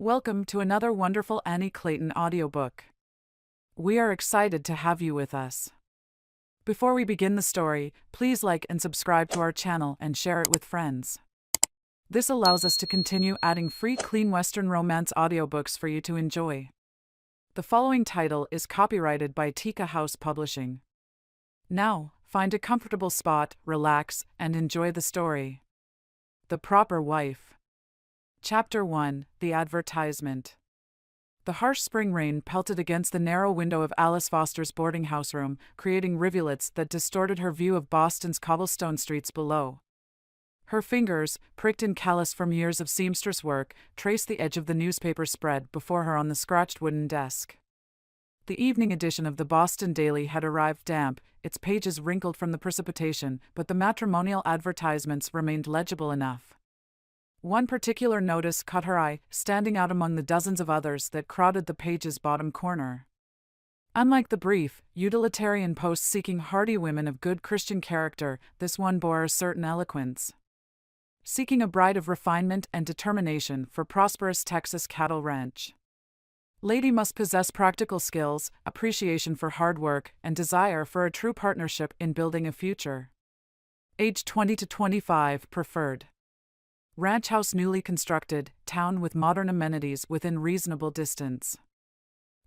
Welcome to another wonderful Annie Clayton audiobook. We are excited to have you with us. Before we begin the story, please like and subscribe to our channel and share it with friends. This allows us to continue adding free clean Western romance audiobooks for you to enjoy. The following title is copyrighted by Tika House Publishing. Now, find a comfortable spot, relax, and enjoy the story. The Proper Wife. Chapter 1: The Advertisement. The harsh spring rain pelted against the narrow window of Alice Foster's boarding house room, creating rivulets that distorted her view of Boston's cobblestone streets below. Her fingers, pricked and calloused from years of seamstress work, traced the edge of the newspaper spread before her on the scratched wooden desk. The evening edition of the Boston Daily had arrived damp, its pages wrinkled from the precipitation, but the matrimonial advertisements remained legible enough. One particular notice caught her eye, standing out among the dozens of others that crowded the page's bottom corner. Unlike the brief, utilitarian posts seeking hardy women of good Christian character, this one bore a certain eloquence. Seeking a bride of refinement and determination for prosperous Texas cattle ranch. Lady must possess practical skills, appreciation for hard work, and desire for a true partnership in building a future. Age 20 to 25 preferred. Ranch house newly constructed, town with modern amenities within reasonable distance.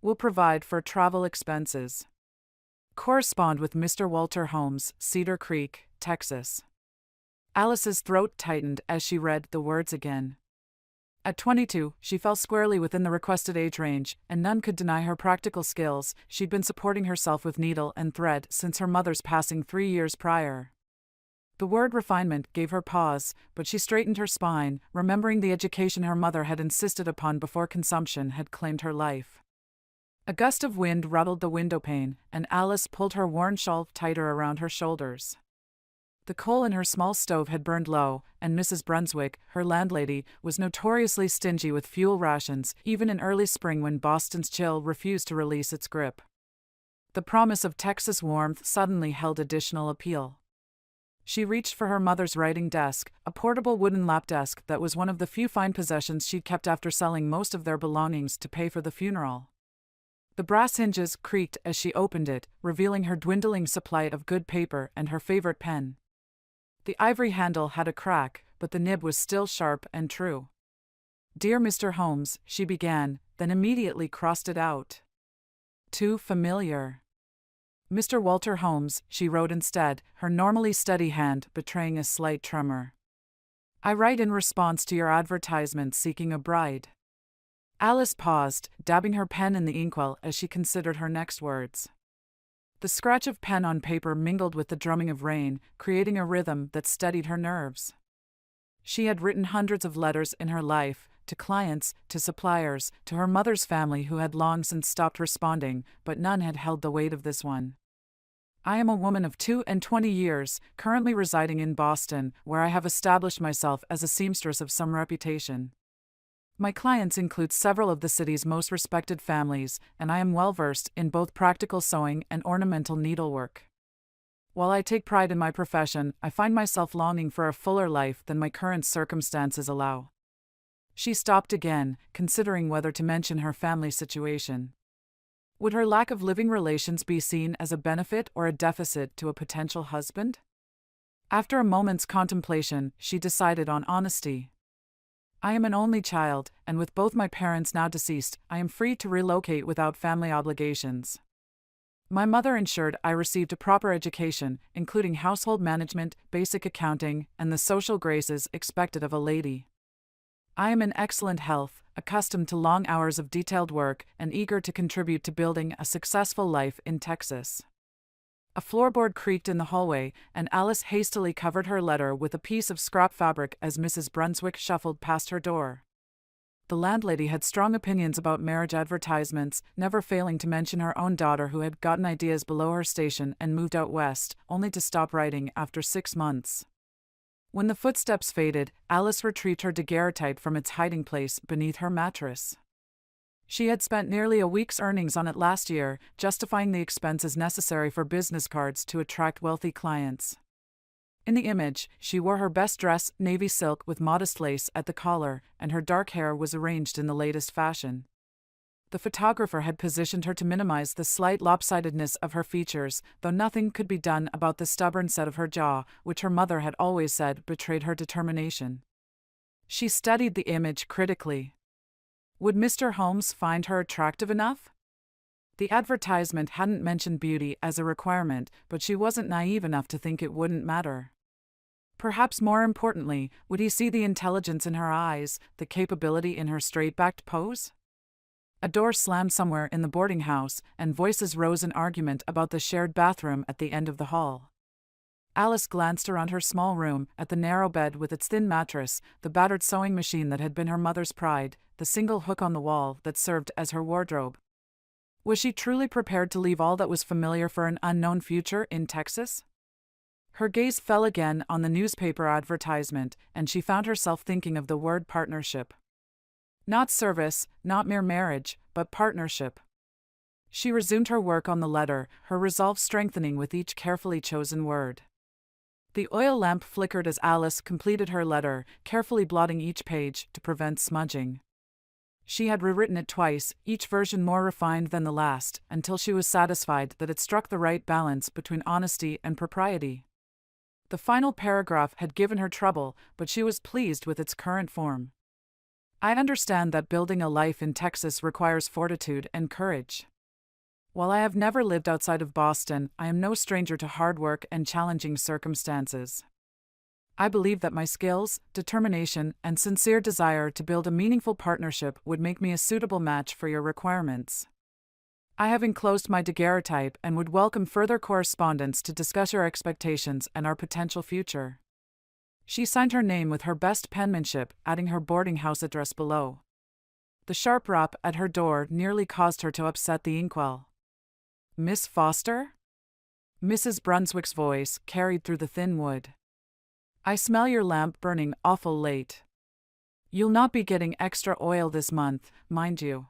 Will provide for travel expenses. Correspond with Mr. Walter Holmes, Cedar Creek, Texas. Alice's throat tightened as she read the words again. At 22, she fell squarely within the requested age range, and none could deny her practical skills. She'd been supporting herself with needle and thread since her mother's passing 3 years prior. The word refinement gave her pause, but she straightened her spine, remembering the education her mother had insisted upon before consumption had claimed her life. A gust of wind rattled the windowpane, and Alice pulled her worn shawl tighter around her shoulders. The coal in her small stove had burned low, and Mrs. Brunswick, her landlady, was notoriously stingy with fuel rations, even in early spring when Boston's chill refused to release its grip. The promise of Texas warmth suddenly held additional appeal. She reached for her mother's writing desk, a portable wooden lap desk that was one of the few fine possessions she'd kept after selling most of their belongings to pay for the funeral. The brass hinges creaked as she opened it, revealing her dwindling supply of good paper and her favorite pen. The ivory handle had a crack, but the nib was still sharp and true. "Dear Mr. Holmes," she began, then immediately crossed it out. Too familiar. "Mr. Walter Holmes," she wrote instead, her normally steady hand betraying a slight tremor. "I write in response to your advertisement seeking a bride." Alice paused, dabbing her pen in the inkwell as she considered her next words. The scratch of pen on paper mingled with the drumming of rain, creating a rhythm that steadied her nerves. She had written hundreds of letters in her life, to clients, to suppliers, to her mother's family who had long since stopped responding, but none had held the weight of this one. "I am a woman of 22 years, currently residing in Boston, where I have established myself as a seamstress of some reputation. My clients include several of the city's most respected families, and I am well versed in both practical sewing and ornamental needlework. While I take pride in my profession, I find myself longing for a fuller life than my current circumstances allow." She stopped again, considering whether to mention her family situation. Would her lack of living relations be seen as a benefit or a deficit to a potential husband? After a moment's contemplation, she decided on honesty. "I am an only child, and with both my parents now deceased, I am free to relocate without family obligations. My mother ensured I received a proper education, including household management, basic accounting, and the social graces expected of a lady. I am in excellent health, accustomed to long hours of detailed work, and eager to contribute to building a successful life in Texas." A floorboard creaked in the hallway, and Alice hastily covered her letter with a piece of scrap fabric as Mrs. Brunswick shuffled past her door. The landlady had strong opinions about marriage advertisements, never failing to mention her own daughter who had gotten ideas below her station and moved out west, only to stop writing after 6 months. When the footsteps faded, Alice retrieved her daguerreotype from its hiding place beneath her mattress. She had spent nearly a week's earnings on it last year, justifying the expenses necessary for business cards to attract wealthy clients. In the image, she wore her best dress, navy silk with modest lace at the collar, and her dark hair was arranged in the latest fashion. The photographer had positioned her to minimize the slight lopsidedness of her features, though nothing could be done about the stubborn set of her jaw, which her mother had always said betrayed her determination. She studied the image critically. Would Mr. Holmes find her attractive enough? The advertisement hadn't mentioned beauty as a requirement, but she wasn't naive enough to think it wouldn't matter. Perhaps more importantly, would he see the intelligence in her eyes, the capability in her straight-backed pose? A door slammed somewhere in the boarding house, and voices rose in argument about the shared bathroom at the end of the hall. Alice glanced around her small room, at the narrow bed with its thin mattress, the battered sewing machine that had been her mother's pride, the single hook on the wall that served as her wardrobe. Was she truly prepared to leave all that was familiar for an unknown future in Texas? Her gaze fell again on the newspaper advertisement, and she found herself thinking of the word partnership. Not service, not mere marriage, but partnership. She resumed her work on the letter, her resolve strengthening with each carefully chosen word. The oil lamp flickered as Alice completed her letter, carefully blotting each page to prevent smudging. She had rewritten it twice, each version more refined than the last, until she was satisfied that it struck the right balance between honesty and propriety. The final paragraph had given her trouble, but she was pleased with its current form. I understand that building a life in Texas requires fortitude and courage. While I have never lived outside of Boston, I am no stranger to hard work and challenging circumstances. I believe that my skills, determination, and sincere desire to build a meaningful partnership would make me a suitable match for your requirements. I have enclosed my daguerreotype and would welcome further correspondence to discuss your expectations and our potential future. She signed her name with her best penmanship, adding her boarding house address below. The sharp rap at her door nearly caused her to upset the inkwell. Miss Foster? Mrs. Brunswick's voice carried through the thin wood. I smell your lamp burning awful late. You'll not be getting extra oil this month, mind you.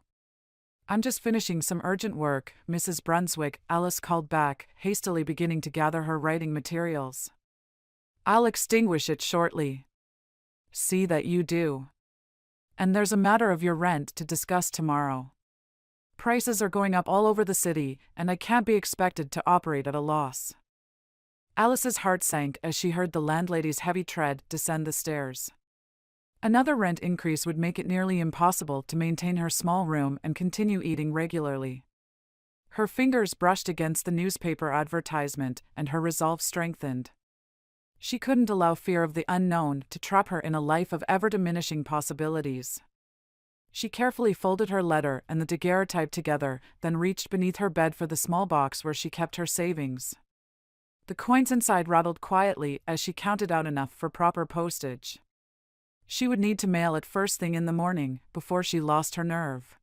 I'm just finishing some urgent work, Mrs. Brunswick, Alice called back, hastily beginning to gather her writing materials. I'll extinguish it shortly. See that you do. And there's a matter of your rent to discuss tomorrow. Prices are going up all over the city, and I can't be expected to operate at a loss. Alice's heart sank as she heard the landlady's heavy tread descend the stairs. Another rent increase would make it nearly impossible to maintain her small room and continue eating regularly. Her fingers brushed against the newspaper advertisement, and her resolve strengthened. She couldn't allow fear of the unknown to trap her in a life of ever-diminishing possibilities. She carefully folded her letter and the daguerreotype together, then reached beneath her bed for the small box where she kept her savings. The coins inside rattled quietly as she counted out enough for proper postage. She would need to mail it first thing in the morning, before she lost her nerve.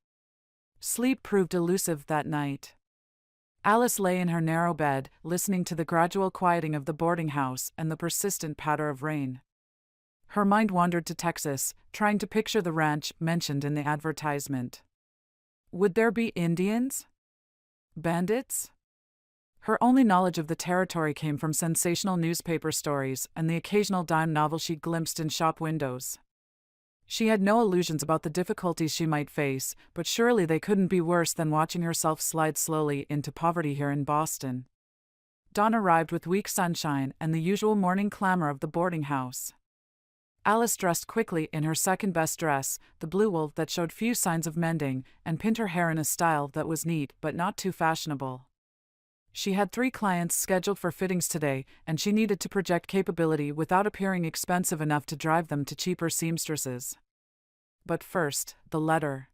Sleep proved elusive that night. Alice lay in her narrow bed, listening to the gradual quieting of the boarding house and the persistent patter of rain. Her mind wandered to Texas, trying to picture the ranch mentioned in the advertisement. Would there be Indians? Bandits? Her only knowledge of the territory came from sensational newspaper stories and the occasional dime novel she glimpsed in shop windows. She had no illusions about the difficulties she might face, but surely they couldn't be worse than watching herself slide slowly into poverty here in Boston. Dawn arrived with weak sunshine and the usual morning clamor of the boarding house. Alice dressed quickly in her second-best dress, the blue wool that showed few signs of mending, and pinned her hair in a style that was neat but not too fashionable. She had 3 clients scheduled for fittings today, and she needed to project capability without appearing expensive enough to drive them to cheaper seamstresses. But first, the letter.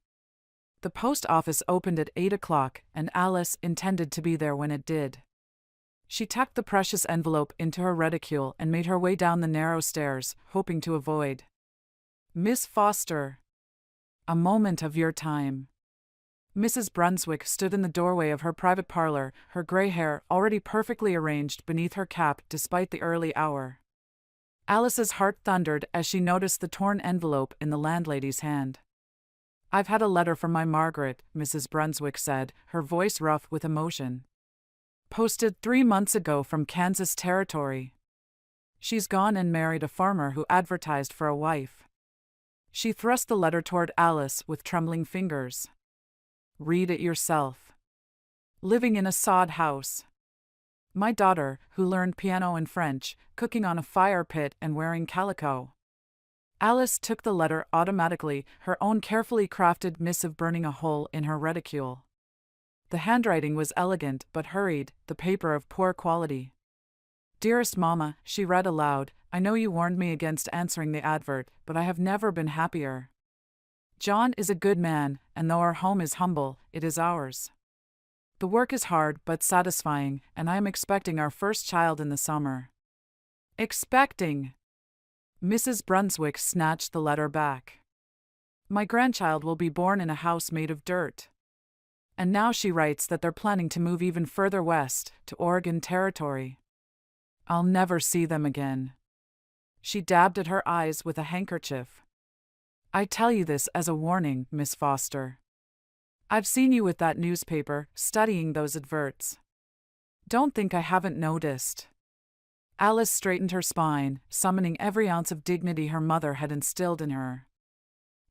The post office opened at 8 o'clock, and Alice intended to be there when it did. She tucked the precious envelope into her reticule and made her way down the narrow stairs, hoping to avoid Miss Foster. A moment of your time. Mrs. Brunswick stood in the doorway of her private parlor, her gray hair already perfectly arranged beneath her cap despite the early hour. Alice's heart thundered as she noticed the torn envelope in the landlady's hand. I've had a letter from my Margaret, Mrs. Brunswick said, her voice rough with emotion. Posted 3 months ago from Kansas Territory. She's gone and married a farmer who advertised for a wife. She thrust the letter toward Alice with trembling fingers. Read it yourself. Living in a sod house. My daughter, who learned piano and French, cooking on a fire pit and wearing calico. Alice took the letter automatically, her own carefully crafted missive burning a hole in her reticule. The handwriting was elegant but hurried, the paper of poor quality. Dearest Mama, she read aloud, I know you warned me against answering the advert, but I have never been happier. John is a good man, and though our home is humble, it is ours. The work is hard but satisfying, and I am expecting our first child in the summer. Expecting! Mrs. Brunswick snatched the letter back. My grandchild will be born in a house made of dirt. And now she writes that they're planning to move even further west, to Oregon Territory. I'll never see them again. She dabbed at her eyes with a handkerchief. I tell you this as a warning, Miss Foster. I've seen you with that newspaper, studying those adverts. Don't think I haven't noticed. Alice straightened her spine, summoning every ounce of dignity her mother had instilled in her.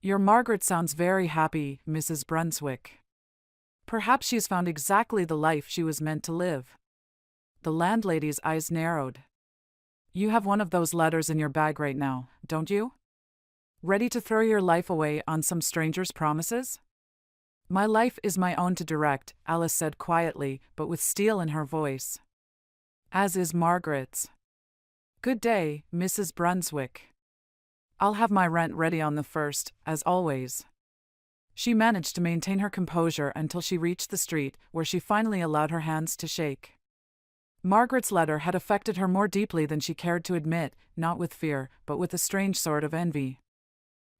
Your Margaret sounds very happy, Mrs. Brunswick. Perhaps she's found exactly the life she was meant to live. The landlady's eyes narrowed. You have one of those letters in your bag right now, don't you? Ready to throw your life away on some stranger's promises? My life is my own to direct, Alice said quietly, but with steel in her voice. As is Margaret's. Good day, Mrs. Brunswick. I'll have my rent ready on the 1st, as always. She managed to maintain her composure until she reached the street, where she finally allowed her hands to shake. Margaret's letter had affected her more deeply than she cared to admit, not with fear, but with a strange sort of envy.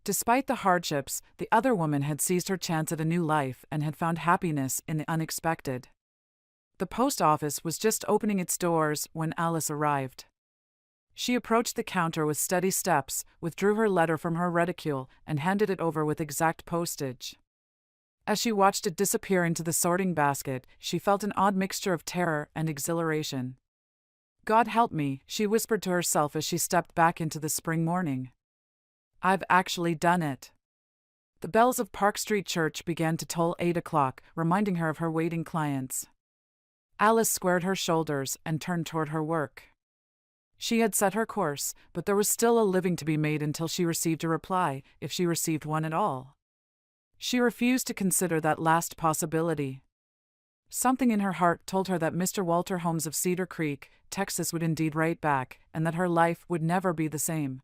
Despite the hardships, the other woman had seized her chance at a new life and had found happiness in the unexpected. The post office was just opening its doors when Alice arrived. She approached the counter with steady steps, withdrew her letter from her reticule, and handed it over with exact postage. As she watched it disappear into the sorting basket, she felt an odd mixture of terror and exhilaration. God help me, she whispered to herself as she stepped back into the spring morning. I've actually done it. The bells of Park Street Church began to toll 8 o'clock, reminding her of her waiting clients. Alice squared her shoulders and turned toward her work. She had set her course, but there was still a living to be made until she received a reply, if she received one at all. She refused to consider that last possibility. Something in her heart told her that Mr. Walter Holmes of Cedar Creek, Texas would indeed write back, and that her life would never be the same.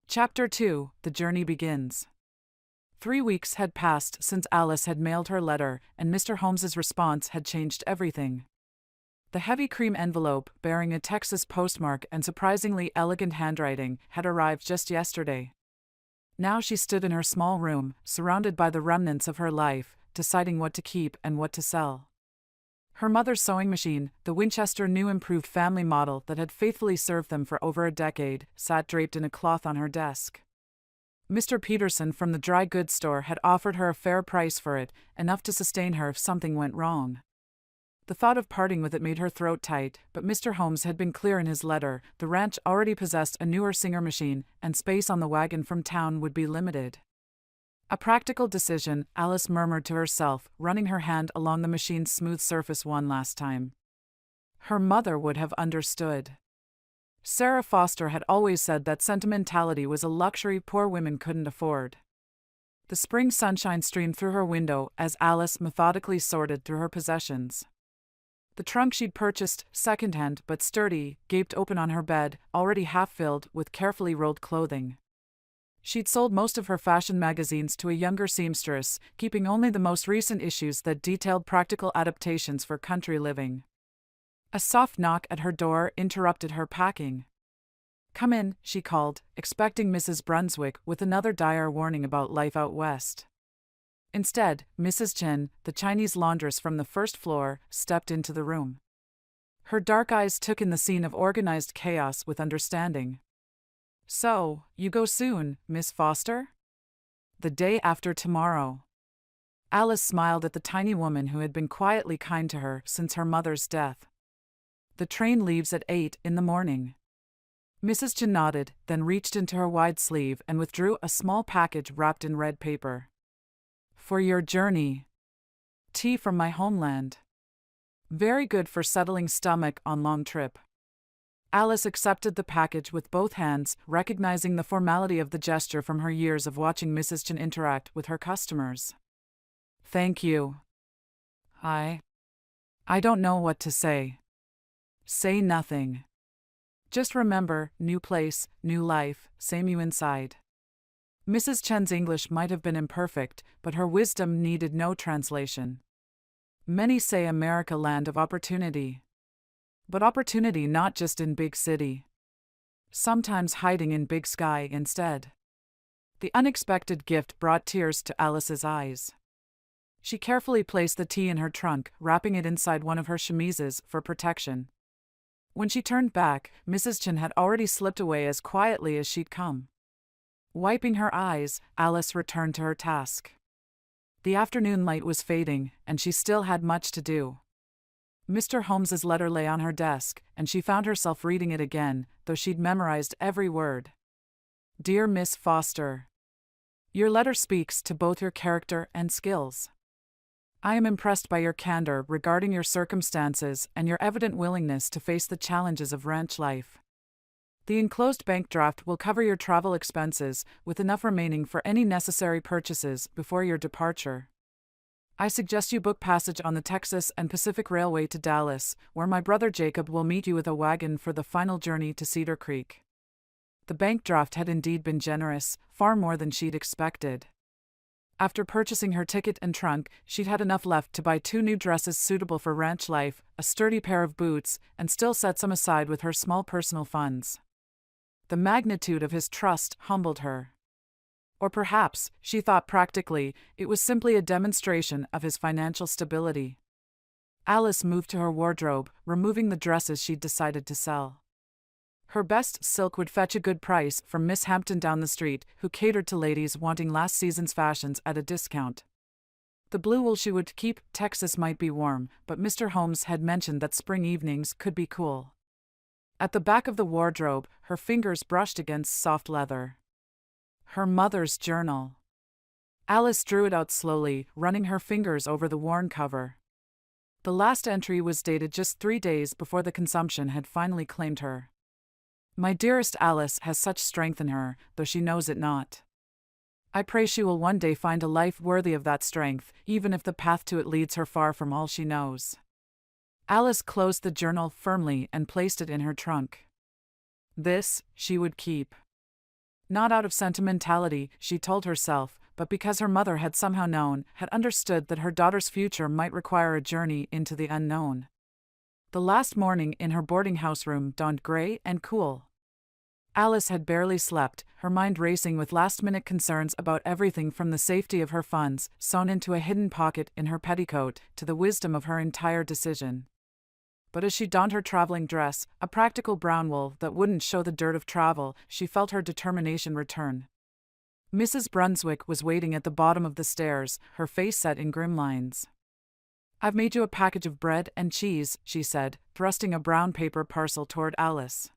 Chapter 2, The Journey Begins. 3 weeks had passed since Alice had mailed her letter, and Mr. Holmes's response had changed everything. The heavy cream envelope, bearing a Texas postmark and surprisingly elegant handwriting, had arrived just yesterday. Now she stood in her small room, surrounded by the remnants of her life, deciding what to keep and what to sell. Her mother's sewing machine, the Winchester new improved family model that had faithfully served them for over a decade, sat draped in a cloth on her desk. Mr. Peterson from the dry goods store had offered her a fair price for it, enough to sustain her if something went wrong. The thought of parting with it made her throat tight, but Mr. Holmes had been clear in his letter. The ranch already possessed a newer Singer machine, and space on the wagon from town would be limited. A practical decision, Alice murmured to herself, running her hand along the machine's smooth surface one last time. Her mother would have understood. Sarah Foster had always said that sentimentality was a luxury poor women couldn't afford. The spring sunshine streamed through her window as Alice methodically sorted through her possessions. The trunk she'd purchased, secondhand but sturdy, gaped open on her bed, already half-filled with carefully rolled clothing. She'd sold most of her fashion magazines to a younger seamstress, keeping only the most recent issues that detailed practical adaptations for country living. A soft knock at her door interrupted her packing. "Come in," she called, expecting Mrs. Brunswick with another dire warning about life out west. Instead, Mrs. Chen, the Chinese laundress from the first floor, stepped into the room. Her dark eyes took in the scene of organized chaos with understanding. "So, you go soon, Miss Foster?" "The day after tomorrow." Alice smiled at the tiny woman who had been quietly kind to her since her mother's death. "The train leaves at 8 in the morning." Mrs. Chen nodded, then reached into her wide sleeve and withdrew a small package wrapped in red paper. For your journey. Tea from my homeland. Very good for settling stomach on long trip. Alice accepted the package with both hands, recognizing the formality of the gesture from her years of watching Mrs. Chen interact with her customers. Thank you. I don't know what to say. Say nothing. Just remember, new place, new life, same you inside. Mrs. Chen's English might have been imperfect, but her wisdom needed no translation. Many say America land of opportunity. But opportunity not just in big city. Sometimes hiding in big sky instead. The unexpected gift brought tears to Alice's eyes. She carefully placed the tea in her trunk, wrapping it inside one of her chemises for protection. When she turned back, Mrs. Chen had already slipped away as quietly as she'd come. Wiping her eyes, Alice returned to her task. The afternoon light was fading, and she still had much to do. Mr. Holmes's letter lay on her desk, and she found herself reading it again, though she'd memorized every word. Dear Miss Foster. Your letter speaks to both your character and skills. I am impressed by your candor regarding your circumstances and your evident willingness to face the challenges of ranch life. The enclosed bank draft will cover your travel expenses, with enough remaining for any necessary purchases before your departure. I suggest you book passage on the Texas and Pacific Railway to Dallas, where my brother Jacob will meet you with a wagon for the final journey to Cedar Creek. The bank draft had indeed been generous, far more than she'd expected. After purchasing her ticket and trunk, she'd had enough left to buy 2 new dresses suitable for ranch life, a sturdy pair of boots, and still set some aside with her small personal funds. The magnitude of his trust humbled her. Or perhaps, she thought practically, it was simply a demonstration of his financial stability. Alice moved to her wardrobe, removing the dresses she'd decided to sell. Her best silk would fetch a good price from Miss Hampton down the street, who catered to ladies wanting last season's fashions at a discount. The blue wool she would keep. Texas might be warm, but Mr. Holmes had mentioned that spring evenings could be cool. At the back of the wardrobe, her fingers brushed against soft leather. Her mother's journal. Alice drew it out slowly, running her fingers over the worn cover. The last entry was dated just 3 days before the consumption had finally claimed her. My dearest Alice has such strength in her, though she knows it not. I pray she will one day find a life worthy of that strength, even if the path to it leads her far from all she knows. Alice closed the journal firmly and placed it in her trunk. This, she would keep. Not out of sentimentality, she told herself, but because her mother had somehow known, had understood that her daughter's future might require a journey into the unknown. The last morning in her boarding-house room dawned gray and cool. Alice had barely slept, her mind racing with last-minute concerns about everything from the safety of her funds, sewn into a hidden pocket in her petticoat, to the wisdom of her entire decision. But as she donned her traveling dress, a practical brown wool that wouldn't show the dirt of travel, she felt her determination return. Mrs. Brunswick was waiting at the bottom of the stairs, her face set in grim lines. I've made you a package of bread and cheese, she said, thrusting a brown paper parcel toward Alice.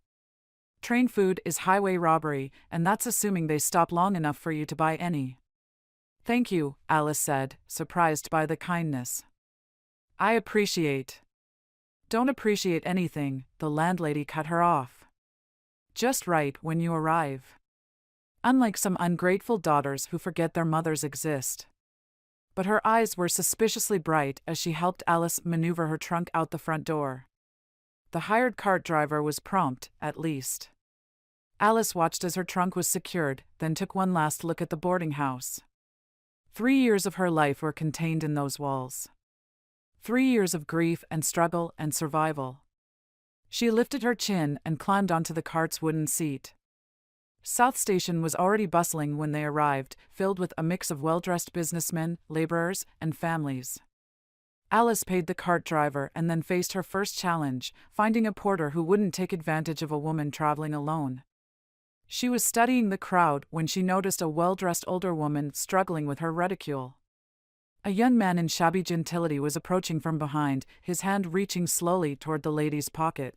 Train food is highway robbery, and that's assuming they stop long enough for you to buy any. Thank you, Alice said, surprised by the kindness. I appreciate. Don't appreciate anything, the landlady cut her off. Just right when you arrive. Unlike some ungrateful daughters who forget their mothers exist. But her eyes were suspiciously bright as she helped Alice maneuver her trunk out the front door. The hired cart driver was prompt, at least. Alice watched as her trunk was secured, then took one last look at the boarding house. 3 years of her life were contained in those walls. 3 years of grief and struggle and survival. She lifted her chin and climbed onto the cart's wooden seat. South Station was already bustling when they arrived, filled with a mix of well-dressed businessmen, laborers, and families. Alice paid the cart driver and then faced her first challenge, finding a porter who wouldn't take advantage of a woman traveling alone. She was studying the crowd when she noticed a well-dressed older woman struggling with her reticule. A young man in shabby gentility was approaching from behind, his hand reaching slowly toward the lady's pocket.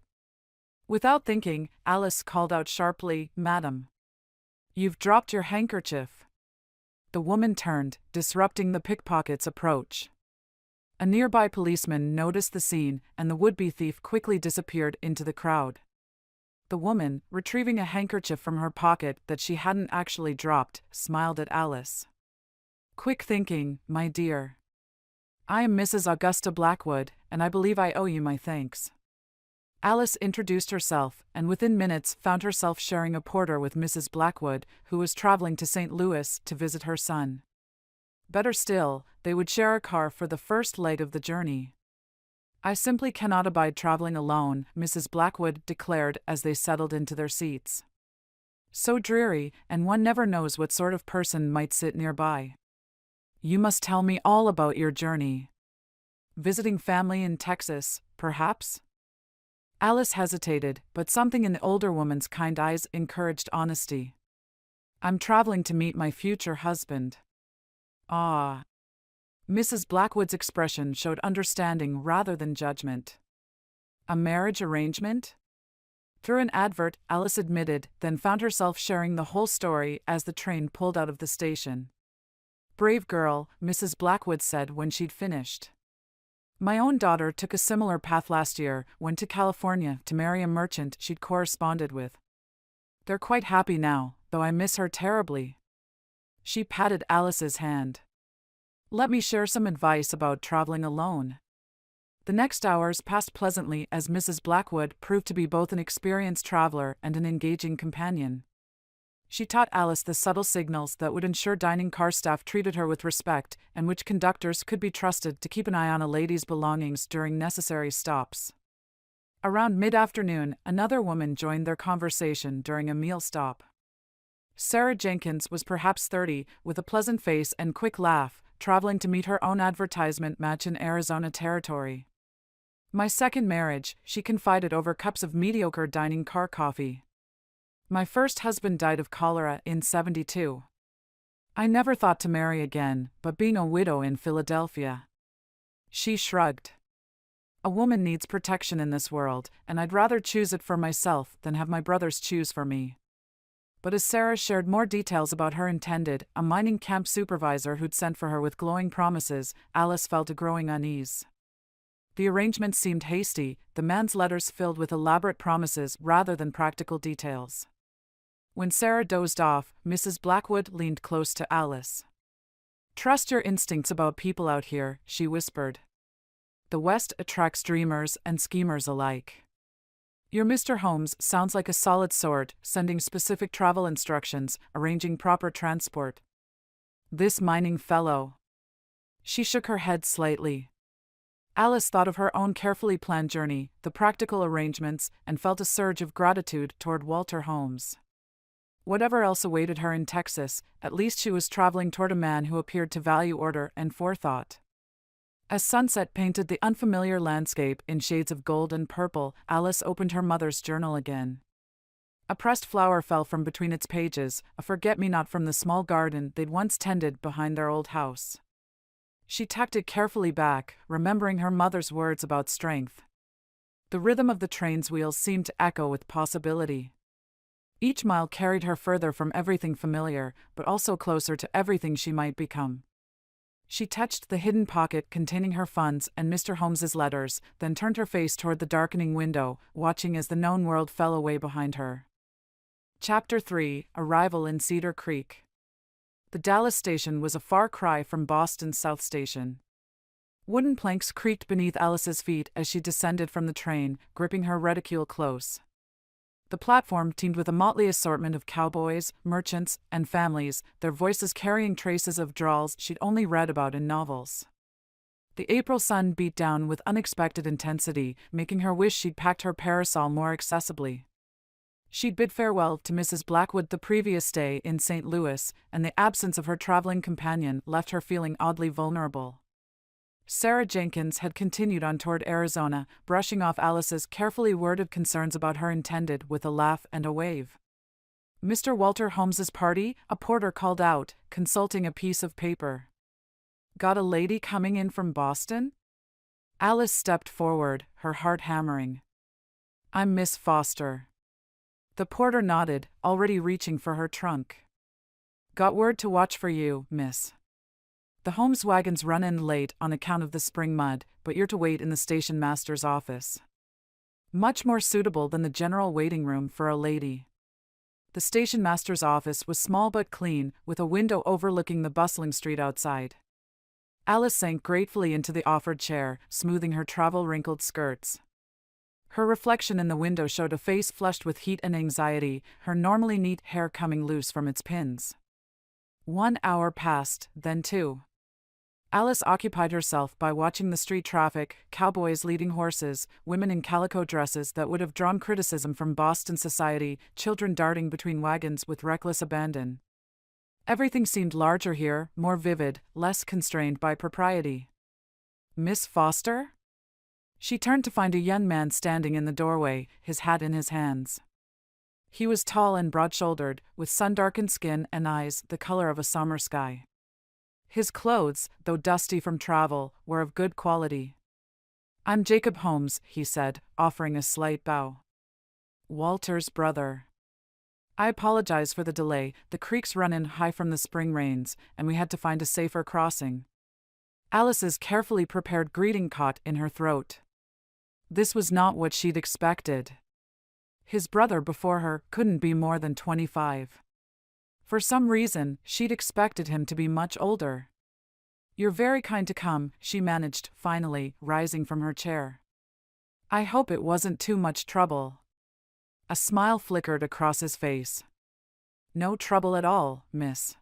Without thinking, Alice called out sharply, "Madam, you've dropped your handkerchief." The woman turned, disrupting the pickpocket's approach. A nearby policeman noticed the scene, and the would-be thief quickly disappeared into the crowd. The woman, retrieving a handkerchief from her pocket that she hadn't actually dropped, smiled at Alice. "Quick thinking, my dear. I am Mrs. Augusta Blackwood, and I believe I owe you my thanks." Alice introduced herself, and within minutes found herself sharing a porter with Mrs. Blackwood, who was traveling to St. Louis to visit her son. Better still, they would share a car for the first leg of the journey. "I simply cannot abide traveling alone," Mrs. Blackwood declared as they settled into their seats. "So dreary, and one never knows what sort of person might sit nearby." "You must tell me all about your journey. Visiting family in Texas, perhaps?" Alice hesitated, but something in the older woman's kind eyes encouraged honesty. "I'm traveling to meet my future husband." "Ah." Mrs. Blackwood's expression showed understanding rather than judgment. "A marriage arrangement?" Through an advert, Alice admitted, then found herself sharing the whole story as the train pulled out of the station. "Brave girl," Mrs. Blackwood said when she'd finished. "My own daughter took a similar path last year, went to California to marry a merchant she'd corresponded with. They're quite happy now, though I miss her terribly." She patted Alice's hand. "Let me share some advice about traveling alone." The next hours passed pleasantly as Mrs. Blackwood proved to be both an experienced traveler and an engaging companion. She taught Alice the subtle signals that would ensure dining car staff treated her with respect, and which conductors could be trusted to keep an eye on a lady's belongings during necessary stops. Around mid-afternoon, another woman joined their conversation during a meal stop. Sarah Jenkins was perhaps 30, with a pleasant face and quick laugh, traveling to meet her own advertisement match in Arizona territory. "My second marriage," she confided over cups of mediocre dining car coffee. "My first husband died of cholera in '72. I never thought to marry again, but being a widow in Philadelphia." She shrugged. "A woman needs protection in this world, and I'd rather choose it for myself than have my brothers choose for me." But as Sarah shared more details about her intended, a mining camp supervisor who'd sent for her with glowing promises, Alice felt a growing unease. The arrangement seemed hasty, the man's letters filled with elaborate promises rather than practical details. When Sarah dozed off, Mrs. Blackwood leaned close to Alice. "Trust your instincts about people out here," she whispered. "The West attracts dreamers and schemers alike. Your Mr. Holmes sounds like a solid sort, sending specific travel instructions, arranging proper transport. This mining fellow." She shook her head slightly. Alice thought of her own carefully planned journey, the practical arrangements, and felt a surge of gratitude toward Walter Holmes. Whatever else awaited her in Texas, at least she was traveling toward a man who appeared to value order and forethought. As sunset painted the unfamiliar landscape in shades of gold and purple, Alice opened her mother's journal again. A pressed flower fell from between its pages, a forget-me-not from the small garden they'd once tended behind their old house. She tucked it carefully back, remembering her mother's words about strength. The rhythm of the train's wheels seemed to echo with possibility. Each mile carried her further from everything familiar, but also closer to everything she might become. She touched the hidden pocket containing her funds and Mr. Holmes's letters, then turned her face toward the darkening window, watching as the known world fell away behind her. Chapter 3: Arrival in Cedar Creek. The Dallas station was a far cry from Boston's South Station. Wooden planks creaked beneath Alice's feet as she descended from the train, gripping her reticule close. The platform teemed with a motley assortment of cowboys, merchants, and families, their voices carrying traces of drawls she'd only read about in novels. The April sun beat down with unexpected intensity, making her wish she'd packed her parasol more accessibly. She'd bid farewell to Mrs. Blackwood the previous day in St. Louis, and the absence of her traveling companion left her feeling oddly vulnerable. Sarah Jenkins had continued on toward Arizona, brushing off Alice's carefully worded concerns about her intended with a laugh and a wave. "Mr. Walter Holmes's party?" a porter called out, consulting a piece of paper. "Got a lady coming in from Boston?" Alice stepped forward, her heart hammering. I'm Miss Foster. The porter nodded, already reaching for her trunk. Got word to watch for you, miss. The Holmes wagons run in late on account of the spring mud, but you're to wait in the station master's office. Much more suitable than the general waiting room for a lady. The station master's office was small but clean, with a window overlooking the bustling street outside. Alice sank gratefully into the offered chair, smoothing her travel-wrinkled skirts. Her reflection in the window showed a face flushed with heat and anxiety, her normally neat hair coming loose from its pins. 1 hour passed, then 2. Alice occupied herself by watching the street traffic, cowboys leading horses, women in calico dresses that would have drawn criticism from Boston society, children darting between wagons with reckless abandon. Everything seemed larger here, more vivid, less constrained by propriety. Miss Foster? She turned to find a young man standing in the doorway, his hat in his hands. He was tall and broad-shouldered, with sun-darkened skin and eyes the color of a summer sky. His clothes, though dusty from travel, were of good quality. I'm Jacob Holmes, he said, offering a slight bow. Walter's brother. I apologize for the delay, the creeks run in high from the spring rains, and we had to find a safer crossing. Alice's carefully prepared greeting caught in her throat. This was not what she'd expected. His brother before her couldn't be more than 25. For some reason, she'd expected him to be much older. You're very kind to come, she managed, finally, rising from her chair. I hope it wasn't too much trouble. A smile flickered across his face. No trouble at all, miss.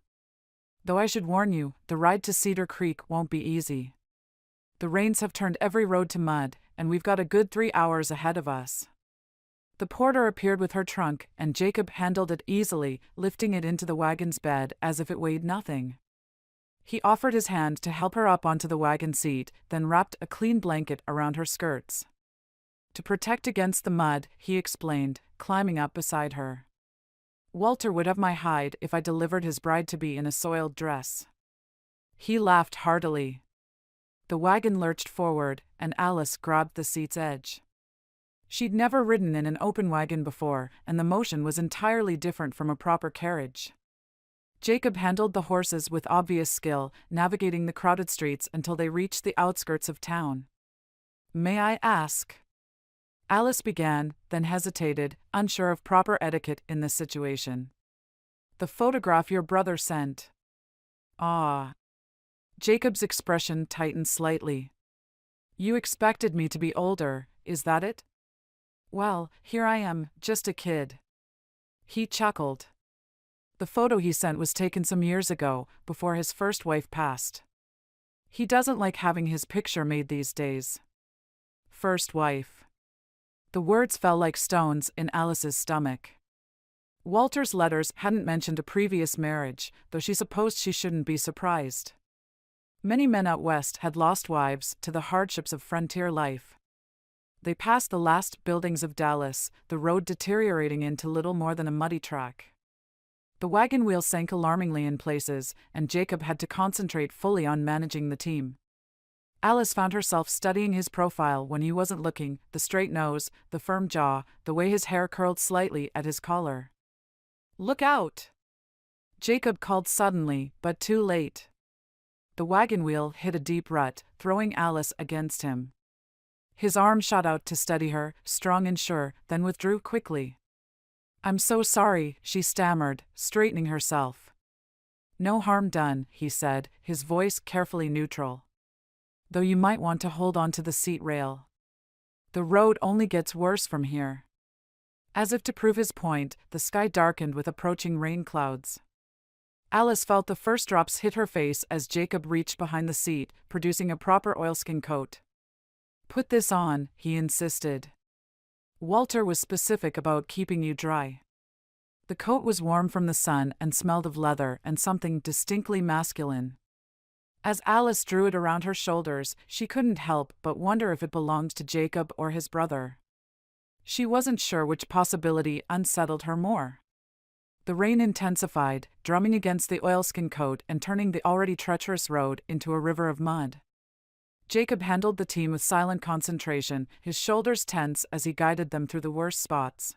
Though I should warn you, the ride to Cedar Creek won't be easy. The rains have turned every road to mud, and we've got a good 3 hours ahead of us. The porter appeared with her trunk, and Jacob handled it easily, lifting it into the wagon's bed as if it weighed nothing. He offered his hand to help her up onto the wagon seat, then wrapped a clean blanket around her skirts. To protect against the mud, he explained, climbing up beside her. Walter would have my hide if I delivered his bride-to-be in a soiled dress. He laughed heartily. The wagon lurched forward, and Alice grabbed the seat's edge. She'd never ridden in an open wagon before, and the motion was entirely different from a proper carriage. Jacob handled the horses with obvious skill, navigating the crowded streets until they reached the outskirts of town. May I ask? Alice began, then hesitated, unsure of proper etiquette in this situation. The photograph your brother sent. Ah. Jacob's expression tightened slightly. You expected me to be older, is that it? Well, here I am, just a kid. He chuckled. The photo he sent was taken some years ago, before his first wife passed. He doesn't like having his picture made these days. First wife. The words fell like stones in Alice's stomach. Walter's letters hadn't mentioned a previous marriage, though she supposed she shouldn't be surprised. Many men out west had lost wives to the hardships of frontier life. They passed the last buildings of Dallas, the road deteriorating into little more than a muddy track. The wagon wheel sank alarmingly in places, and Jacob had to concentrate fully on managing the team. Alice found herself studying his profile when he wasn't looking, the straight nose, the firm jaw, the way his hair curled slightly at his collar. Look out! Jacob called suddenly, but too late. The wagon wheel hit a deep rut, throwing Alice against him. His arm shot out to steady her, strong and sure, then withdrew quickly. I'm so sorry, she stammered, straightening herself. No harm done, he said, his voice carefully neutral. Though you might want to hold on to the seat rail. The road only gets worse from here. As if to prove his point, the sky darkened with approaching rain clouds. Alice felt the first drops hit her face as Jacob reached behind the seat, producing a proper oilskin coat. Put this on, he insisted. Walter was specific about keeping you dry. The coat was warm from the sun and smelled of leather and something distinctly masculine. As Alice drew it around her shoulders, she couldn't help but wonder if it belonged to Jacob or his brother. She wasn't sure which possibility unsettled her more. The rain intensified, drumming against the oilskin coat and turning the already treacherous road into a river of mud. Jacob handled the team with silent concentration, his shoulders tense as he guided them through the worst spots.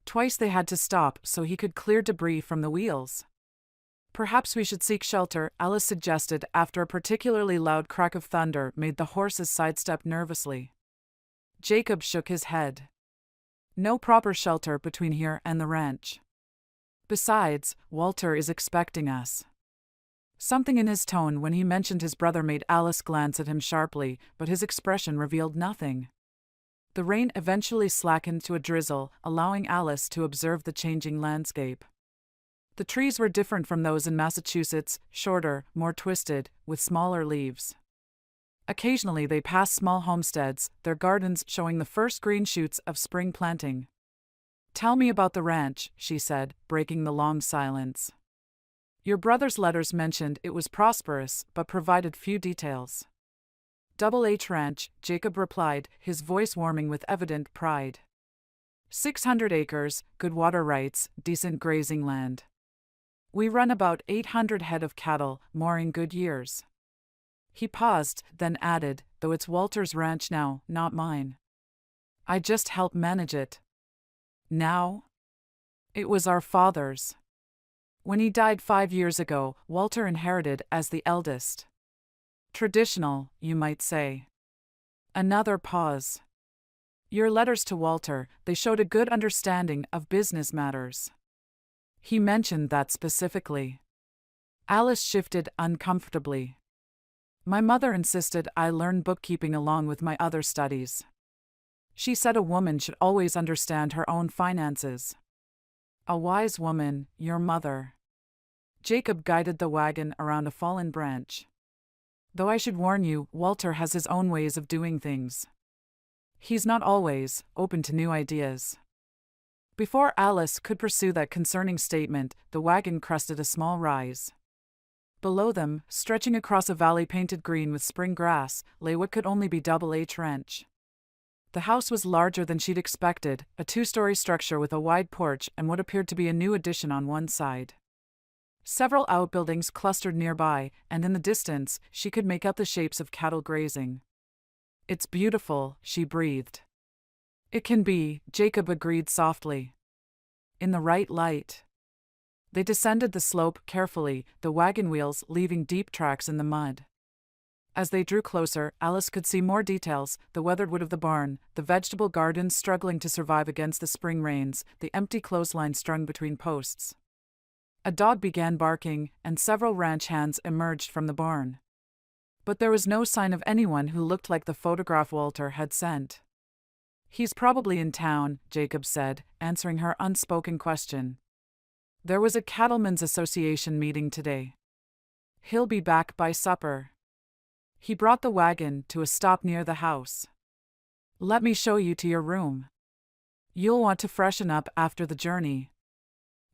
Twice they had to stop so he could clear debris from the wheels. "Perhaps we should seek shelter," Alice suggested after a particularly loud crack of thunder made the horses sidestep nervously. Jacob shook his head. "No proper shelter between here and the ranch. Besides, Walter is expecting us." Something in his tone when he mentioned his brother made Alice glance at him sharply, but his expression revealed nothing. The rain eventually slackened to a drizzle, allowing Alice to observe the changing landscape. The trees were different from those in Massachusetts, shorter, more twisted, with smaller leaves. Occasionally they passed small homesteads, their gardens showing the first green shoots of spring planting. "Tell me about the ranch," she said, breaking the long silence. "Your brother's letters mentioned it was prosperous, but provided few details." "Double H Ranch," Jacob replied, his voice warming with evident pride. 600 acres, good water rights, decent grazing land. We run about 800 head of cattle, more in good years." He paused, then added, "Though it's Walter's ranch now, not mine. I just help manage it." "Now?" "It was our father's. When he died 5 years ago, Walter inherited as the eldest. Traditional, you might say." Another pause. "Your letters to Walter, they showed a good understanding of business matters." He mentioned that specifically. Alice shifted uncomfortably. "My mother insisted I learn bookkeeping along with my other studies. She said a woman should always understand her own finances." "A wise woman, your mother." Jacob guided the wagon around a fallen branch. "Though I should warn you, Walter has his own ways of doing things. He's not always open to new ideas." Before Alice could pursue that concerning statement, the wagon crested a small rise. Below them, stretching across a valley painted green with spring grass, lay what could only be Double H Ranch. The house was larger than she'd expected, a 2-story structure with a wide porch and what appeared to be a new addition on one side. Several outbuildings clustered nearby, and in the distance, she could make out the shapes of cattle grazing. "It's beautiful," she breathed. "It can be," Jacob agreed softly. "In the right light." They descended the slope carefully, the wagon wheels leaving deep tracks in the mud. As they drew closer, Alice could see more details: the weathered wood of the barn, the vegetable gardens struggling to survive against the spring rains, the empty clothesline strung between posts. A dog began barking, and several ranch hands emerged from the barn. But there was no sign of anyone who looked like the photograph Walter had sent. "He's probably in town," Jacob said, answering her unspoken question. "There was a Cattlemen's Association meeting today. He'll be back by supper." He brought the wagon to a stop near the house. "Let me show you to your room. You'll want to freshen up after the journey."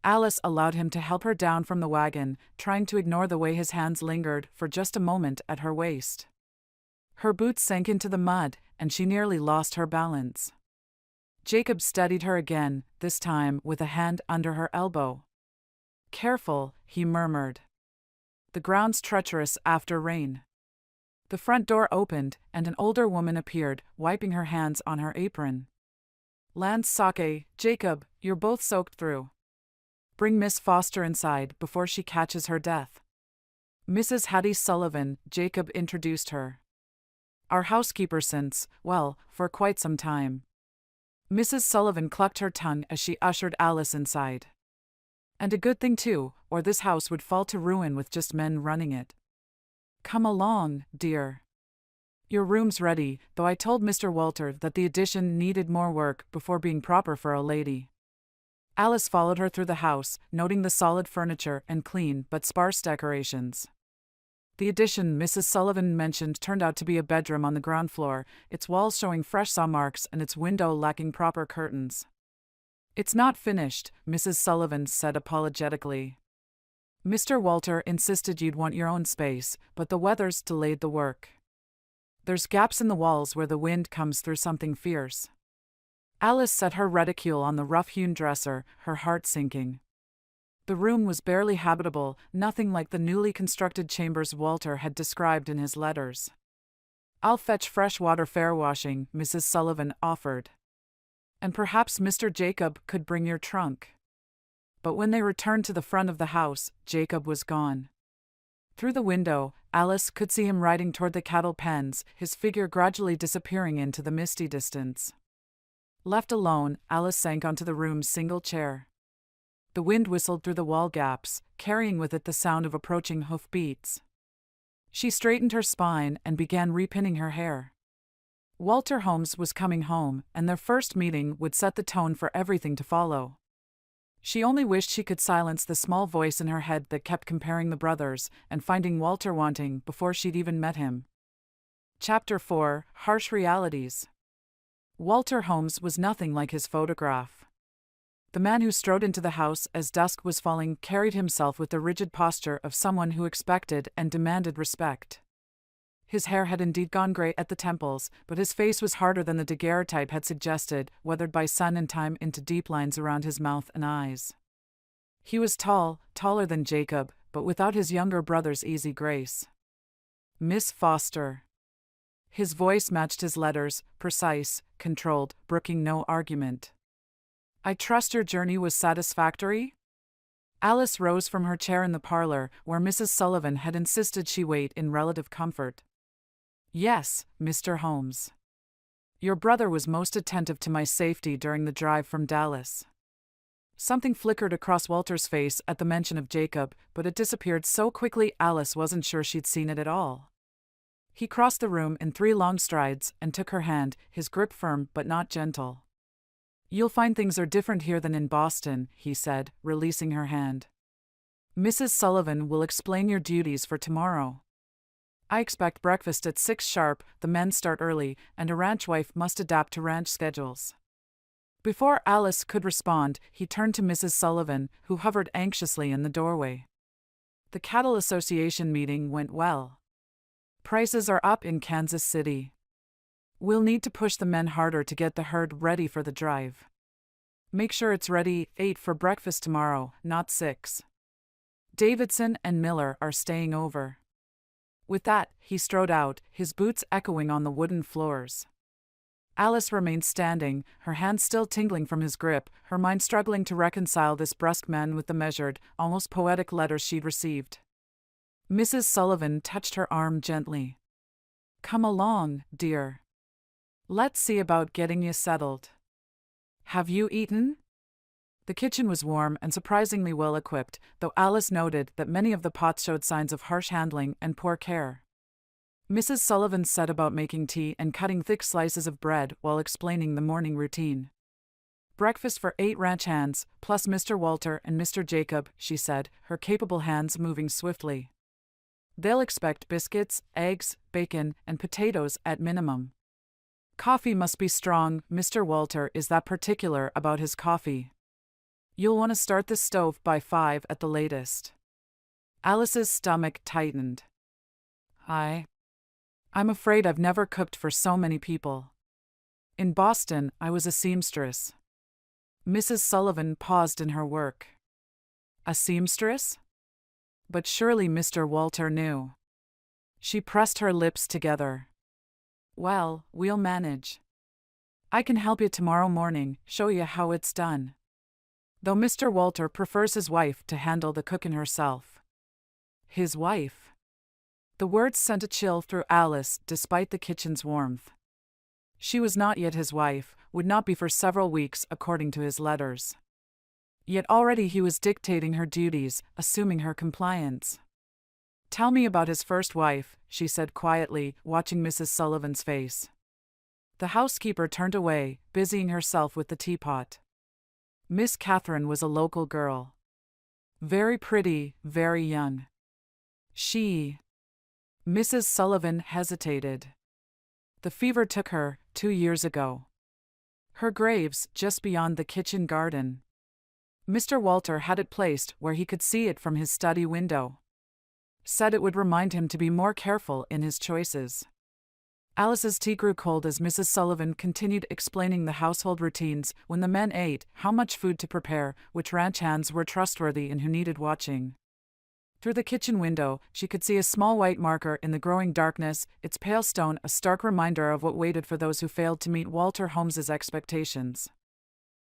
Alice allowed him to help her down from the wagon, trying to ignore the way his hands lingered for just a moment at her waist. Her boots sank into the mud, and she nearly lost her balance. Jacob steadied her again, this time with a hand under her elbow. "Careful," he murmured. "The ground's treacherous after rain." The front door opened, and an older woman appeared, wiping her hands on her apron. "Lance sake, Jacob, you're both soaked through. Bring Miss Foster inside before she catches her death." "Mrs. Hattie Sullivan," Jacob introduced her. "Our housekeeper since, well, for quite some time." Mrs. Sullivan clucked her tongue as she ushered Alice inside. "And a good thing too, or this house would fall to ruin with just men running it. Come along, dear. Your room's ready, though I told Mr. Walter that the addition needed more work before being proper for a lady." Alice followed her through the house, noting the solid furniture and clean but sparse decorations. The addition Mrs. Sullivan mentioned turned out to be a bedroom on the ground floor, its walls showing fresh saw marks and its window lacking proper curtains. "It's not finished," Mrs. Sullivan said apologetically. "Mr. Walter insisted you'd want your own space, but the weather's delayed the work. There's gaps in the walls where the wind comes through something fierce." Alice set her reticule on the rough-hewn dresser, her heart sinking. The room was barely habitable, nothing like the newly constructed chambers Walter had described in his letters. I'll fetch fresh water fair washing, Mrs. Sullivan offered. And perhaps Mr. Jacob could bring your trunk. But when they returned to the front of the house, Jacob was gone. Through the window, Alice could see him riding toward the cattle pens, his figure gradually disappearing into the misty distance. Left alone, Alice sank onto the room's single chair. The wind whistled through the wall gaps, carrying with it the sound of approaching hoofbeats. She straightened her spine and began repinning her hair. Walter Holmes was coming home, and their first meeting would set the tone for everything to follow. She only wished she could silence the small voice in her head that kept comparing the brothers and finding Walter wanting before she'd even met him. Chapter 4: Harsh Realities. Walter Holmes was nothing like his photograph. The man who strode into the house as dusk was falling carried himself with the rigid posture of someone who expected and demanded respect. His hair had indeed gone gray at the temples, but his face was harder than the daguerreotype had suggested, weathered by sun and time into deep lines around his mouth and eyes. He was tall, taller than Jacob, but without his younger brother's easy grace. Miss Foster. His voice matched his letters, precise, controlled, brooking no argument. I trust your journey was satisfactory? Alice rose from her chair in the parlor, where Mrs. Sullivan had insisted she wait in relative comfort. Yes, Mr. Holmes. Your brother was most attentive to my safety during the drive from Dallas. Something flickered across Walter's face at the mention of Jacob, but it disappeared so quickly Alice wasn't sure she'd seen it at all. He crossed the room in 3 long strides and took her hand, his grip firm but not gentle. You'll find things are different here than in Boston, he said, releasing her hand. Mrs. Sullivan will explain your duties for tomorrow. I expect breakfast at 6 sharp, the men start early, and a ranch wife must adapt to ranch schedules. Before Alice could respond, he turned to Mrs. Sullivan, who hovered anxiously in the doorway. The Cattle Association meeting went well. Prices are up in Kansas City. We'll need to push the men harder to get the herd ready for the drive. Make sure it's ready 8 for breakfast tomorrow, not 6. Davidson and Miller are staying over. With that, he strode out, his boots echoing on the wooden floors. Alice remained standing, her hands still tingling from his grip, her mind struggling to reconcile this brusque man with the measured, almost poetic letters she'd received. Mrs. Sullivan touched her arm gently. Come along, dear. Let's see about getting you settled. Have you eaten? The kitchen was warm and surprisingly well equipped, though Alice noted that many of the pots showed signs of harsh handling and poor care. Mrs. Sullivan set about making tea and cutting thick slices of bread while explaining the morning routine. Breakfast for 8 ranch hands, plus Mr. Walter and Mr. Jacob, she said, her capable hands moving swiftly. They'll expect biscuits, eggs, bacon, and potatoes at minimum. Coffee must be strong, Mr. Walter is that particular about his coffee. You'll want to start the stove by 5 at the latest. Alice's stomach tightened. I'm afraid I've never cooked for so many people. In Boston, I was a seamstress. Mrs. Sullivan paused in her work. A seamstress? But surely Mr. Walter knew. She pressed her lips together. Well, we'll manage. I can help you tomorrow morning, show you how it's done. Though Mr. Walter prefers his wife to handle the cooking herself. His wife? The words sent a chill through Alice despite the kitchen's warmth. She was not yet his wife, would not be for several weeks according to his letters. Yet already he was dictating her duties, assuming her compliance. Tell me about his first wife, she said quietly, watching Mrs. Sullivan's face. The housekeeper turned away, busying herself with the teapot. Miss Catherine was a local girl. Very pretty, very young. Mrs. Sullivan hesitated. The fever took her, 2 years ago. Her grave's just beyond the kitchen garden. Mr. Walter had it placed where he could see it from his study window. Said it would remind him to be more careful in his choices. Alice's tea grew cold as Mrs. Sullivan continued explaining the household routines, when the men ate, how much food to prepare, which ranch hands were trustworthy and who needed watching. Through the kitchen window, she could see a small white marker in the growing darkness, its pale stone a stark reminder of what waited for those who failed to meet Walter Holmes's expectations.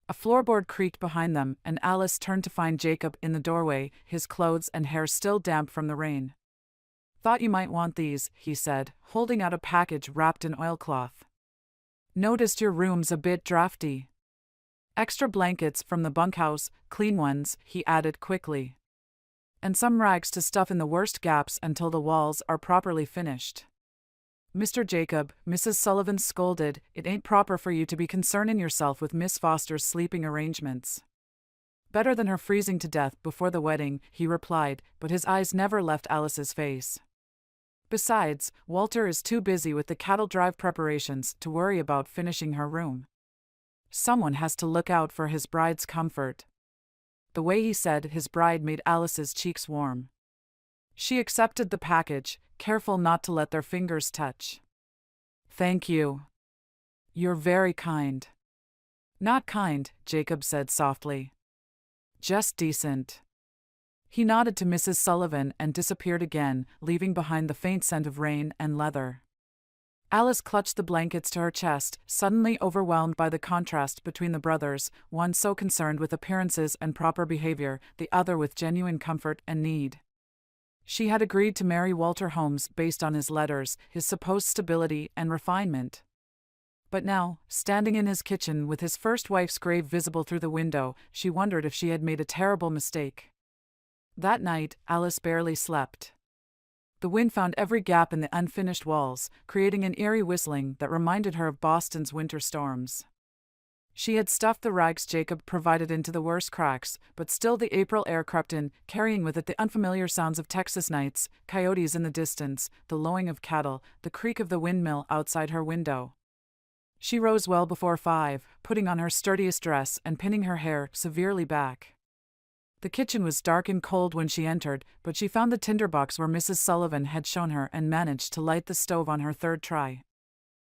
A floorboard creaked behind them, and Alice turned to find Jacob in the doorway, his clothes and hair still damp from the rain. "Thought you might want these," he said, holding out a package wrapped in oilcloth. "Noticed your room's a bit drafty. Extra blankets from the bunkhouse, clean ones," he added quickly. "And some rags to stuff in the worst gaps until the walls are properly finished." "Mr. Jacob," Mrs. Sullivan scolded, "it ain't proper for you to be concerning yourself with Miss Foster's sleeping arrangements." "Better than her freezing to death before the wedding," he replied, but his eyes never left Alice's face. "Besides, Walter is too busy with the cattle drive preparations to worry about finishing her room. Someone has to look out for his bride's comfort." The way he said his bride made Alice's cheeks warm. She accepted the package, careful not to let their fingers touch. "Thank you. You're very kind." "Not kind," Jacob said softly. "Just decent." He nodded to Mrs. Sullivan and disappeared again, leaving behind the faint scent of rain and leather. Alice clutched the blankets to her chest, suddenly overwhelmed by the contrast between the brothers, one so concerned with appearances and proper behavior, the other with genuine comfort and need. She had agreed to marry Walter Holmes based on his letters, his supposed stability and refinement. But now, standing in his kitchen with his first wife's grave visible through the window, she wondered if she had made a terrible mistake. That night, Alice barely slept. The wind found every gap in the unfinished walls, creating an eerie whistling that reminded her of Boston's winter storms. She had stuffed the rags Jacob provided into the worst cracks, but still the April air crept in, carrying with it the unfamiliar sounds of Texas nights, coyotes in the distance, the lowing of cattle, the creak of the windmill outside her window. She rose well before 5, putting on her sturdiest dress and pinning her hair severely back. The kitchen was dark and cold when she entered, but she found the tinderbox where Mrs. Sullivan had shown her and managed to light the stove on her third try.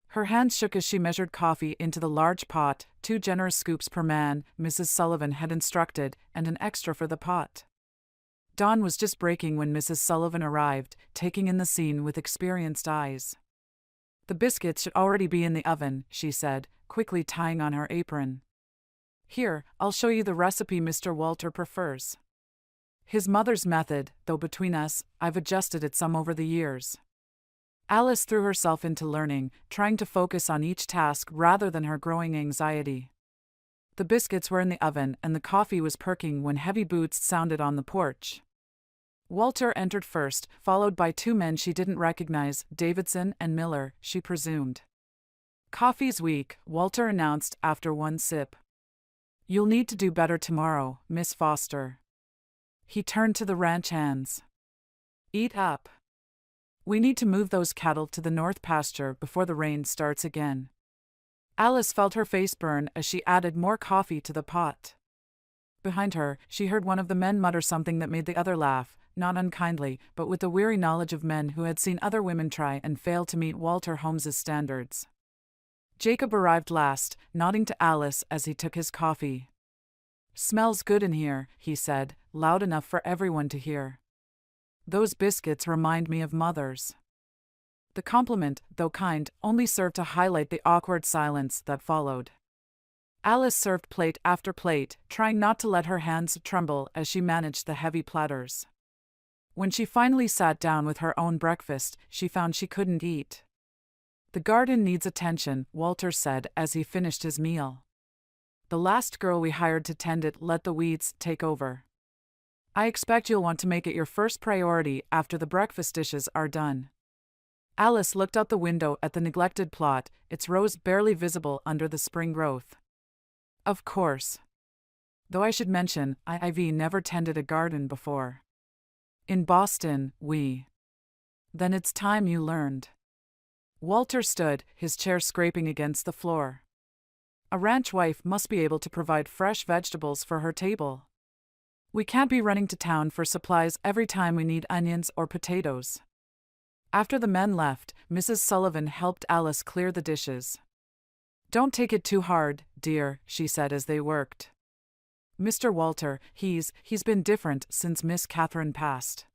Her hands shook as she measured coffee into the large pot, 2 generous scoops per man, Mrs. Sullivan had instructed, and an extra for the pot. Dawn was just breaking when Mrs. Sullivan arrived, taking in the scene with experienced eyes. "The biscuits should already be in the oven," she said, quickly tying on her apron. "Here, I'll show you the recipe Mr. Walter prefers. His mother's method, though between us, I've adjusted it some over the years." Alice threw herself into learning, trying to focus on each task rather than her growing anxiety. The biscuits were in the oven and the coffee was perking when heavy boots sounded on the porch. Walter entered first, followed by 2 men she didn't recognize, Davidson and Miller, she presumed. "Coffee's weak," Walter announced after one sip. "You'll need to do better tomorrow, Miss Foster." He turned to the ranch hands. "Eat up. We need to move those cattle to the north pasture before the rain starts again." Alice felt her face burn as she added more coffee to the pot. Behind her, she heard one of the men mutter something that made the other laugh, not unkindly, but with the weary knowledge of men who had seen other women try and fail to meet Walter Holmes's standards. Jacob arrived last, nodding to Alice as he took his coffee. "Smells good in here," he said, loud enough for everyone to hear. "Those biscuits remind me of Mother's." The compliment, though kind, only served to highlight the awkward silence that followed. Alice served plate after plate, trying not to let her hands tremble as she managed the heavy platters. When she finally sat down with her own breakfast, she found she couldn't eat. "The garden needs attention," Walter said as he finished his meal. "The last girl we hired to tend it let the weeds take over. I expect you'll want to make it your first priority after the breakfast dishes are done." Alice looked out the window at the neglected plot, its rows barely visible under the spring growth. "Of course. Though I should mention, I've never tended a garden before. In Boston, Then it's time you learned." Walter stood, his chair scraping against the floor. "A ranch wife must be able to provide fresh vegetables for her table. We can't be running to town for supplies every time we need onions or potatoes." After the men left, Mrs. Sullivan helped Alice clear the dishes. "Don't take it too hard, dear," she said as they worked. "Mr. Walter, he's been different since Miss Catherine passed.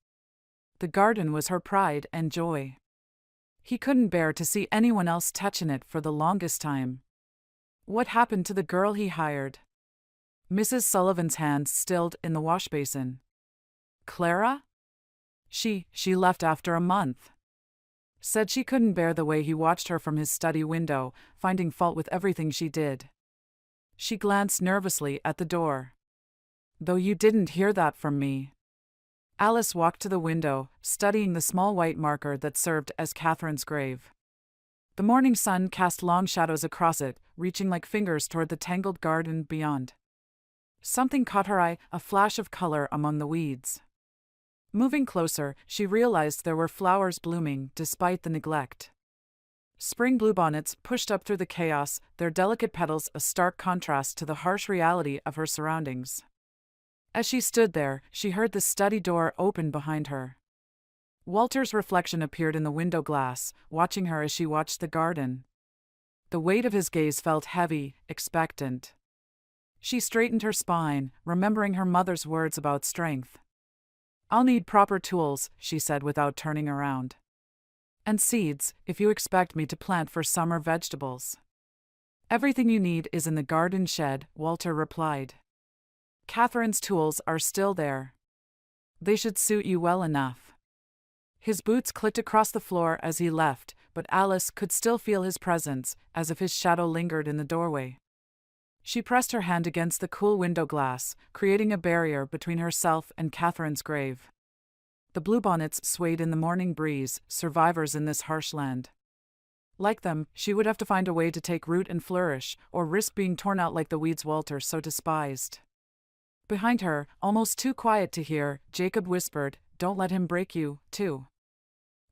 The garden was her pride and joy. He couldn't bear to see anyone else touching it for the longest time. What happened to the girl he hired? Mrs. Sullivan's hands stilled in the washbasin. Clara? She left after a month. Said she couldn't bear the way he watched her from his study window, finding fault with everything she did. She glanced nervously at the door. Though you didn't hear that from me. Alice walked to the window, studying the small white marker that served as Catherine's grave. The morning sun cast long shadows across it, reaching like fingers toward the tangled garden beyond. Something caught her eye, a flash of color among the weeds. Moving closer, she realized there were flowers blooming despite the neglect. Spring bluebonnets pushed up through the chaos, their delicate petals a stark contrast to the harsh reality of her surroundings. As she stood there, she heard the study door open behind her. Walter's reflection appeared in the window glass, watching her as she watched the garden. The weight of his gaze felt heavy, expectant. She straightened her spine, remembering her mother's words about strength. I'll need proper tools, she said without turning around. And seeds, if you expect me to plant for summer vegetables. Everything you need is in the garden shed, Walter replied. Catherine's tools are still there. They should suit you well enough. His boots clicked across the floor as he left, but Alice could still feel his presence, as if his shadow lingered in the doorway. She pressed her hand against the cool window glass, creating a barrier between herself and Catherine's grave. The bluebonnets swayed in the morning breeze, survivors in this harsh land. Like them, she would have to find a way to take root and flourish, or risk being torn out like the weeds Walter so despised. Behind her, almost too quiet to hear, Jacob whispered, "Don't let him break you, too."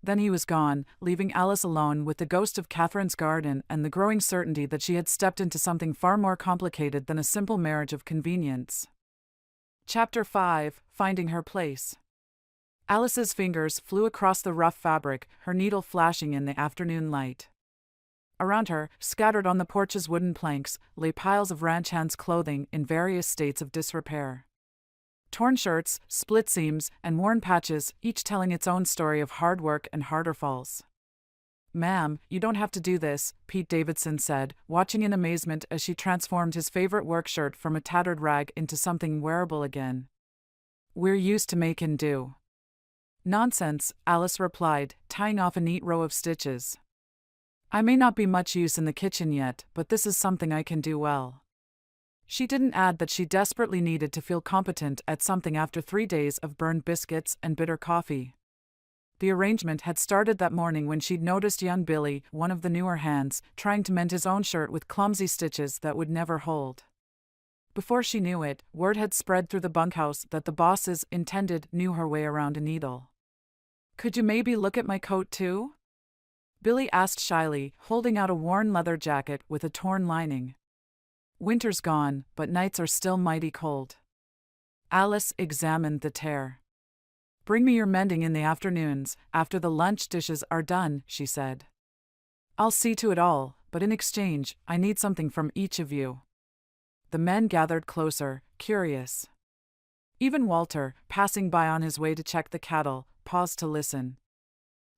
Then he was gone, leaving Alice alone with the ghost of Catherine's garden and the growing certainty that she had stepped into something far more complicated than a simple marriage of convenience. Chapter 5: Finding Her Place. Alice's fingers flew across the rough fabric, her needle flashing in the afternoon light. Around her, scattered on the porch's wooden planks, lay piles of ranch hands' clothing in various states of disrepair. Torn shirts, split seams, and worn patches, each telling its own story of hard work and harder falls. "Ma'am, you don't have to do this," Pete Davidson said, watching in amazement as she transformed his favorite work shirt from a tattered rag into something wearable again. "We're used to makin' do." "Nonsense," Alice replied, tying off a neat row of stitches. "I may not be much use in the kitchen yet, but this is something I can do well." She didn't add that she desperately needed to feel competent at something after 3 days of burned biscuits and bitter coffee. The arrangement had started that morning when she'd noticed young Billy, one of the newer hands, trying to mend his own shirt with clumsy stitches that would never hold. Before she knew it, word had spread through the bunkhouse that the boss's intended knew her way around a needle. "Could you maybe look at my coat too?" Billy asked shyly, holding out a worn leather jacket with a torn lining. "Winter's gone, but nights are still mighty cold." Alice examined the tear. "Bring me your mending in the afternoons, after the lunch dishes are done," she said. "I'll see to it all, but in exchange, I need something from each of you." The men gathered closer, curious. Even Walter, passing by on his way to check the cattle, paused to listen.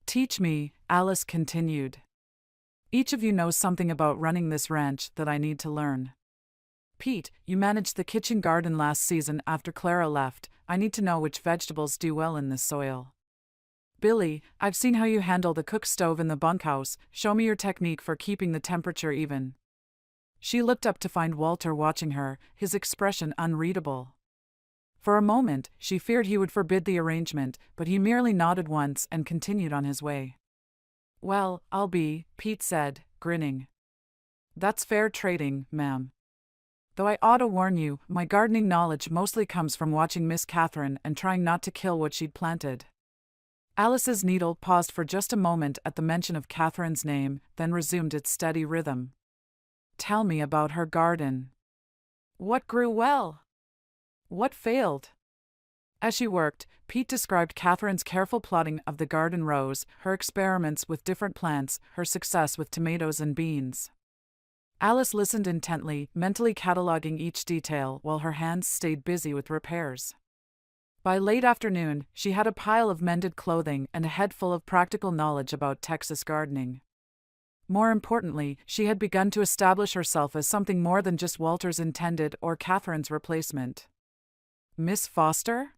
"Teach me," Alice continued. "Each of you knows something about running this ranch that I need to learn. Pete, you managed the kitchen garden last season after Clara left. I need to know which vegetables do well in this soil. Billy, I've seen how you handle the cook stove in the bunkhouse. Show me your technique for keeping the temperature even." She looked up to find Walter watching her, his expression unreadable. For a moment, she feared he would forbid the arrangement, but he merely nodded once and continued on his way. "Well, I'll be," Pete said, grinning. "That's fair trading, ma'am. Though I ought to warn you, my gardening knowledge mostly comes from watching Miss Catherine and trying not to kill what she'd planted." Alice's needle paused for just a moment at the mention of Catherine's name, then resumed its steady rhythm. "Tell me about her garden. What grew well? What failed?" As she worked, Pete described Catherine's careful plotting of the garden rows, her experiments with different plants, her success with tomatoes and beans. Alice listened intently, mentally cataloging each detail while her hands stayed busy with repairs. By late afternoon, she had a pile of mended clothing and a head full of practical knowledge about Texas gardening. More importantly, she had begun to establish herself as something more than just Walter's intended or Catherine's replacement. "Miss Foster?"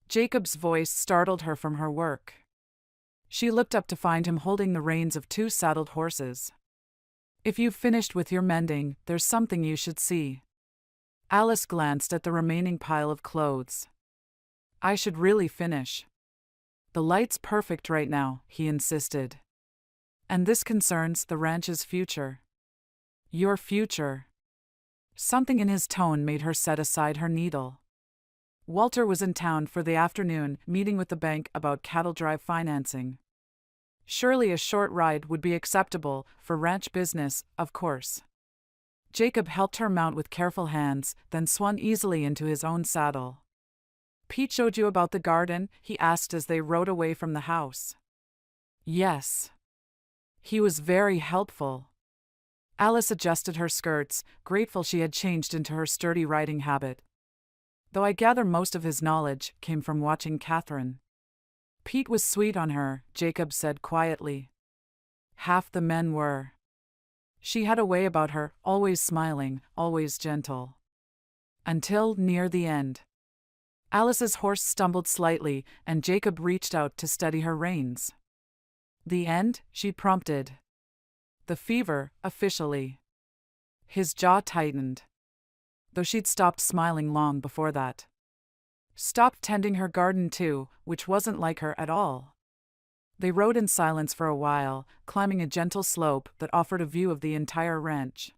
Jacob's voice startled her from her work. She looked up to find him holding the reins of 2 saddled horses. "If you've finished with your mending, there's something you should see." Alice glanced at the remaining pile of clothes. "I should really finish." "The light's perfect right now," he insisted. "And this concerns the ranch's future." "Your future." Something in his tone made her set aside her needle. Walter was in town for the afternoon, meeting with the bank about cattle drive financing. Surely a short ride would be acceptable for ranch business, of course. Jacob helped her mount with careful hands, then swung easily into his own saddle. "Pete showed you about the garden?" he asked as they rode away from the house. "Yes. He was very helpful." Alice adjusted her skirts, grateful she had changed into her sturdy riding habit. "Though I gather most of his knowledge came from watching Catherine." "Pete was sweet on her," Jacob said quietly. "Half the men were. She had a way about her, always smiling, always gentle. Until near the end." Alice's horse stumbled slightly, and Jacob reached out to steady her reins. "The end?" she prompted. "The fever, officially." His jaw tightened. Though she'd stopped smiling long before that. Stopped tending her garden too, which wasn't like her at all. They rode in silence for a while, climbing a gentle slope that offered a view of the entire ranch.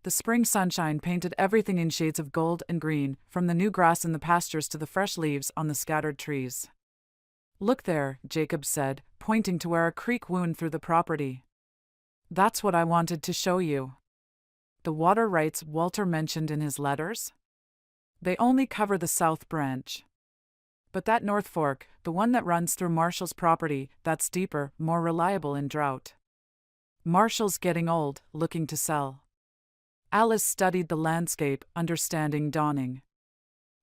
The spring sunshine painted everything in shades of gold and green, from the new grass in the pastures to the fresh leaves on the scattered trees. "Look there," Jacob said, pointing to where a creek wound through the property. "That's what I wanted to show you. The water rights Walter mentioned in his letters? They only cover the south branch. But that North Fork, the one that runs through Marshall's property, that's deeper, more reliable in drought. Marshall's getting old, looking to sell." Alice studied the landscape, understanding dawning.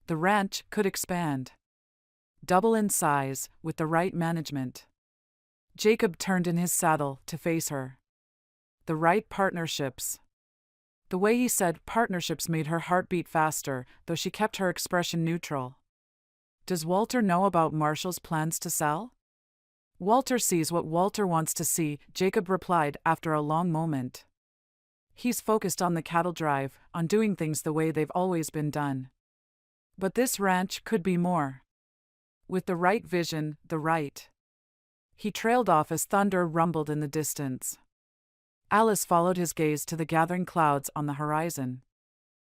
The ranch could expand. Double in size, with the right management. Jacob turned in his saddle to face her. The right partnerships. The way he said partnerships made her heart beat faster, though she kept her expression neutral. "Does Walter know about Marshall's plans to sell?" "Walter sees what Walter wants to see," Jacob replied after a long moment. "He's focused on the cattle drive, on doing things the way they've always been done. But this ranch could be more. With the right vision, the right." He trailed off as thunder rumbled in the distance. Alice followed his gaze to the gathering clouds on the horizon.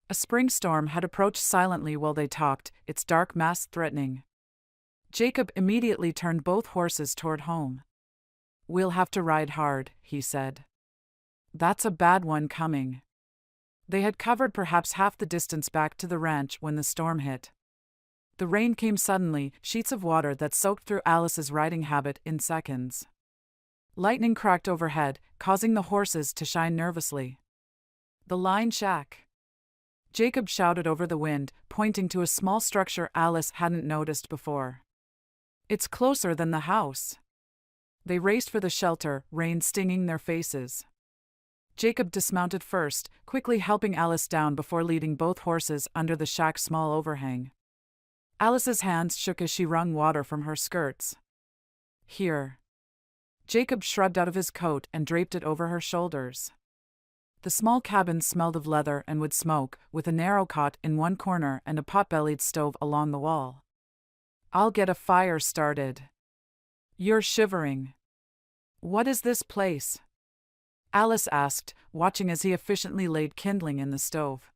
A spring storm had approached silently while they talked, its dark mass threatening. Jacob immediately turned both horses toward home. "We'll have to ride hard," he said. "That's a bad one coming." They had covered perhaps half the distance back to the ranch when the storm hit. The rain came suddenly, sheets of water that soaked through Alice's riding habit in seconds. Lightning cracked overhead, causing the horses to shine nervously. "The line shack." Jacob shouted over the wind, pointing to a small structure Alice hadn't noticed before. "It's closer than the house." They raced for the shelter, rain stinging their faces. Jacob dismounted first, quickly helping Alice down before leading both horses under the shack's small overhang. Alice's hands shook as she wrung water from her skirts. "Here." Jacob shrugged out of his coat and draped it over her shoulders. The small cabin smelled of leather and wood smoke, with a narrow cot in one corner and a pot-bellied stove along the wall. "I'll get a fire started." "You're shivering." "What is this place?" Alice asked, watching as he efficiently laid kindling in the stove.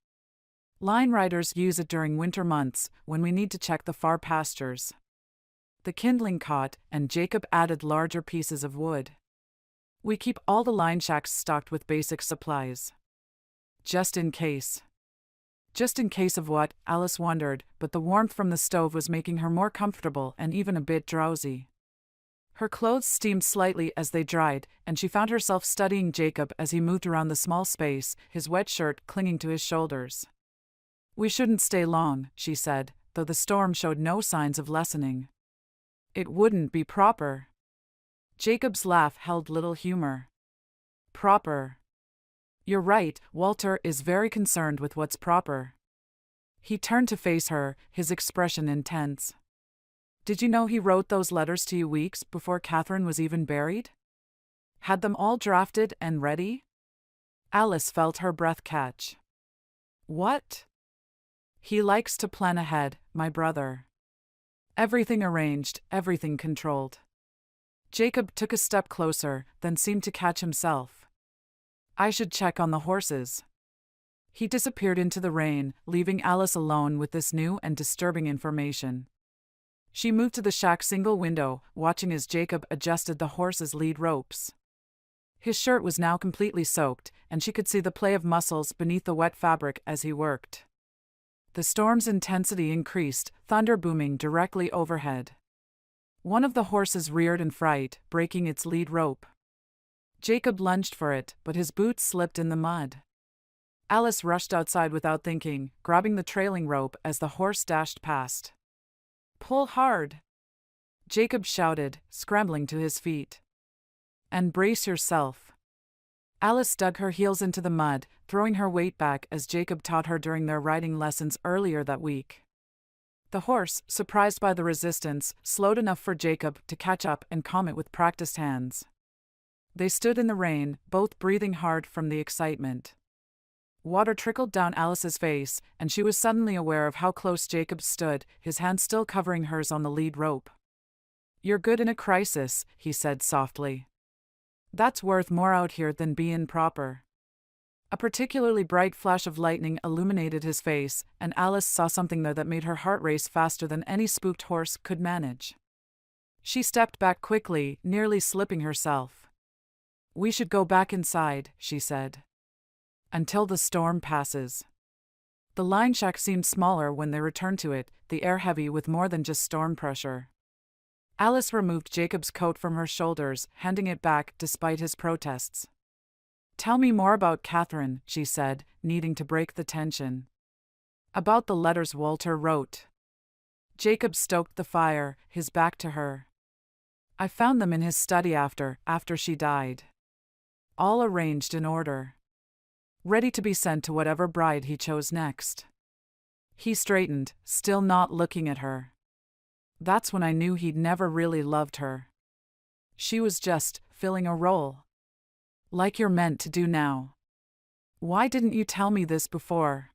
"Line riders use it during winter months, when we need to check the far pastures." The kindling caught, and Jacob added larger pieces of wood. "We keep all the line shacks stocked with basic supplies. Just in case." Just in case of what, Alice wondered, but the warmth from the stove was making her more comfortable and even a bit drowsy. Her clothes steamed slightly as they dried, and she found herself studying Jacob as he moved around the small space, his wet shirt clinging to his shoulders. "We shouldn't stay long," she said, though the storm showed no signs of lessening. It wouldn't be proper. Jacob's laugh held little humor. Proper. You're right, Walter is very concerned with what's proper. He turned to face her, his expression intense. Did you know he wrote those letters to you weeks before Catherine was even buried? Had them all drafted and ready? Alice felt her breath catch. What? He likes to plan ahead, my brother. Everything arranged, everything controlled. Jacob took a step closer, then seemed to catch himself. I should check on the horses. He disappeared into the rain, leaving Alice alone with this new and disturbing information. She moved to the shack's single window, watching as Jacob adjusted the horse's lead ropes. His shirt was now completely soaked, and she could see the play of muscles beneath the wet fabric as he worked. The storm's intensity increased, thunder booming directly overhead. One of the horses reared in fright, breaking its lead rope. Jacob lunged for it, but his boots slipped in the mud. Alice rushed outside without thinking, grabbing the trailing rope as the horse dashed past. Pull hard! Jacob shouted, scrambling to his feet. And brace yourself. Alice dug her heels into the mud, throwing her weight back as Jacob taught her during their riding lessons earlier that week. The horse, surprised by the resistance, slowed enough for Jacob to catch up and calm it with practiced hands. They stood in the rain, both breathing hard from the excitement. Water trickled down Alice's face, and she was suddenly aware of how close Jacob stood, his hand still covering hers on the lead rope. You're good in a crisis, he said softly. That's worth more out here than bein' proper. A particularly bright flash of lightning illuminated his face, and Alice saw something there that made her heart race faster than any spooked horse could manage. She stepped back quickly, nearly slipping herself. We should go back inside, she said. Until the storm passes. The line shack seemed smaller when they returned to it, the air heavy with more than just storm pressure. Alice removed Jacob's coat from her shoulders, handing it back despite his protests. Tell me more about Catherine, she said, needing to break the tension. About the letters Walter wrote. Jacob stoked the fire, his back to her. I found them in his study after she died. All arranged in order. Ready to be sent to whatever bride he chose next. He straightened, still not looking at her. That's when I knew he'd never really loved her. She was just filling a role. Like you're meant to do now. Why didn't you tell me this before?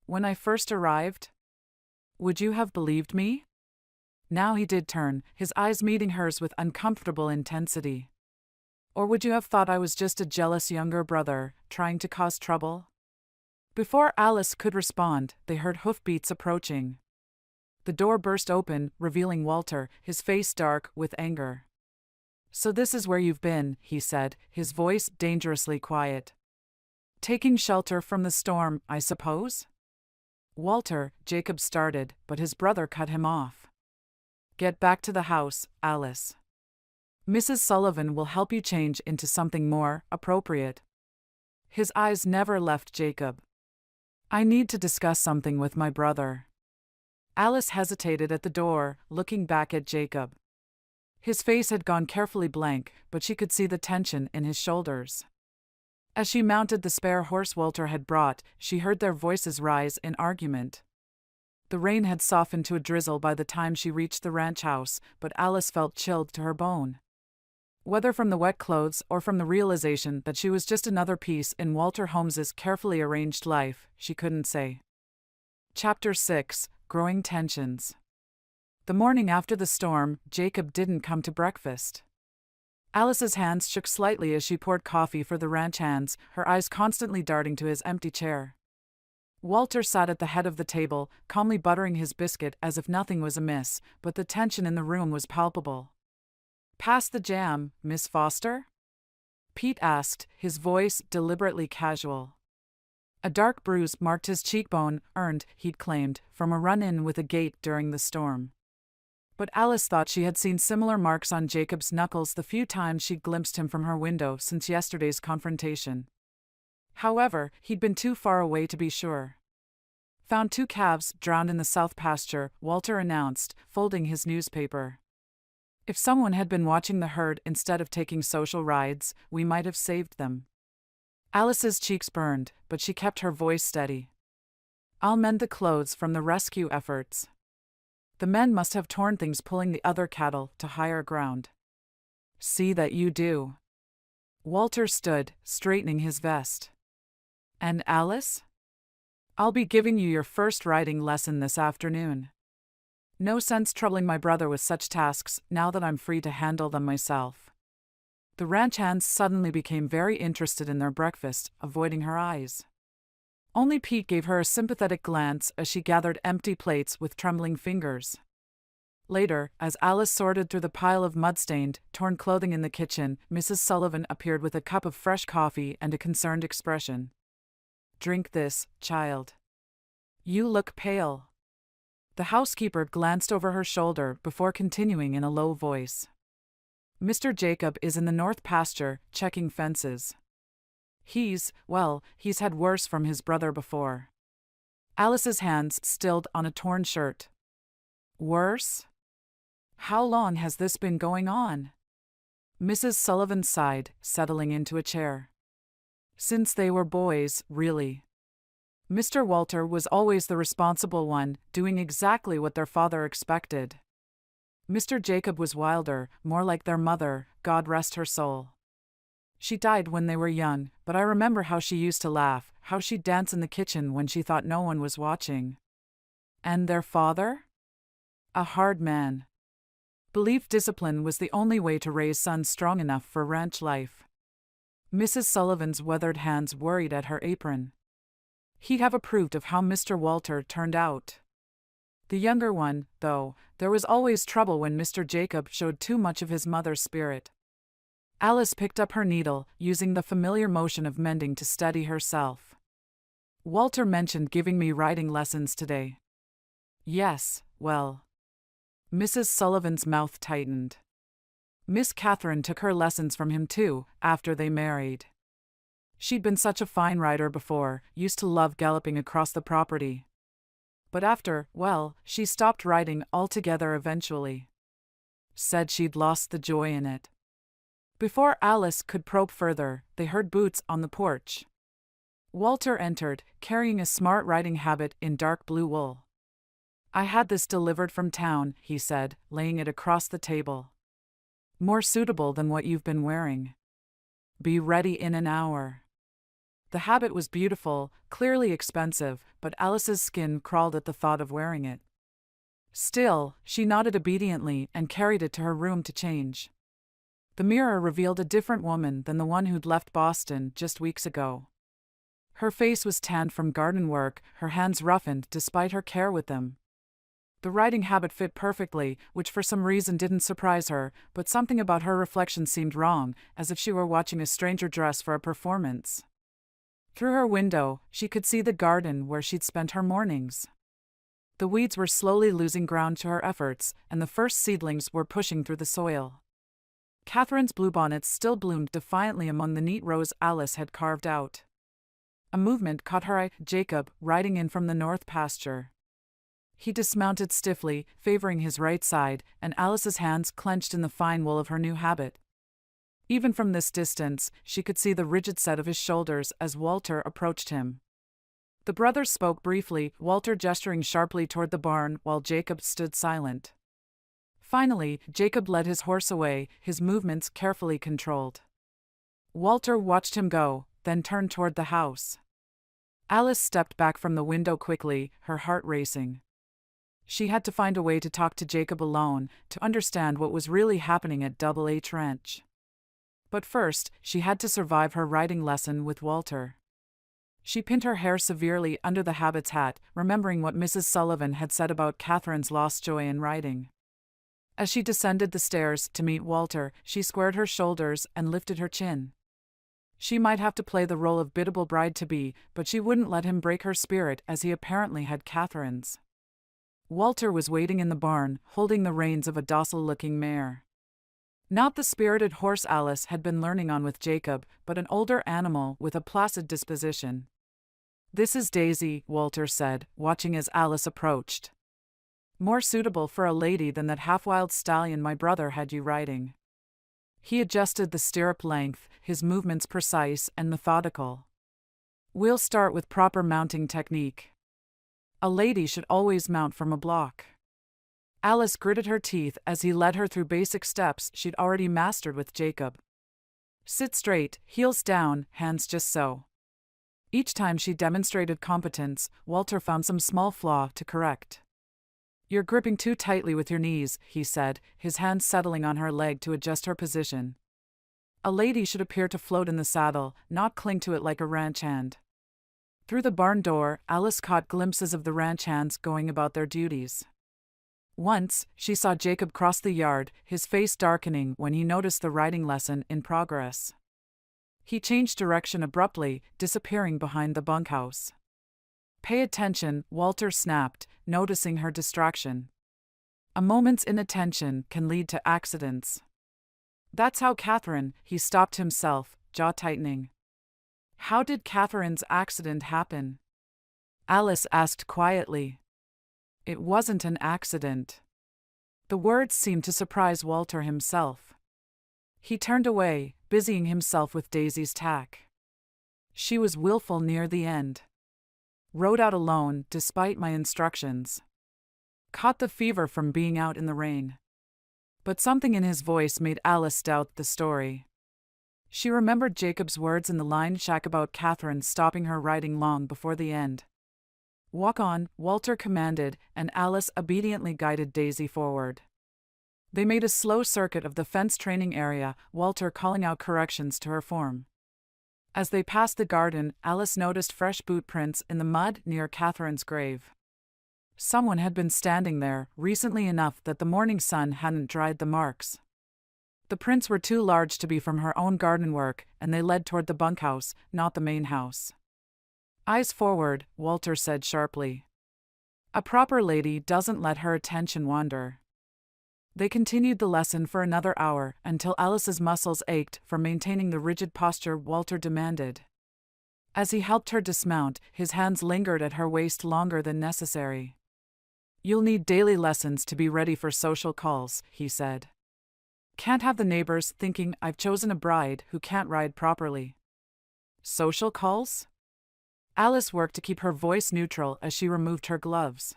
When I first arrived? Would you have believed me? Now he did turn, his eyes meeting hers with uncomfortable intensity. Or would you have thought I was just a jealous younger brother, trying to cause trouble? Before Alice could respond, they heard hoofbeats approaching. The door burst open, revealing Walter, his face dark with anger. So this is where you've been, he said, his voice dangerously quiet. Taking shelter from the storm, I suppose? Walter, Jacob started, but his brother cut him off. Get back to the house, Alice. Mrs. Sullivan will help you change into something more appropriate. His eyes never left Jacob. I need to discuss something with my brother. Alice hesitated at the door, looking back at Jacob. His face had gone carefully blank, but she could see the tension in his shoulders. As she mounted the spare horse Walter had brought, she heard their voices rise in argument. The rain had softened to a drizzle by the time she reached the ranch house, but Alice felt chilled to her bone. Whether from the wet clothes or from the realization that she was just another piece in Walter Holmes's carefully arranged life, she couldn't say. Chapter 6: Growing Tensions. The morning after the storm, Jacob didn't come to breakfast. Alice's hands shook slightly as she poured coffee for the ranch hands, her eyes constantly darting to his empty chair. Walter sat at the head of the table, calmly buttering his biscuit as if nothing was amiss, but the tension in the room was palpable. Pass the jam, Miss Foster? Pete asked, his voice deliberately casual. A dark bruise marked his cheekbone, earned, he'd claimed, from a run-in with a gate during the storm. But Alice thought she had seen similar marks on Jacob's knuckles the few times she'd glimpsed him from her window since yesterday's confrontation. However, he'd been too far away to be sure. Found 2 calves drowned in the south pasture, Walter announced, folding his newspaper. If someone had been watching the herd instead of taking social rides, we might have saved them. Alice's cheeks burned, but she kept her voice steady. I'll mend the clothes from the rescue efforts. The men must have torn things pulling the other cattle to higher ground. See that you do. Walter stood, straightening his vest. And Alice? I'll be giving you your first riding lesson this afternoon. No sense troubling my brother with such tasks now that I'm free to handle them myself. The ranch hands suddenly became very interested in their breakfast, avoiding her eyes. Only Pete gave her a sympathetic glance as she gathered empty plates with trembling fingers. Later, as Alice sorted through the pile of mud-stained, torn clothing in the kitchen, Mrs. Sullivan appeared with a cup of fresh coffee and a concerned expression. Drink this, child. You look pale. The housekeeper glanced over her shoulder before continuing in a low voice. Mr. Jacob is in the north pasture, checking fences. He's had worse from his brother before. Alice's hands stilled on a torn shirt. Worse? How long has this been going on? Mrs. Sullivan sighed, settling into a chair. Since they were boys, really. Mr. Walter was always the responsible one, doing exactly what their father expected. Mr. Jacob was wilder, more like their mother, God rest her soul. She died when they were young, but I remember how she used to laugh, how she'd dance in the kitchen when she thought no one was watching. And their father? A hard man. Believed discipline was the only way to raise sons strong enough for ranch life. Mrs. Sullivan's weathered hands worried at her apron. He'd have approved of how Mr. Walter turned out. The younger one, though, there was always trouble when Mr. Jacob showed too much of his mother's spirit. Alice picked up her needle, using the familiar motion of mending to steady herself. Walter mentioned giving me riding lessons today. Yes, well. Mrs. Sullivan's mouth tightened. Miss Catherine took her lessons from him too, after they married. She'd been such a fine rider before, used to love galloping across the property. But after, she stopped riding altogether eventually. Said she'd lost the joy in it. Before Alice could probe further, they heard boots on the porch. Walter entered, carrying a smart riding habit in dark blue wool. I had this delivered from town, he said, laying it across the table. More suitable than what you've been wearing. Be ready in an hour. The habit was beautiful, clearly expensive, but Alice's skin crawled at the thought of wearing it. Still, she nodded obediently and carried it to her room to change. The mirror revealed a different woman than the one who'd left Boston just weeks ago. Her face was tanned from garden work, her hands roughened despite her care with them. The riding habit fit perfectly, which for some reason didn't surprise her, but something about her reflection seemed wrong, as if she were watching a stranger dress for a performance. Through her window, she could see the garden where she'd spent her mornings. The weeds were slowly losing ground to her efforts, and the first seedlings were pushing through the soil. Catherine's bluebonnets still bloomed defiantly among the neat rows Alice had carved out. A movement caught her eye, Jacob, riding in from the north pasture. He dismounted stiffly, favoring his right side, and Alice's hands clenched in the fine wool of her new habit. Even from this distance, she could see the rigid set of his shoulders as Walter approached him. The brothers spoke briefly, Walter gesturing sharply toward the barn while Jacob stood silent. Finally, Jacob led his horse away, his movements carefully controlled. Walter watched him go, then turned toward the house. Alice stepped back from the window quickly, her heart racing. She had to find a way to talk to Jacob alone, to understand what was really happening at Double H Ranch. But first, she had to survive her riding lesson with Walter. She pinned her hair severely under the habit's hat, remembering what Mrs. Sullivan had said about Catherine's lost joy in riding. As she descended the stairs to meet Walter, she squared her shoulders and lifted her chin. She might have to play the role of biddable bride-to-be, but she wouldn't let him break her spirit as he apparently had Catherine's. Walter was waiting in the barn, holding the reins of a docile-looking mare. Not the spirited horse Alice had been learning on with Jacob, but an older animal with a placid disposition. "This is Daisy," Walter said, watching as Alice approached. "More suitable for a lady than that half-wild stallion my brother had you riding." He adjusted the stirrup length, his movements precise and methodical. "We'll start with proper mounting technique. A lady should always mount from a block." Alice gritted her teeth as he led her through basic steps she'd already mastered with Jacob. "Sit straight, heels down, hands just so." Each time she demonstrated competence, Walter found some small flaw to correct. "You're gripping too tightly with your knees," he said, his hand settling on her leg to adjust her position. "A lady should appear to float in the saddle, not cling to it like a ranch hand." Through the barn door, Alice caught glimpses of the ranch hands going about their duties. Once, she saw Jacob cross the yard, his face darkening when he noticed the riding lesson in progress. He changed direction abruptly, disappearing behind the bunkhouse. "Pay attention," Walter snapped, noticing her distraction. "A moment's inattention can lead to accidents." "That's how Catherine," he stopped himself, jaw tightening. "How did Catherine's accident happen?" Alice asked quietly. "It wasn't an accident." The words seemed to surprise Walter himself. He turned away, busying himself with Daisy's tack. "She was willful near the end. Rode out alone, despite my instructions. Caught the fever from being out in the rain." But something in his voice made Alice doubt the story. She remembered Jacob's words in the line shack about Catherine stopping her riding long before the end. "Walk on," Walter commanded, and Alice obediently guided Daisy forward. They made a slow circuit of the fence training area, Walter calling out corrections to her form. As they passed the garden, Alice noticed fresh boot prints in the mud near Catherine's grave. Someone had been standing there, recently enough that the morning sun hadn't dried the marks. The prints were too large to be from her own garden work, and they led toward the bunkhouse, not the main house. "Eyes forward," Walter said sharply. "A proper lady doesn't let her attention wander." They continued the lesson for another hour, until Alice's muscles ached from maintaining the rigid posture Walter demanded. As he helped her dismount, his hands lingered at her waist longer than necessary. "You'll need daily lessons to be ready for social calls," he said. "Can't have the neighbors thinking I've chosen a bride who can't ride properly." "Social calls?" Alice worked to keep her voice neutral as she removed her gloves.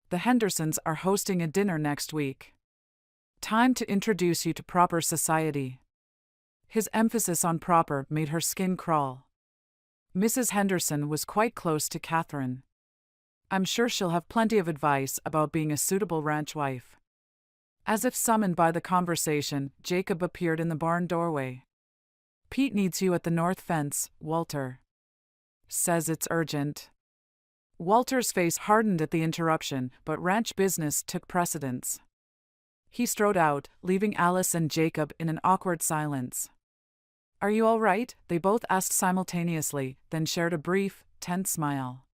"The Hendersons are hosting a dinner next week. Time to introduce you to proper society." His emphasis on proper made her skin crawl. Mrs. Henderson was quite close to Catherine. "I'm sure she'll have plenty of advice about being a suitable ranch wife." As if summoned by the conversation, Jacob appeared in the barn doorway. "Pete needs you at the north fence, Walter. Says it's urgent." Walter's face hardened at the interruption, but ranch business took precedence. He strode out, leaving Alice and Jacob in an awkward silence. "Are you all right?" they both asked simultaneously, then shared a brief, tense smile.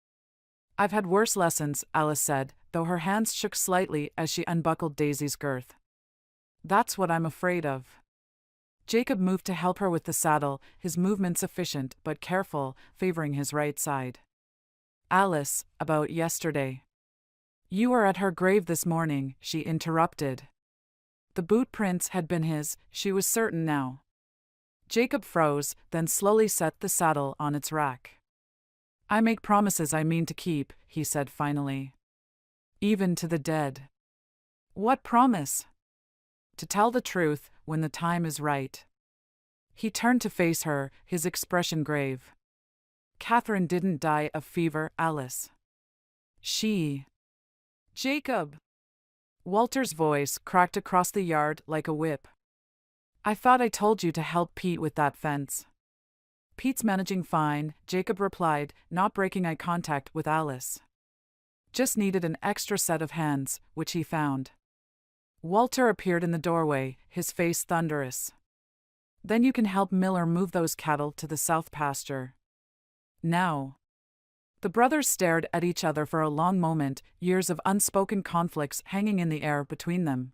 "I've had worse lessons," Alice said, though her hands shook slightly as she unbuckled Daisy's girth. "That's what I'm afraid of." Jacob moved to help her with the saddle, his movements efficient but careful, favoring his right side. "Alice, about yesterday." "You were at her grave this morning," she interrupted. The boot prints had been his, she was certain now. Jacob froze, then slowly set the saddle on its rack. "I make promises I mean to keep," he said finally. "Even to the dead." "What promise?" "To tell the truth, when the time is right." He turned to face her, his expression grave. "Catherine didn't die of fever, Alice. She—" "Jacob!" Walter's voice cracked across the yard like a whip. "I thought I told you to help Pete with that fence." "Pete's managing fine," Jacob replied, not breaking eye contact with Alice. "Just needed an extra set of hands, which he found." Walter appeared in the doorway, his face thunderous. "Then you can help Miller move those cattle to the south pasture. Now." The brothers stared at each other for a long moment, years of unspoken conflicts hanging in the air between them.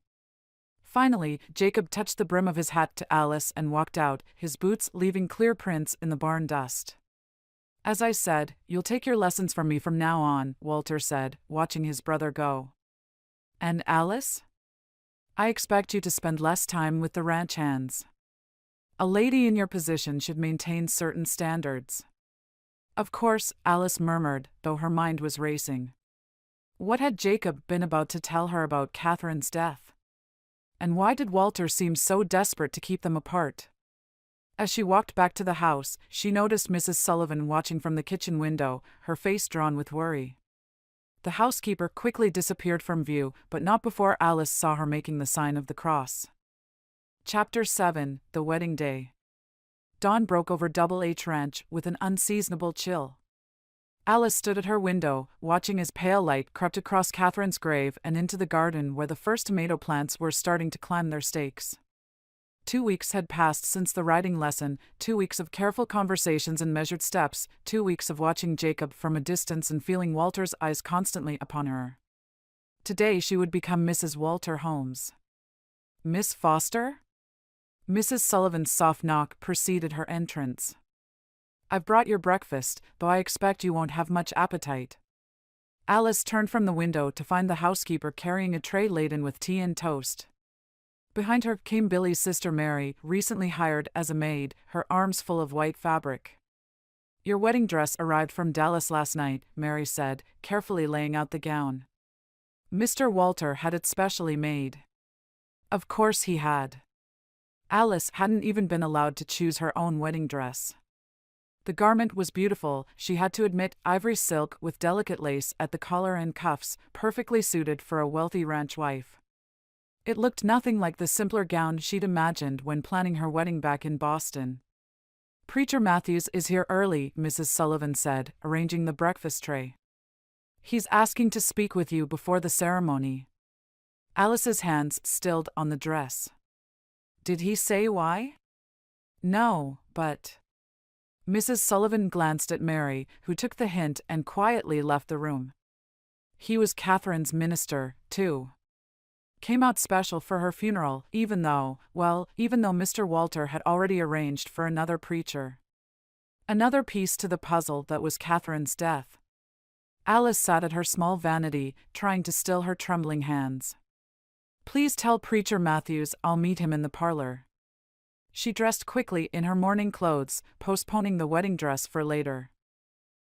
Finally, Jacob touched the brim of his hat to Alice and walked out, his boots leaving clear prints in the barn dust. As I said, you'll take your lessons from me from now on, Walter said, watching his brother go. And Alice? I expect you to spend less time with the ranch hands. A lady in your position should maintain certain standards. Of course, Alice murmured, though her mind was racing. What had Jacob been about to tell her about Catherine's death? And why did Walter seem so desperate to keep them apart? As she walked back to the house, she noticed Mrs. Sullivan watching from the kitchen window, her face drawn with worry. The housekeeper quickly disappeared from view, but not before Alice saw her making the sign of the cross. Chapter 7: The Wedding Day. Dawn broke over Double H Ranch with an unseasonable chill. Alice stood at her window, watching as pale light crept across Catherine's grave and into the garden where the first tomato plants were starting to climb their stakes. 2 weeks had passed since the writing lesson, 2 weeks of careful conversations and measured steps, 2 weeks of watching Jacob from a distance and feeling Walter's eyes constantly upon her. Today she would become Mrs. Walter Holmes. Miss Foster? Mrs. Sullivan's soft knock preceded her entrance. I've brought your breakfast, though I expect you won't have much appetite. Alice turned from the window to find the housekeeper carrying a tray laden with tea and toast. Behind her came Billy's sister Mary, recently hired as a maid, her arms full of white fabric. Your wedding dress arrived from Dallas last night, Mary said, carefully laying out the gown. Mr. Walter had it specially made. Of course he had. Alice hadn't even been allowed to choose her own wedding dress. The garment was beautiful, she had to admit, ivory silk with delicate lace at the collar and cuffs, perfectly suited for a wealthy ranch wife. It looked nothing like the simpler gown she'd imagined when planning her wedding back in Boston. Preacher Matthews is here early, Mrs. Sullivan said, arranging the breakfast tray. He's asking to speak with you before the ceremony. Alice's hands stilled on the dress. Did he say why? No, but... Mrs. Sullivan glanced at Mary, who took the hint and quietly left the room. He was Catherine's minister, too. Came out special for her funeral, even though Mr. Walter had already arranged for another preacher. Another piece to the puzzle that was Catherine's death. Alice sat at her small vanity, trying to still her trembling hands. Please tell Preacher Matthews I'll meet him in the parlor. She dressed quickly in her morning clothes, postponing the wedding dress for later.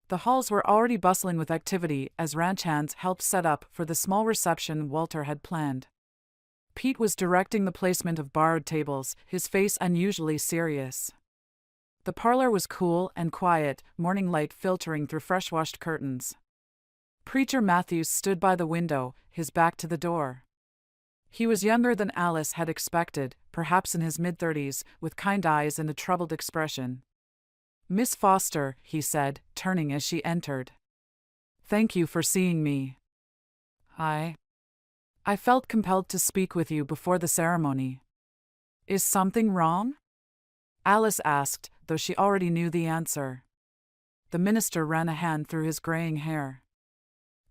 The halls were already bustling with activity as ranch hands helped set up for the small reception Walter had planned. Pete was directing the placement of borrowed tables, his face unusually serious. The parlor was cool and quiet, morning light filtering through fresh-washed curtains. Preacher Matthews stood by the window, his back to the door. He was younger than Alice had expected, perhaps in his mid-30s, with kind eyes and a troubled expression. Miss Foster, he said, turning as she entered. Thank you for seeing me. I felt compelled to speak with you before the ceremony. Is something wrong? Alice asked, though she already knew the answer. The minister ran a hand through his graying hair.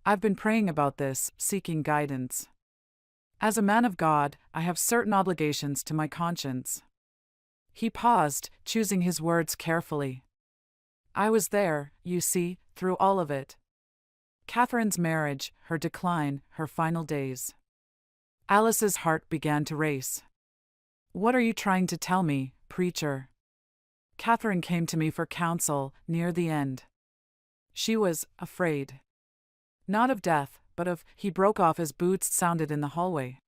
I've been praying about this, seeking guidance. As a man of God, I have certain obligations to my conscience. He paused, choosing his words carefully. I was there, you see, through all of it. Catherine's marriage, her decline, her final days. Alice's heart began to race. What are you trying to tell me, preacher? Catherine came to me for counsel, near the end. She was afraid. Not of death, but of... He broke off as boots sounded in the hallway.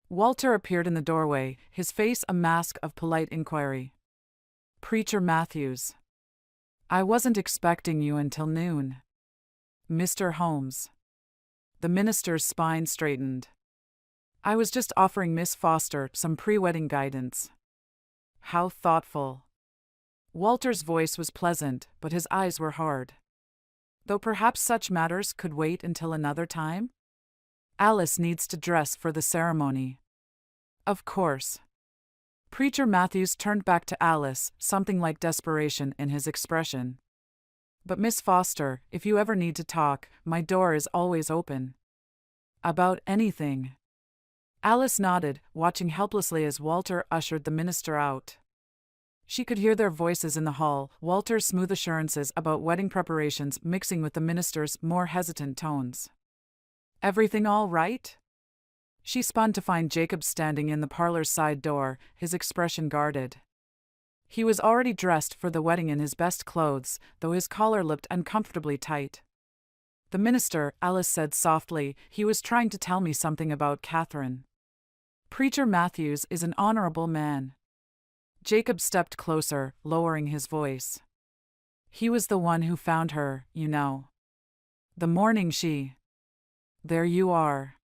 Walter appeared in the doorway, his face a mask of polite inquiry. Preacher Matthews. I wasn't expecting you until noon. Mr. Holmes. The minister's spine straightened. I was just offering Miss Foster some pre-wedding guidance. How thoughtful. Walter's voice was pleasant, but his eyes were hard. Though perhaps such matters could wait until another time? Alice needs to dress for the ceremony. Of course. Preacher Matthews turned back to Alice, something like desperation in his expression. But Miss Foster, if you ever need to talk, my door is always open. About anything. Alice nodded, watching helplessly as Walter ushered the minister out. She could hear their voices in the hall, Walter's smooth assurances about wedding preparations mixing with the minister's more hesitant tones. "Everything all right?" She spun to find Jacob standing in the parlor's side door, his expression guarded. He was already dressed for the wedding in his best clothes, though his collar looked uncomfortably tight. "The minister," Alice said softly, "he was trying to tell me something about Catherine. Preacher Matthews is an honorable man." Jacob stepped closer, lowering his voice. "He was the one who found her, you know. The morning she—" "There you are."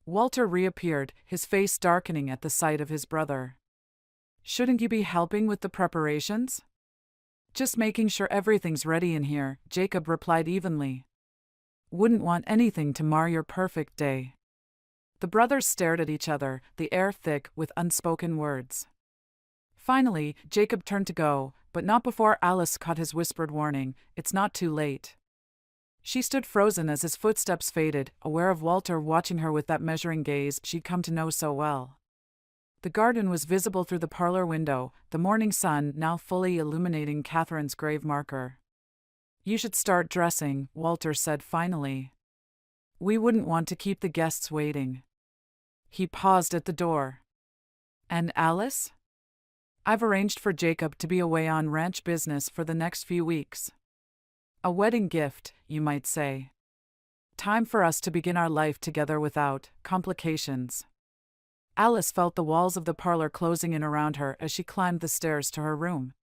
Walter reappeared, his face darkening at the sight of his brother. "Shouldn't you be helping with the preparations?" "Just making sure everything's ready in here," Jacob replied evenly. "Wouldn't want anything to mar your perfect day." The brothers stared at each other, the air thick with unspoken words. Finally, Jacob turned to go, but not before Alice caught his whispered warning, "It's not too late." She stood frozen as his footsteps faded, aware of Walter watching her with that measuring gaze she'd come to know so well. The garden was visible through the parlor window, the morning sun now fully illuminating Catherine's grave marker. "You should start dressing," Walter said finally. "We wouldn't want to keep the guests waiting." He paused at the door. "And Alice?" "I've arranged for Jacob to be away on ranch business for the next few weeks. A wedding gift, you might say. Time for us to begin our life together without complications." Alice felt the walls of the parlor closing in around her as she climbed the stairs to her room.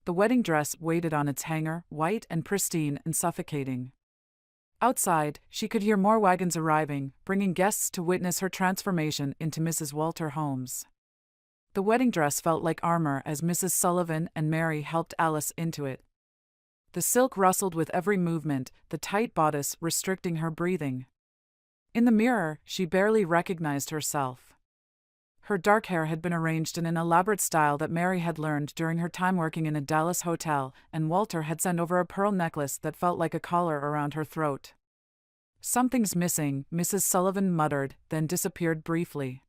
The wedding dress waited on its hanger, white and pristine and suffocating. Outside, she could hear more wagons arriving, bringing guests to witness her transformation into Mrs. Walter Holmes. The wedding dress felt like armor as Mrs. Sullivan and Mary helped Alice into it. The silk rustled with every movement, the tight bodice restricting her breathing. In the mirror, she barely recognized herself. Her dark hair had been arranged in an elaborate style that Mary had learned during her time working in a Dallas hotel, and Walter had sent over a pearl necklace that felt like a collar around her throat. "Something's missing," Mrs. Sullivan muttered, then disappeared briefly.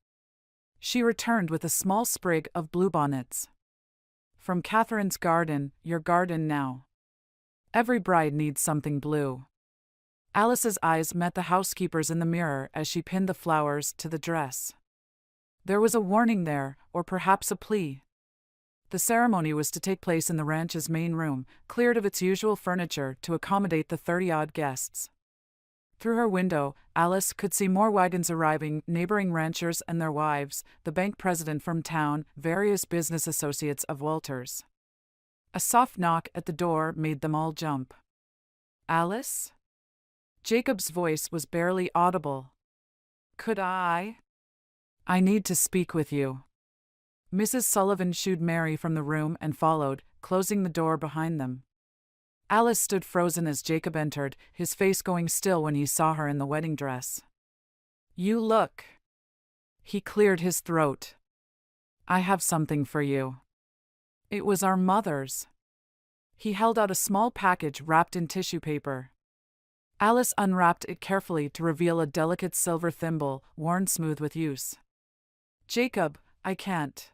She returned with a small sprig of bluebonnets. "From Catherine's garden, your garden now. Every bride needs something blue." Alice's eyes met the housekeeper's in the mirror as she pinned the flowers to the dress. There was a warning there, or perhaps a plea. The ceremony was to take place in the ranch's main room, cleared of its usual furniture to accommodate the 30-odd guests. Through her window, Alice could see more wagons arriving, neighboring ranchers and their wives, the bank president from town, various business associates of Walter's. A soft knock at the door made them all jump. "Alice?" Jacob's voice was barely audible. "Could I need to speak with you." Mrs. Sullivan shooed Mary from the room and followed, closing the door behind them. Alice stood frozen as Jacob entered, his face going still when he saw her in the wedding dress. "You look—" He cleared his throat. "I have something for you." It was our mother's. He held out a small package wrapped in tissue paper. Alice unwrapped it carefully to reveal a delicate silver thimble, worn smooth with use. "Jacob, I can't.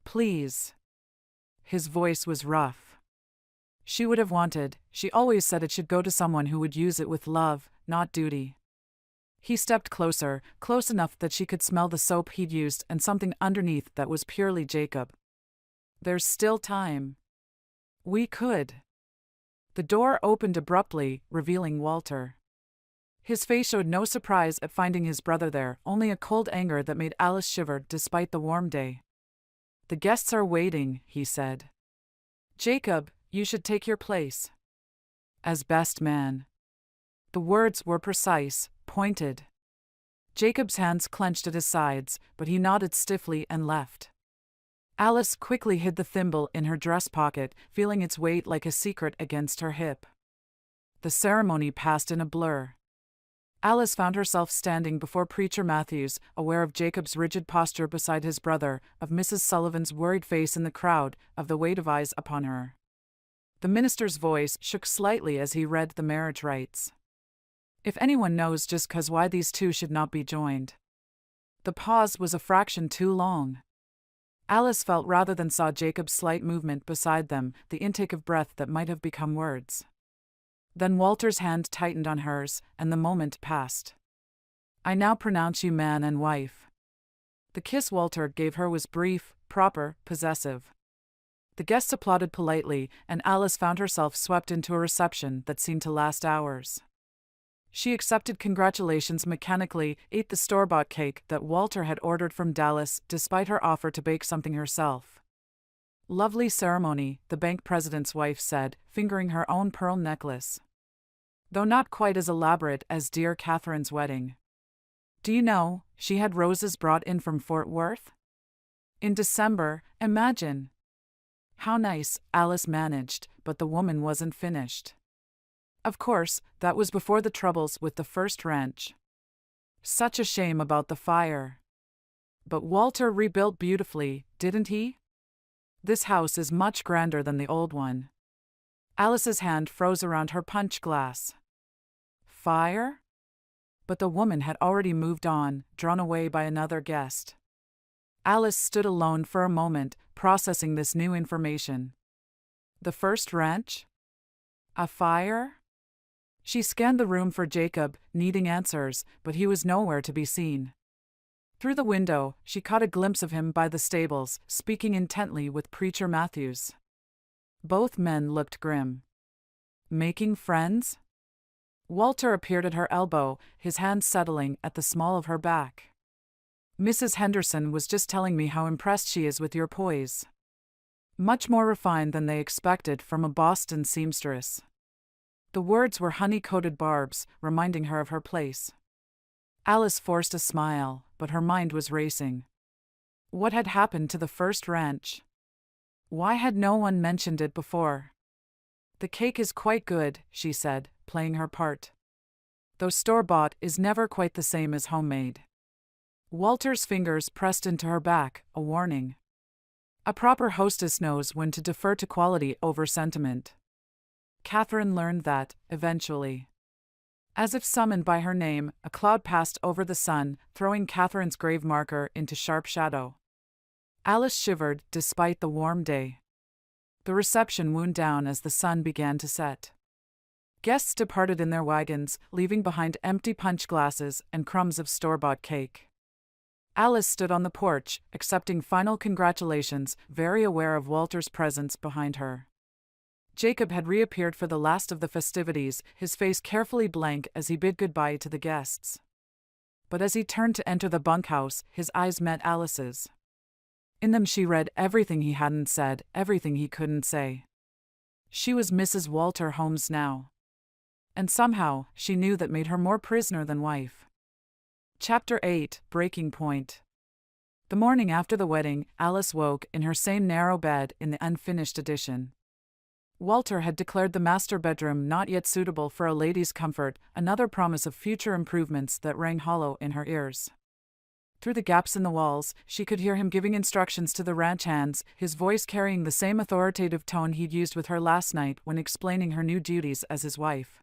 Please." His voice was rough. She would have wanted, she always said it should go to someone who would use it with love, not duty. He stepped closer, close enough that she could smell the soap he'd used and something underneath that was purely Jacob. "There's still time. We could." The door opened abruptly, revealing Walter. His face showed no surprise at finding his brother there, only a cold anger that made Alice shiver despite the warm day. "The guests are waiting," he said. "Jacob, you should take your place as best man." The words were precise, pointed. Jacob's hands clenched at his sides, but he nodded stiffly and left. Alice quickly hid the thimble in her dress pocket, feeling its weight like a secret against her hip. The ceremony passed in a blur. Alice found herself standing before Preacher Matthews, aware of Jacob's rigid posture beside his brother, of Mrs. Sullivan's worried face in the crowd, of the weight of eyes upon her. The minister's voice shook slightly as he read the marriage rites. "If anyone knows just 'cause why these two should not be joined." The pause was a fraction too long. Alice felt rather than saw Jacob's slight movement beside them, the intake of breath that might have become words. Then Walter's hand tightened on hers, and the moment passed. "I now pronounce you man and wife." The kiss Walter gave her was brief, proper, possessive. The guests applauded politely, and Alice found herself swept into a reception that seemed to last hours. She accepted congratulations mechanically, ate the store-bought cake that Walter had ordered from Dallas, despite her offer to bake something herself. "Lovely ceremony," the bank president's wife said, fingering her own pearl necklace. "Though not quite as elaborate as dear Catherine's wedding. Do you know, she had roses brought in from Fort Worth? In December, imagine." How nice, Alice managed, but the woman wasn't finished. Of course, that was before the troubles with the first ranch. Such a shame about the fire. But Walter rebuilt beautifully, didn't he? This house is much grander than the old one. Alice's hand froze around her punch glass. Fire? But the woman had already moved on, drawn away by another guest. Alice stood alone for a moment, processing this new information. The first ranch? A fire? She scanned the room for Jacob, needing answers, but he was nowhere to be seen. Through the window, she caught a glimpse of him by the stables, speaking intently with Preacher Matthews. Both men looked grim. Making friends? Walter appeared at her elbow, his hand settling at the small of her back. "Mrs. Henderson was just telling me how impressed she is with your poise. Much more refined than they expected from a Boston seamstress." The words were honey-coated barbs, reminding her of her place. Alice forced a smile, but her mind was racing. What had happened to the first ranch? Why had no one mentioned it before? "The cake is quite good," she said, playing her part. "Though store-bought is never quite the same as homemade." Walter's fingers pressed into her back, a warning. A proper hostess knows when to defer to quality over sentiment. Catherine learned that, eventually. As if summoned by her name, a cloud passed over the sun, throwing Catherine's grave marker into sharp shadow. Alice shivered, despite the warm day. The reception wound down as the sun began to set. Guests departed in their wagons, leaving behind empty punch glasses and crumbs of store-bought cake. Alice stood on the porch, accepting final congratulations, very aware of Walter's presence behind her. Jacob had reappeared for the last of the festivities, his face carefully blank as he bid goodbye to the guests. But as he turned to enter the bunkhouse, his eyes met Alice's. In them she read everything he hadn't said, everything he couldn't say. She was Mrs. Walter Holmes now. And somehow, she knew that made her more prisoner than wife. Chapter 8, Breaking Point. The morning after the wedding, Alice woke in her same narrow bed in the unfinished addition. Walter had declared the master bedroom not yet suitable for a lady's comfort, another promise of future improvements that rang hollow in her ears. Through the gaps in the walls, she could hear him giving instructions to the ranch hands, his voice carrying the same authoritative tone he'd used with her last night when explaining her new duties as his wife.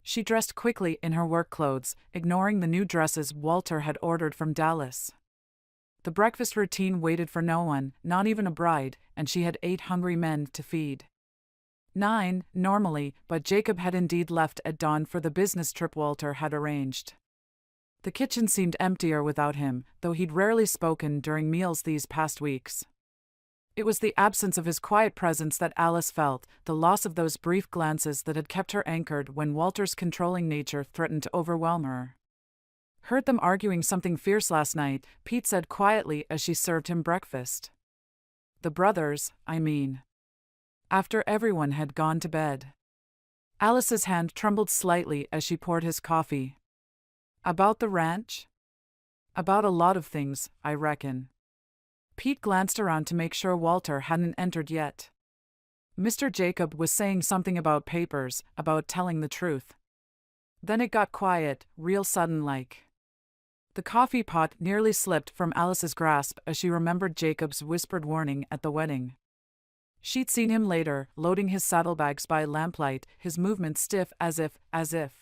She dressed quickly in her work clothes, ignoring the new dresses Walter had ordered from Dallas. The breakfast routine waited for no one, not even a bride, and she had 8 hungry men to feed. 9, normally, but Jacob had indeed left at dawn for the business trip Walter had arranged. The kitchen seemed emptier without him, though he'd rarely spoken during meals these past weeks. It was the absence of his quiet presence that Alice felt, the loss of those brief glances that had kept her anchored when Walter's controlling nature threatened to overwhelm her. "Heard them arguing something fierce last night," Pete said quietly as she served him breakfast. "The brothers, I mean." After everyone had gone to bed. Alice's hand trembled slightly as she poured his coffee. "About the ranch?" "About a lot of things, I reckon." Pete glanced around to make sure Walter hadn't entered yet. Mr. Jacob was saying something about papers, about telling the truth. Then it got quiet, real sudden-like. The coffee pot nearly slipped from Alice's grasp as she remembered Jacob's whispered warning at the wedding. She'd seen him later, loading his saddlebags by lamplight, his movements stiff as if.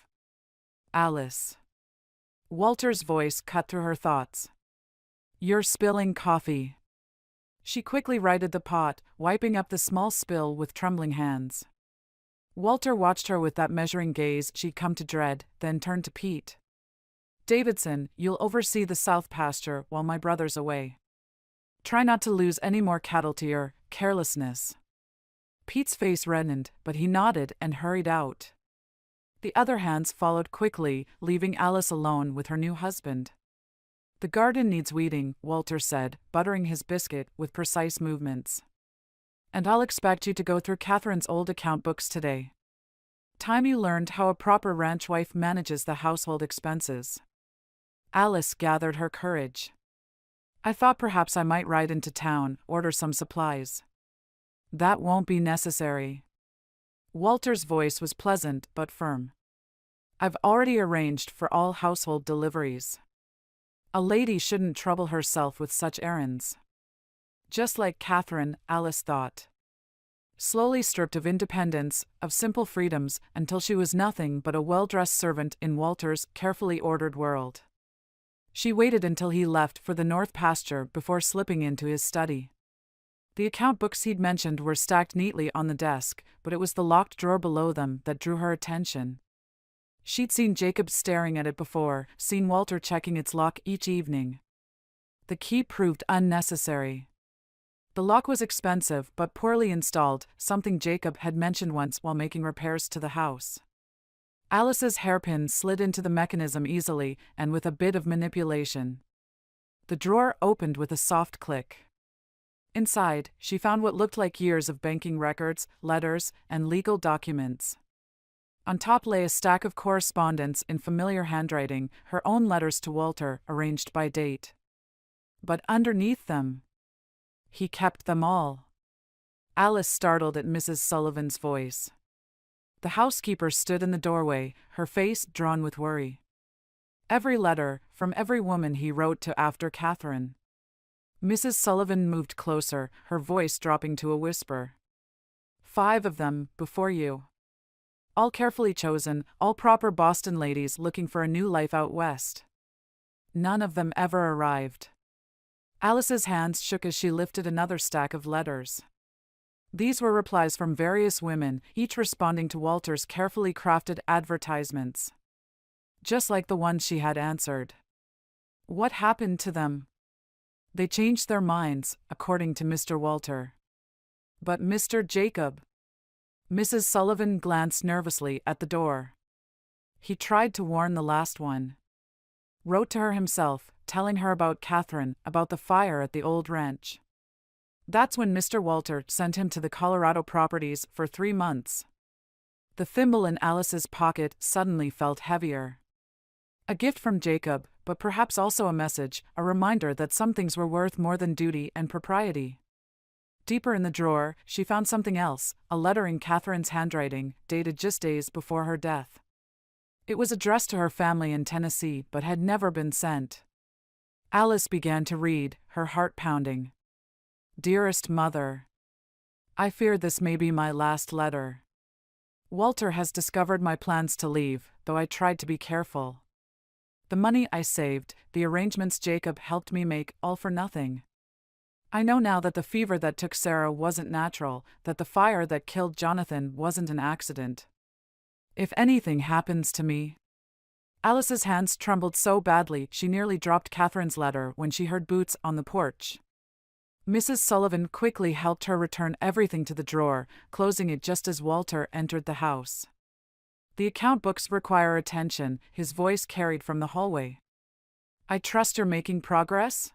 "Alice." Walter's voice cut through her thoughts. "You're spilling coffee." She quickly righted the pot, wiping up the small spill with trembling hands. Walter watched her with that measuring gaze she'd come to dread, then turned to Pete. "Davidson, you'll oversee the south pasture while my brother's away. Try not to lose any more cattle to your carelessness." Pete's face reddened, but he nodded and hurried out. The other hands followed quickly, leaving Alice alone with her new husband. "The garden needs weeding," Walter said, buttering his biscuit with precise movements. "And I'll expect you to go through Catherine's old account books today. Time you learned how a proper ranch wife manages the household expenses." Alice gathered her courage. "I thought perhaps I might ride into town, order some supplies." "That won't be necessary." Walter's voice was pleasant but firm. "I've already arranged for all household deliveries. A lady shouldn't trouble herself with such errands." Just like Catherine, Alice thought. Slowly stripped of independence, of simple freedoms, until she was nothing but a well-dressed servant in Walter's carefully ordered world. She waited until he left for the north pasture before slipping into his study. The account books he'd mentioned were stacked neatly on the desk, but it was the locked drawer below them that drew her attention. She'd seen Jacob staring at it before, seen Walter checking its lock each evening. The key proved unnecessary. The lock was expensive but poorly installed, something Jacob had mentioned once while making repairs to the house. Alice's hairpin slid into the mechanism easily and with a bit of manipulation. The drawer opened with a soft click. Inside, she found what looked like years of banking records, letters, and legal documents. On top lay a stack of correspondence in familiar handwriting, her own letters to Walter, arranged by date. But underneath them, he kept them all. Alice startled at Mrs. Sullivan's voice. The housekeeper stood in the doorway, her face drawn with worry. Every letter, from every woman he wrote to after Catherine. Mrs. Sullivan moved closer, her voice dropping to a whisper. 5 of them, before you. All carefully chosen, all proper Boston ladies looking for a new life out west. None of them ever arrived. Alice's hands shook as she lifted another stack of letters. These were replies from various women, each responding to Walter's carefully crafted advertisements. Just like the ones she had answered. What happened to them? They changed their minds, according to Mr. Walter. But Mr. Jacob? Mrs. Sullivan glanced nervously at the door. He tried to warn the last one. Wrote to her himself, telling her about Catherine, about the fire at the old ranch. That's when Mr. Walter sent him to the Colorado properties for 3 months. The thimble in Alice's pocket suddenly felt heavier. A gift from Jacob, but perhaps also a message, a reminder that some things were worth more than duty and propriety. Deeper in the drawer, she found something else, a letter in Catherine's handwriting, dated just days before her death. It was addressed to her family in Tennessee but had never been sent. Alice began to read, her heart pounding. "Dearest Mother, I fear this may be my last letter. Walter has discovered my plans to leave, though I tried to be careful. The money I saved, the arrangements Jacob helped me make, all for nothing. I know now that the fever that took Sarah wasn't natural, that the fire that killed Jonathan wasn't an accident. If anything happens to me..." Alice's hands trembled so badly she nearly dropped Catherine's letter when she heard boots on the porch. Mrs. Sullivan quickly helped her return everything to the drawer, closing it just as Walter entered the house. "The account books require attention," his voice carried from the hallway. "I trust you're making progress?"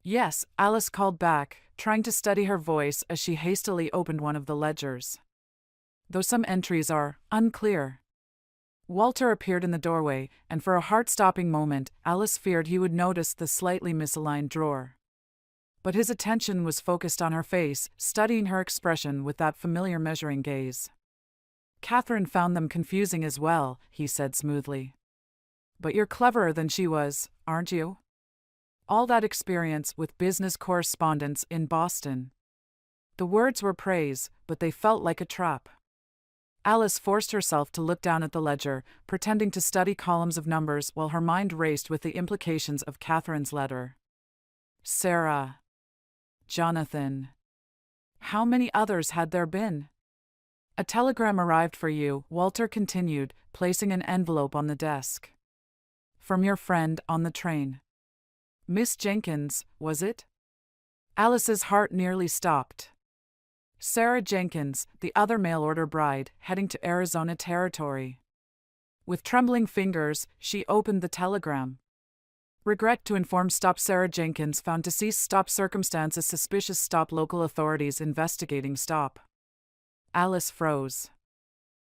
"Yes," Alice called back, trying to steady her voice as she hastily opened one of the ledgers. "Though some entries are unclear." Walter appeared in the doorway, and for a heart-stopping moment, Alice feared he would notice the slightly misaligned drawer. But his attention was focused on her face, studying her expression with that familiar measuring gaze. "Catherine found them confusing as well," he said smoothly. "But you're cleverer than she was, aren't you? All that experience with business correspondence in Boston." The words were praise, but they felt like a trap. Alice forced herself to look down at the ledger, pretending to study columns of numbers while her mind raced with the implications of Catherine's letter. Sarah. Jonathan. How many others had there been? A telegram arrived for you, Walter continued, placing an envelope on the desk. From your friend on the train. Miss Jenkins, was it? Alice's heart nearly stopped. Sarah Jenkins, the other mail-order bride, heading to Arizona Territory. With trembling fingers, she opened the telegram. Regret to inform Stop Sarah Jenkins found deceased. Stop circumstances suspicious. Stop local authorities investigating. Stop. Alice froze.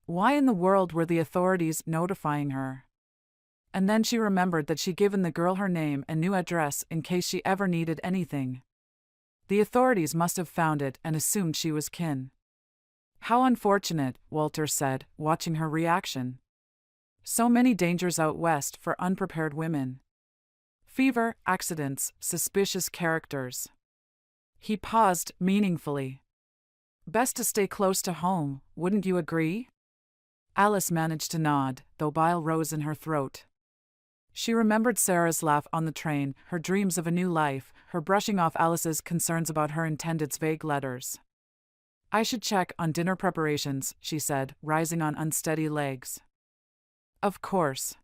Why in the world were the authorities notifying her? And then she remembered that she'd given the girl her name and new address in case she ever needed anything. The authorities must have found it and assumed she was kin. How unfortunate, Walter said, watching her reaction. So many dangers out west for unprepared women. Fever, accidents, suspicious characters. He paused meaningfully. Best to stay close to home, wouldn't you agree? Alice managed to nod, though bile rose in her throat. She remembered Sarah's laugh on the train, her dreams of a new life, her brushing off Alice's concerns about her intended's vague letters. I should check on dinner preparations, she said, rising on unsteady legs. Of course.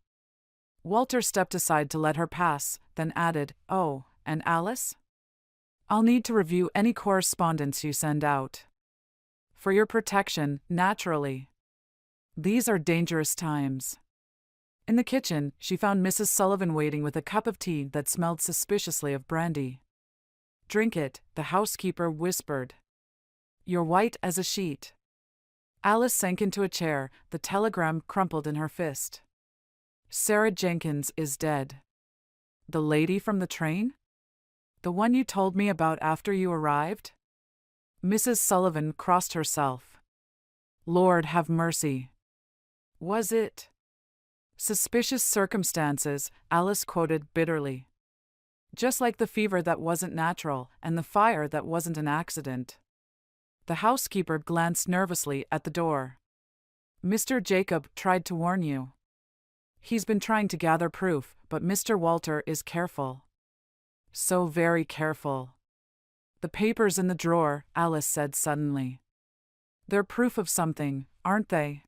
Walter stepped aside to let her pass, then added, Oh, and Alice? I'll need to review any correspondence you send out. For your protection, naturally. These are dangerous times. In the kitchen, she found Mrs. Sullivan waiting with a cup of tea that smelled suspiciously of brandy. Drink it, the housekeeper whispered. You're white as a sheet. Alice sank into a chair, the telegram crumpled in her fist. Sarah Jenkins is dead. The lady from the train? The one you told me about after you arrived? Mrs. Sullivan crossed herself. Lord have mercy. Was it? Suspicious circumstances, Alice quoted bitterly. Just like the fever that wasn't natural, and the fire that wasn't an accident. The housekeeper glanced nervously at the door. Mr. Jacob tried to warn you. He's been trying to gather proof, but Mr. Walter is careful. So very careful. The papers in the drawer, Alice said suddenly. They're proof of something, aren't they?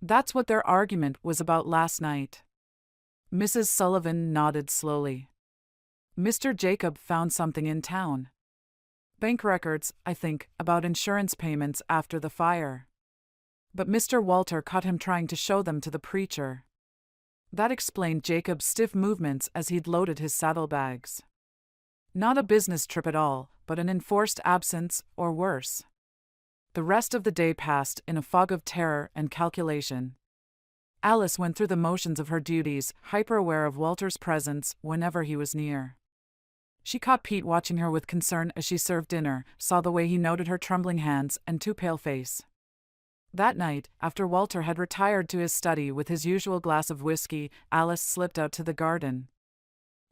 That's what their argument was about last night. Mrs. Sullivan nodded slowly. Mr. Jacob found something in town. Bank records, I think, about insurance payments after the fire. But Mr. Walter caught him trying to show them to the preacher. That explained Jacob's stiff movements as he'd loaded his saddlebags. Not a business trip at all, but an enforced absence, or worse. The rest of the day passed in a fog of terror and calculation. Alice went through the motions of her duties, hyper-aware of Walter's presence whenever he was near. She caught Pete watching her with concern as she served dinner, saw the way he noted her trembling hands and too pale face. That night, after Walter had retired to his study with his usual glass of whiskey, Alice slipped out to the garden.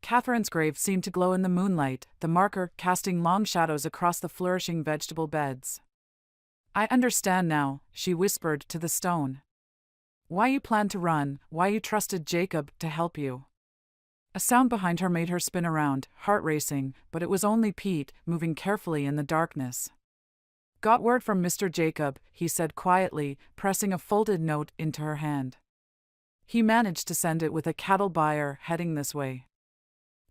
Catherine's grave seemed to glow in the moonlight, the marker casting long shadows across the flourishing vegetable beds. I understand now, she whispered to the stone. Why you planned to run, why you trusted Jacob to help you. A sound behind her made her spin around, heart racing, but it was only Pete, moving carefully in the darkness. Got word from Mr. Jacob, he said quietly, pressing a folded note into her hand. He managed to send it with a cattle buyer heading this way.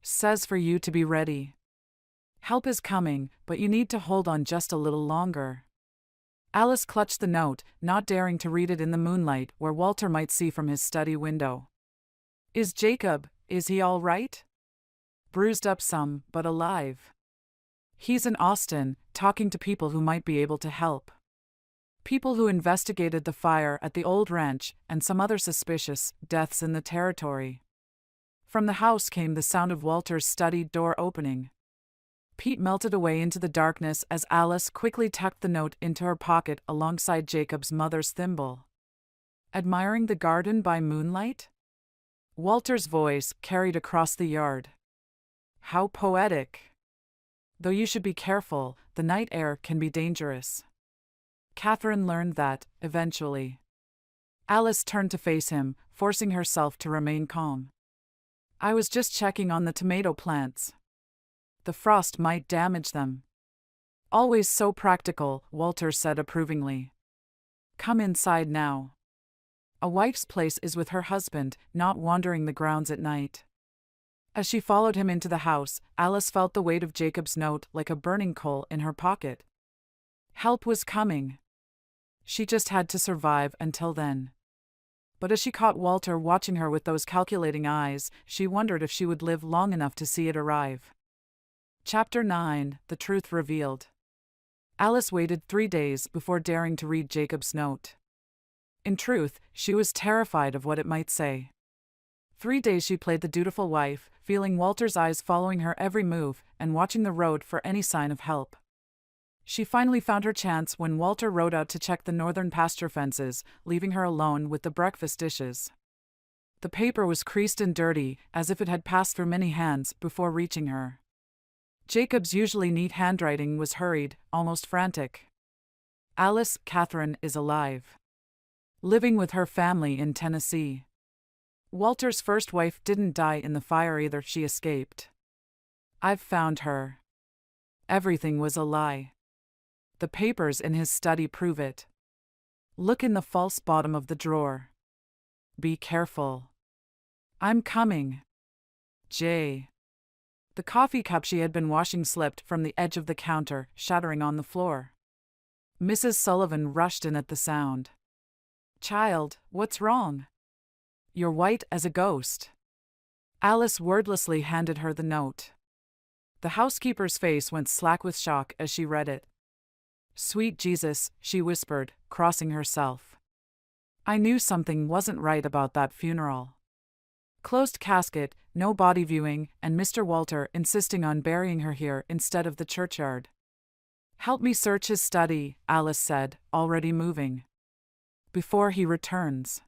Says for you to be ready. Help is coming, but you need to hold on just a little longer. Alice clutched the note, not daring to read it in the moonlight where Walter might see from his study window. Is he all right? Bruised up some, but alive. He's in Austin, talking to people who might be able to help. People who investigated the fire at the old ranch and some other suspicious deaths in the territory. From the house came the sound of Walter's study door opening. Pete melted away into the darkness as Alice quickly tucked the note into her pocket alongside Jacob's mother's thimble. Admiring the garden by moonlight? Walter's voice carried across the yard. How poetic. Though you should be careful, the night air can be dangerous. Catherine learned that, eventually. Alice turned to face him, forcing herself to remain calm. I was just checking on the tomato plants. The frost might damage them. Always so practical, Walter said approvingly. Come inside now. A wife's place is with her husband, not wandering the grounds at night. As she followed him into the house, Alice felt the weight of Jacob's note like a burning coal in her pocket. Help was coming. She just had to survive until then. But as she caught Walter watching her with those calculating eyes, she wondered if she would live long enough to see it arrive. Chapter 9: The Truth Revealed. Alice waited 3 days before daring to read Jacob's note. In truth, she was terrified of what it might say. 3 days she played the dutiful wife, feeling Walter's eyes following her every move and watching the road for any sign of help. She finally found her chance when Walter rode out to check the northern pasture fences, leaving her alone with the breakfast dishes. The paper was creased and dirty, as if it had passed through many hands before reaching her. Jacob's usually neat handwriting was hurried, almost frantic. Alice, Catherine, is alive. Living with her family in Tennessee. Walter's first wife didn't die in the fire either, she escaped. I've found her. Everything was a lie. The papers in his study prove it. Look in the false bottom of the drawer. Be careful. I'm coming. J. The coffee cup she had been washing slipped from the edge of the counter, shattering on the floor. Mrs. Sullivan rushed in at the sound. Child, what's wrong? You're white as a ghost. Alice wordlessly handed her the note. The housekeeper's face went slack with shock as she read it. Sweet Jesus, she whispered, crossing herself. I knew something wasn't right about that funeral. Closed casket, no body viewing, and Mr. Walter insisting on burying her here instead of the churchyard. Help me search his study, Alice said, already moving. Before he returns.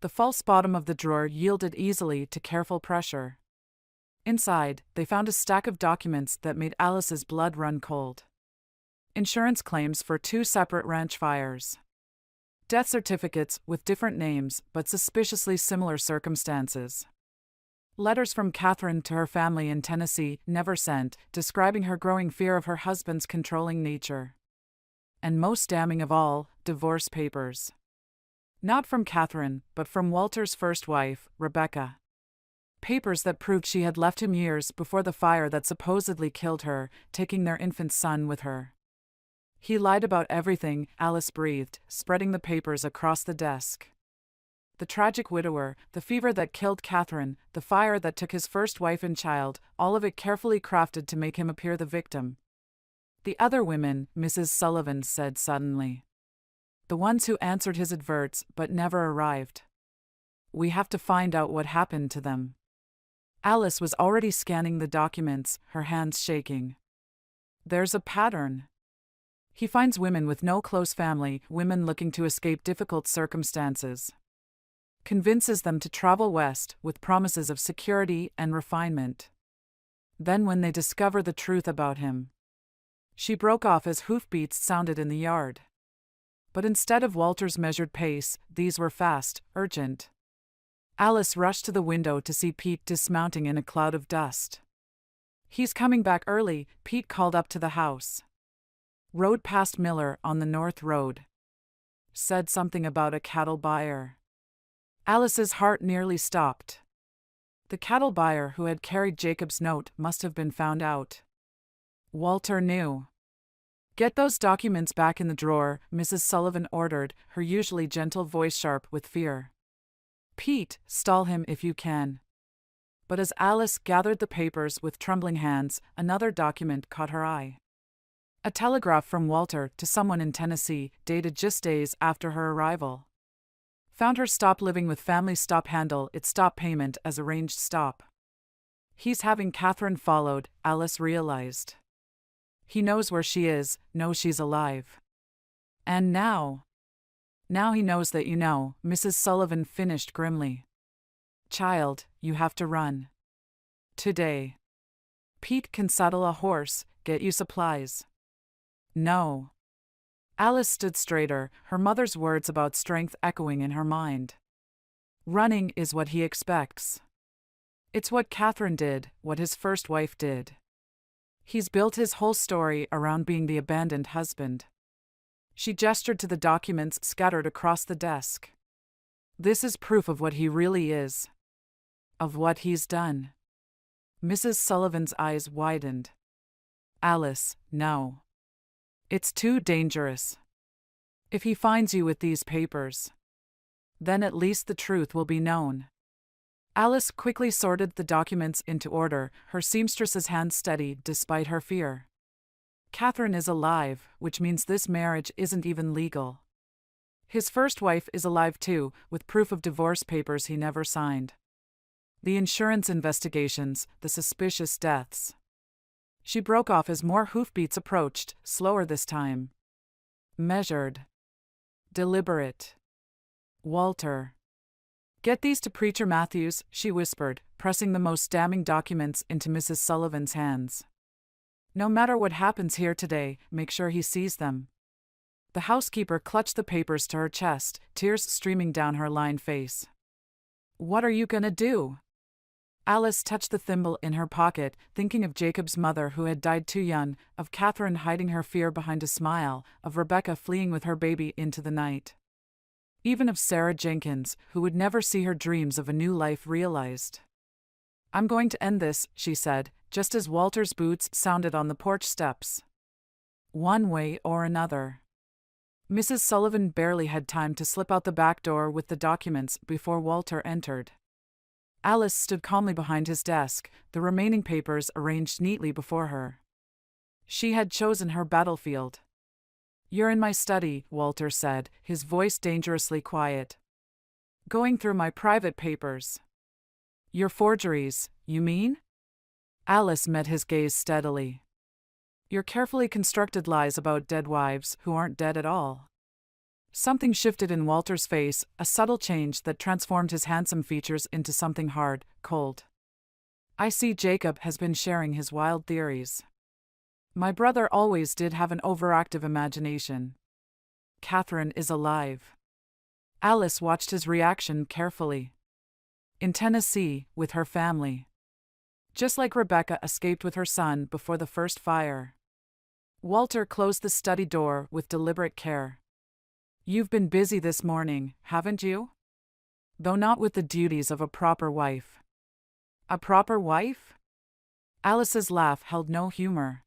The false bottom of the drawer yielded easily to careful pressure. Inside, they found a stack of documents that made Alice's blood run cold. Insurance claims for 2 separate ranch fires. Death certificates with different names but suspiciously similar circumstances. Letters from Catherine to her family in Tennessee, never sent, describing her growing fear of her husband's controlling nature. And most damning of all, divorce papers. Not from Catherine, but from Walter's first wife, Rebecca. Papers that proved she had left him years before the fire that supposedly killed her, taking their infant son with her. He lied about everything, Alice breathed, spreading the papers across the desk. The tragic widower, the fever that killed Catherine, the fire that took his first wife and child, all of it carefully crafted to make him appear the victim. The other women, Mrs. Sullivan said suddenly. The ones who answered his adverts but never arrived. We have to find out what happened to them. Alice was already scanning the documents, her hands shaking. There's a pattern. He finds women with no close family, women looking to escape difficult circumstances. Convinces them to travel west with promises of security and refinement. Then when they discover the truth about him. She broke off as hoofbeats sounded in the yard. But instead of Walter's measured pace, these were fast, urgent. Alice rushed to the window to see Pete dismounting in a cloud of dust. He's coming back early, Pete called up to the house. Rode past Miller on the North Road. Said something about a cattle buyer. Alice's heart nearly stopped. The cattle buyer who had carried Jacob's note must have been found out. Walter knew. Get those documents back in the drawer, Mrs. Sullivan ordered, her usually gentle voice sharp with fear. Pete, stall him if you can. But as Alice gathered the papers with trembling hands, another document caught her eye. A telegraph from Walter to someone in Tennessee, dated just days after her arrival. Found her stop living with family stop handle its stop payment as arranged stop. He's having Catherine followed, Alice realized. He knows where she is, knows she's alive. And now he knows that you know, Mrs. Sullivan finished grimly. Child, you have to run. Today. Pete can saddle a horse, get you supplies. No. Alice stood straighter, her mother's words about strength echoing in her mind. Running is what he expects. It's what Catherine did, what his first wife did. He's built his whole story around being the abandoned husband. She gestured to the documents scattered across the desk. This is proof of what he really is. Of what he's done. Mrs. Sullivan's eyes widened. Alice, no. It's too dangerous. If he finds you with these papers, then at least the truth will be known. Alice quickly sorted the documents into order, her seamstress's hand steady despite her fear. Catherine is alive, which means this marriage isn't even legal. His first wife is alive too, with proof of divorce papers he never signed. The insurance investigations, the suspicious deaths. She broke off as more hoofbeats approached, slower this time. Measured. Deliberate. Walter. Get these to Preacher Matthews, she whispered, pressing the most damning documents into Mrs. Sullivan's hands. No matter what happens here today, make sure he sees them. The housekeeper clutched the papers to her chest, tears streaming down her lined face. What are you gonna do? Alice touched the thimble in her pocket, thinking of Jacob's mother who had died too young, of Catherine hiding her fear behind a smile, of Rebecca fleeing with her baby into the night. Even of Sarah Jenkins, who would never see her dreams of a new life realized. I'm going to end this, she said, just as Walter's boots sounded on the porch steps. One way or another. Mrs. Sullivan barely had time to slip out the back door with the documents before Walter entered. Alice stood calmly behind his desk, the remaining papers arranged neatly before her. She had chosen her battlefield. You're in my study, Walter said, his voice dangerously quiet. Going through my private papers. Your forgeries, you mean? Alice met his gaze steadily. Your carefully constructed lies about dead wives who aren't dead at all. Something shifted in Walter's face, a subtle change that transformed his handsome features into something hard, cold. I see Jacob has been sharing his wild theories. My brother always did have an overactive imagination. Catherine is alive. Alice watched his reaction carefully. In Tennessee, with her family. Just like Rebecca escaped with her son before the first fire. Walter closed the study door with deliberate care. You've been busy this morning, haven't you? Though not with the duties of a proper wife. A proper wife? Alice's laugh held no humor.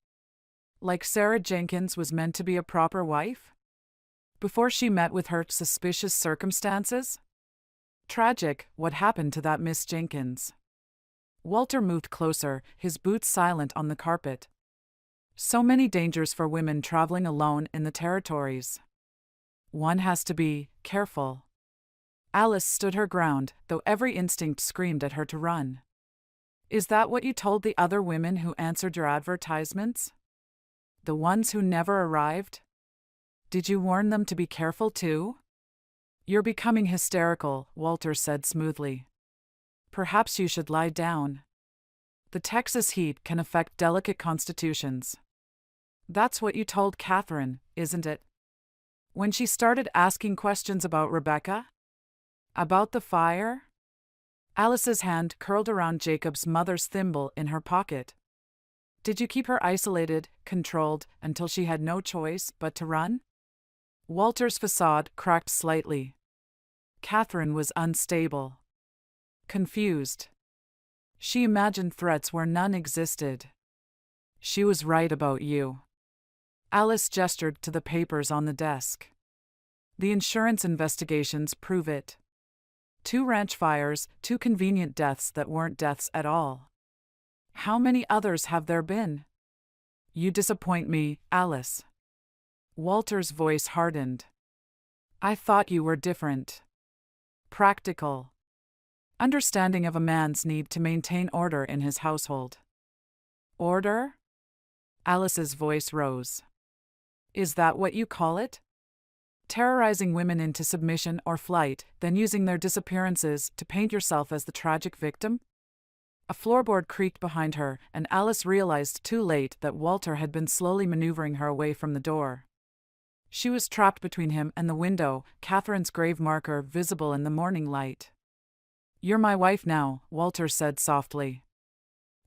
Like Sarah Jenkins was meant to be a proper wife? Before she met with her suspicious circumstances? Tragic, what happened to that Miss Jenkins? Walter moved closer, his boots silent on the carpet. So many dangers for women traveling alone in the territories. One has to be careful. Alice stood her ground, though every instinct screamed at her to run. Is that what you told the other women who answered your advertisements? The ones who never arrived? Did you warn them to be careful too? You're becoming hysterical, Walter said smoothly. Perhaps you should lie down. The Texas heat can affect delicate constitutions. That's what you told Catherine, isn't it? When she started asking questions about Rebecca? About the fire? Alice's hand curled around Jacob's mother's thimble in her pocket. Did you keep her isolated, controlled, until she had no choice but to run? Walter's facade cracked slightly. Catherine was unstable. Confused. She imagined threats where none existed. She was right about you. Alice gestured to the papers on the desk. The insurance investigations prove it. 2 ranch fires, 2 convenient deaths that weren't deaths at all. How many others have there been? You disappoint me, Alice. Walter's voice hardened. I thought you were different. Practical. Understanding of a man's need to maintain order in his household. Order? Alice's voice rose. Is that what you call it? Terrorizing women into submission or flight, then using their disappearances to paint yourself as the tragic victim? A floorboard creaked behind her, and Alice realized too late that Walter had been slowly maneuvering her away from the door. She was trapped between him and the window, Catherine's grave marker visible in the morning light. You're my wife now, Walter said softly.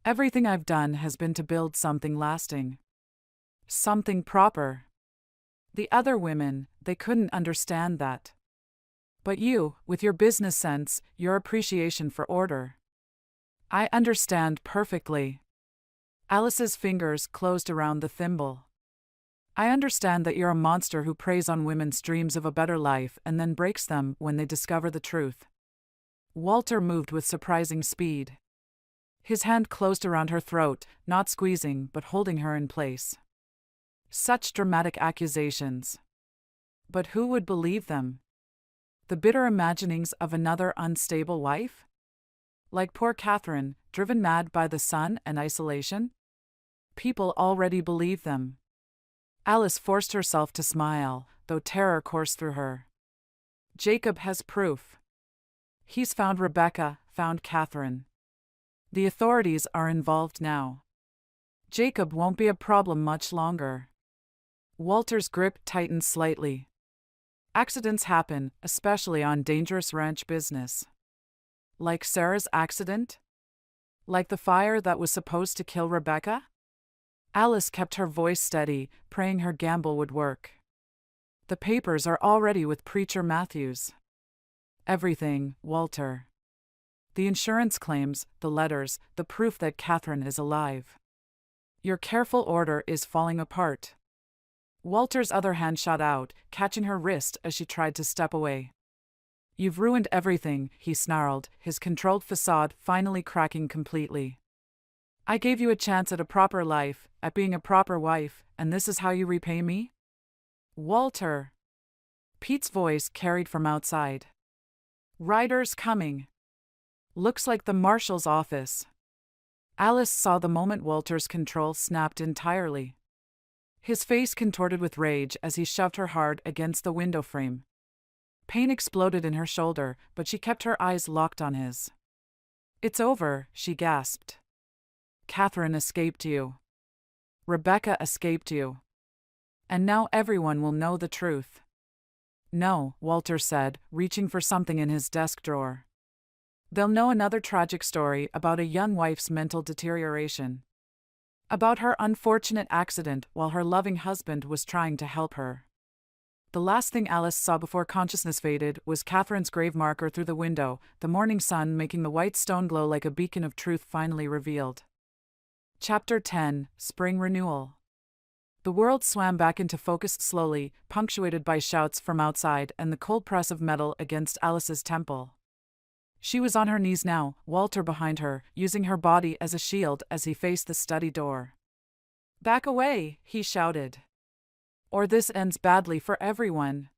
Everything I've done has been to build something lasting. Something proper. The other women, they couldn't understand that. But you, with your business sense, your appreciation for order. I understand perfectly. Alice's fingers closed around the thimble. I understand that you're a monster who preys on women's dreams of a better life and then breaks them when they discover the truth. Walter moved with surprising speed. His hand closed around her throat, not squeezing but holding her in place. Such dramatic accusations. But who would believe them? The bitter imaginings of another unstable wife? Like poor Catherine, driven mad by the sun and isolation? People already believe them. Alice forced herself to smile, though terror coursed through her. Jacob has proof. He's found Rebecca, found Catherine. The authorities are involved now. Jacob won't be a problem much longer. Walter's grip tightened slightly. Accidents happen, especially on dangerous ranch business. Like Sarah's accident? Like the fire that was supposed to kill Rebecca? Alice kept her voice steady, praying her gamble would work. The papers are already with Preacher Matthews. Everything, Walter. The insurance claims, the letters, the proof that Catherine is alive. Your careful order is falling apart. Walter's other hand shot out, catching her wrist as she tried to step away. You've ruined everything, he snarled, his controlled facade finally cracking completely. I gave you a chance at a proper life, at being a proper wife, and this is how you repay me? Walter! Pete's voice carried from outside. Riders coming. Looks like the marshal's office. Alice saw the moment Walter's control snapped entirely. His face contorted with rage as he shoved her hard against the window frame. Pain exploded in her shoulder, but she kept her eyes locked on his. It's over, she gasped. Catherine escaped you. Rebecca escaped you. And now everyone will know the truth. No, Walter said, reaching for something in his desk drawer. They'll know another tragic story about a young wife's mental deterioration. About her unfortunate accident while her loving husband was trying to help her. The last thing Alice saw before consciousness faded was Catherine's grave marker through the window, the morning sun making the white stone glow like a beacon of truth finally revealed. Chapter 10, Spring Renewal. The world swam back into focus slowly, punctuated by shouts from outside and the cold press of metal against Alice's temple. She was on her knees now, Walter behind her, using her body as a shield as he faced the study door. Back away, he shouted. Or this ends badly for everyone.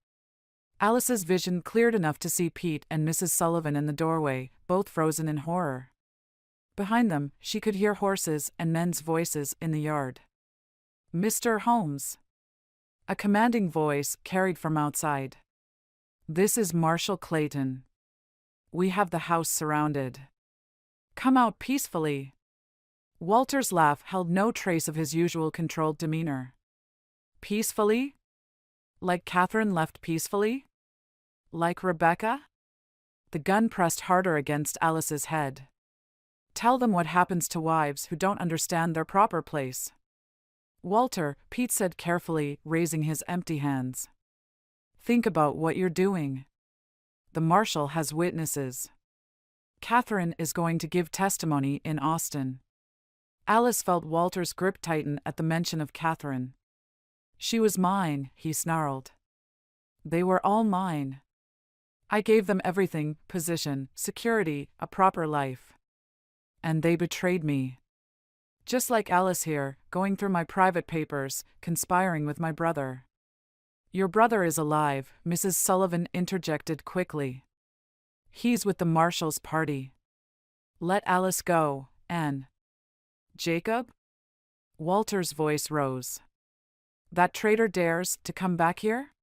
Alice's vision cleared enough to see Pete and Mrs. Sullivan in the doorway, both frozen in horror. Behind them, she could hear horses and men's voices in the yard. Mr. Holmes. A commanding voice carried from outside. This is Marshal Clayton. We have the house surrounded. Come out peacefully. Walter's laugh held no trace of his usual controlled demeanor. Peacefully? Like Catherine left peacefully? Like Rebecca? The gun pressed harder against Alice's head. Tell them what happens to wives who don't understand their proper place. Walter, Pete said carefully, raising his empty hands. Think about what you're doing. The marshal has witnesses. Catherine is going to give testimony in Austin. Alice felt Walter's grip tighten at the mention of Catherine. She was mine, he snarled. They were all mine. I gave them everything, position, security, a proper life. And they betrayed me. Just like Alice here, going through my private papers, conspiring with my brother. Your brother is alive, Mrs. Sullivan interjected quickly. He's with the marshal's party. Let Alice go, Anne. Jacob? Walter's voice rose. That traitor dares to come back here?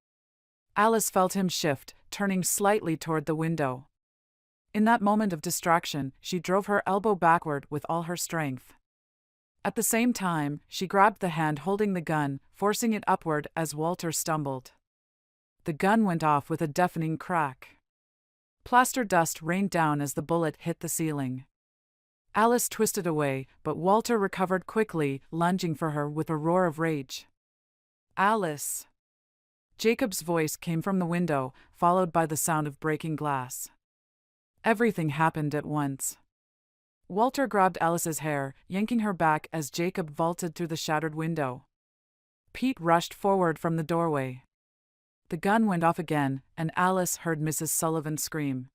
Alice felt him shift, turning slightly toward the window. In that moment of distraction, she drove her elbow backward with all her strength. At the same time, she grabbed the hand holding the gun, forcing it upward as Walter stumbled. The gun went off with a deafening crack. Plaster dust rained down as the bullet hit the ceiling. Alice twisted away, but Walter recovered quickly, lunging for her with a roar of rage. Alice! Jacob's voice came from the window, followed by the sound of breaking glass. Everything happened at once. Walter grabbed Alice's hair, yanking her back as Jacob vaulted through the shattered window. Pete rushed forward from the doorway. The gun went off again, and Alice heard Mrs. Sullivan scream.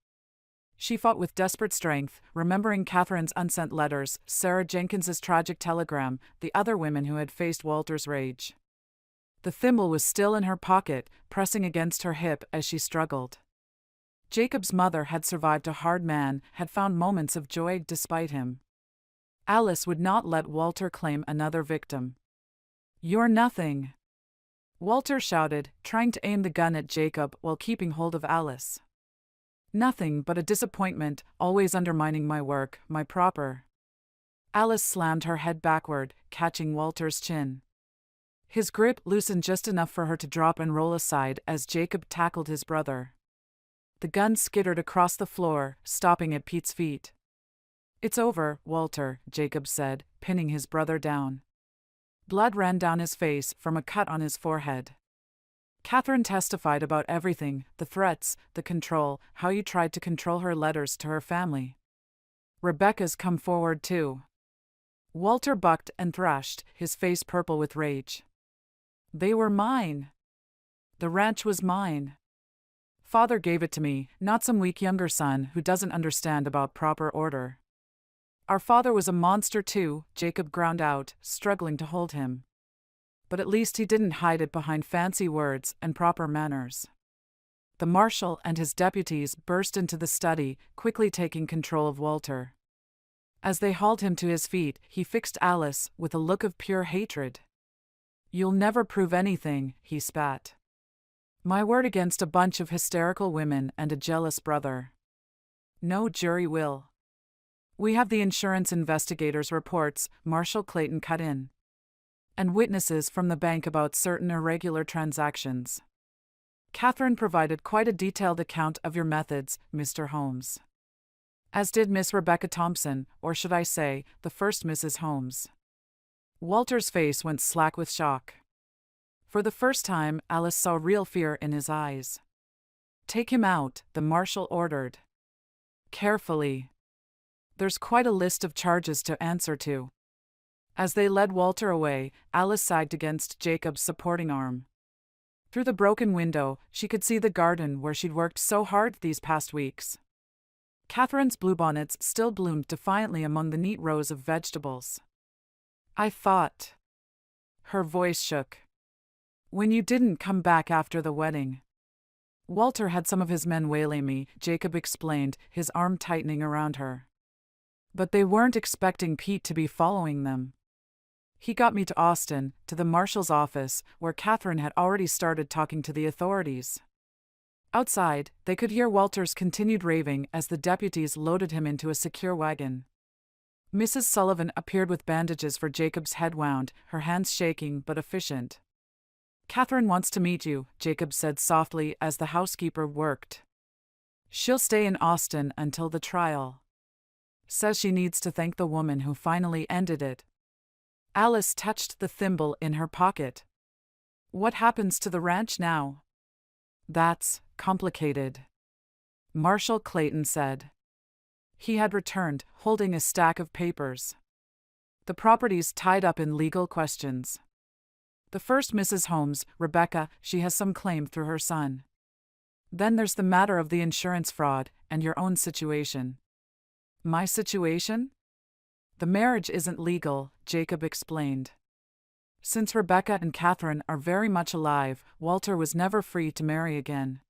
She fought with desperate strength, remembering Catherine's unsent letters, Sarah Jenkins's tragic telegram, the other women who had faced Walter's rage. The thimble was still in her pocket, pressing against her hip as she struggled. Jacob's mother had survived a hard man, had found moments of joy despite him. Alice would not let Walter claim another victim. "You're nothing," Walter shouted, trying to aim the gun at Jacob while keeping hold of Alice. "Nothing but a disappointment, always undermining my work, my proper." Alice slammed her head backward, catching Walter's chin. His grip loosened just enough for her to drop and roll aside as Jacob tackled his brother. The gun skittered across the floor, stopping at Pete's feet. "It's over, Walter," Jacob said, pinning his brother down. Blood ran down his face from a cut on his forehead. Catherine testified about everything, the threats, the control, how you tried to control her letters to her family. Rebecca's come forward too. Walter bucked and thrashed, his face purple with rage. "They were mine. The ranch was mine. Father gave it to me, not some weak younger son who doesn't understand about proper order." "Our father was a monster too," Jacob ground out, struggling to hold him. But at least he didn't hide it behind fancy words and proper manners. The marshal and his deputies burst into the study, quickly taking control of Walter. As they hauled him to his feet, he fixed Alice with a look of pure hatred. "You'll never prove anything," he spat. "My word against a bunch of hysterical women and a jealous brother. No jury will." "We have the insurance investigators' reports," Marshal Clayton cut in. "And witnesses from the bank about certain irregular transactions. Catherine provided quite a detailed account of your methods, Mr. Holmes. As did Miss Rebecca Thompson, or should I say, the first Mrs. Holmes." Walter's face went slack with shock. For the first time, Alice saw real fear in his eyes. "Take him out," the marshal ordered. "Carefully. There's quite a list of charges to answer to." As they led Walter away, Alice sagged against Jacob's supporting arm. Through the broken window, she could see the garden where she'd worked so hard these past weeks. Catherine's bluebonnets still bloomed defiantly among the neat rows of vegetables. "I thought." Her voice shook. "When you didn't come back after the wedding." "Walter had some of his men waylay me," Jacob explained, his arm tightening around her. "But they weren't expecting Pete to be following them. He got me to Austin, to the marshal's office, where Catherine had already started talking to the authorities." Outside, they could hear Walter's continued raving as the deputies loaded him into a secure wagon. Mrs. Sullivan appeared with bandages for Jacob's head wound, her hands shaking but efficient. "Catherine wants to meet you," Jacob said softly as the housekeeper worked. "She'll stay in Austin until the trial. Says she needs to thank the woman who finally ended it." Alice touched the thimble in her pocket. "What happens to the ranch now?" "That's complicated," Marshal Clayton said. He had returned, holding a stack of papers. "The property's tied up in legal questions. The first Mrs. Holmes, Rebecca, she has some claim through her son. Then there's the matter of the insurance fraud, and your own situation." "My situation?" "The marriage isn't legal," Jacob explained. "Since Rebecca and Catherine are very much alive, Walter was never free to marry again.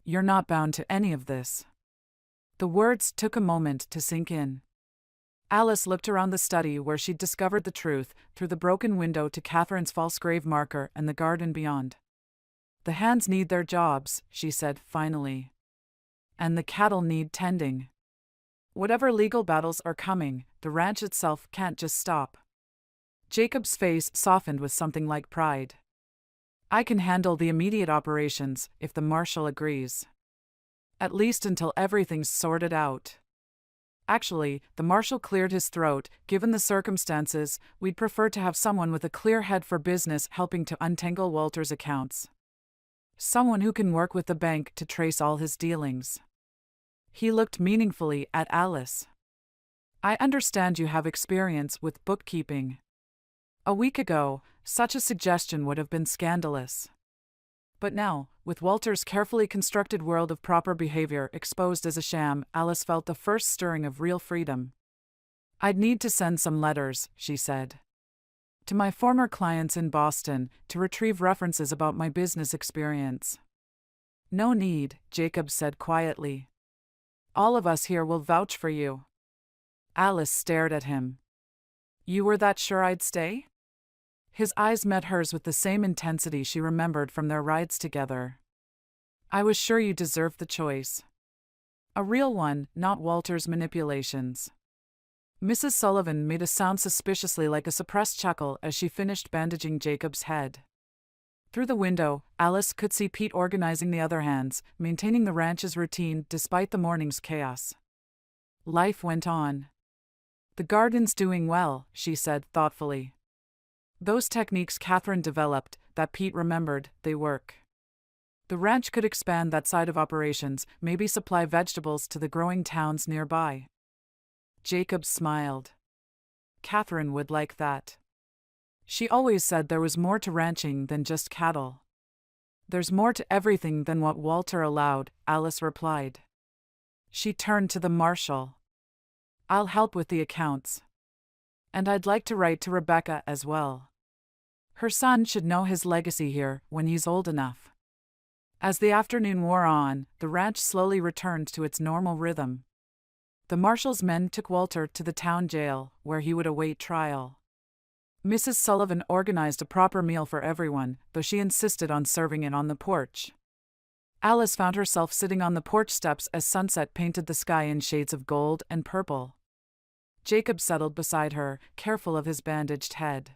You're not bound to any of this." The words took a moment to sink in. Alice looked around the study where she'd discovered the truth, through the broken window to Catherine's false grave marker and the garden beyond. "The hands need their jobs," she said finally. "And the cattle need tending. Whatever legal battles are coming, the ranch itself can't just stop." Jacob's face softened with something like pride. "I can handle the immediate operations, if the marshal agrees. At least until everything's sorted out." Actually, the marshal cleared his throat. Given the circumstances, we'd prefer to have someone with a clear head for business helping to untangle Walter's accounts. Someone who can work with the bank to trace all his dealings. He looked meaningfully at Alice. I understand you have experience with bookkeeping. A week ago, such a suggestion would have been scandalous. But now, with Walter's carefully constructed world of proper behavior exposed as a sham, Alice felt the first stirring of real freedom. I'd need to send some letters, she said. To my former clients in Boston, to retrieve references about my business experience. No need, Jacob said quietly. All of us here will vouch for you. Alice stared at him. You were that sure I'd stay? His eyes met hers with the same intensity she remembered from their rides together. I was sure you deserved the choice. A real one, not Walter's manipulations. Mrs. Sullivan made a sound suspiciously like a suppressed chuckle as she finished bandaging Jacob's head. Through the window, Alice could see Pete organizing the other hands, maintaining the ranch's routine despite the morning's chaos. Life went on. The garden's doing well, she said thoughtfully. Those techniques Catherine developed, that Pete remembered, they work. The ranch could expand that side of operations, maybe supply vegetables to the growing towns nearby. Jacob smiled. Catherine would like that. She always said there was more to ranching than just cattle. There's more to everything than what Walter allowed, Alice replied. She turned to the marshal. I'll help with the accounts. And I'd like to write to Rebecca as well. Her son should know his legacy here when he's old enough. As the afternoon wore on, the ranch slowly returned to its normal rhythm. The marshal's men took Walter to the town jail, where he would await trial. Mrs. Sullivan organized a proper meal for everyone, though she insisted on serving it on the porch. Alice found herself sitting on the porch steps as sunset painted the sky in shades of gold and purple. Jacob settled beside her, careful of his bandaged head.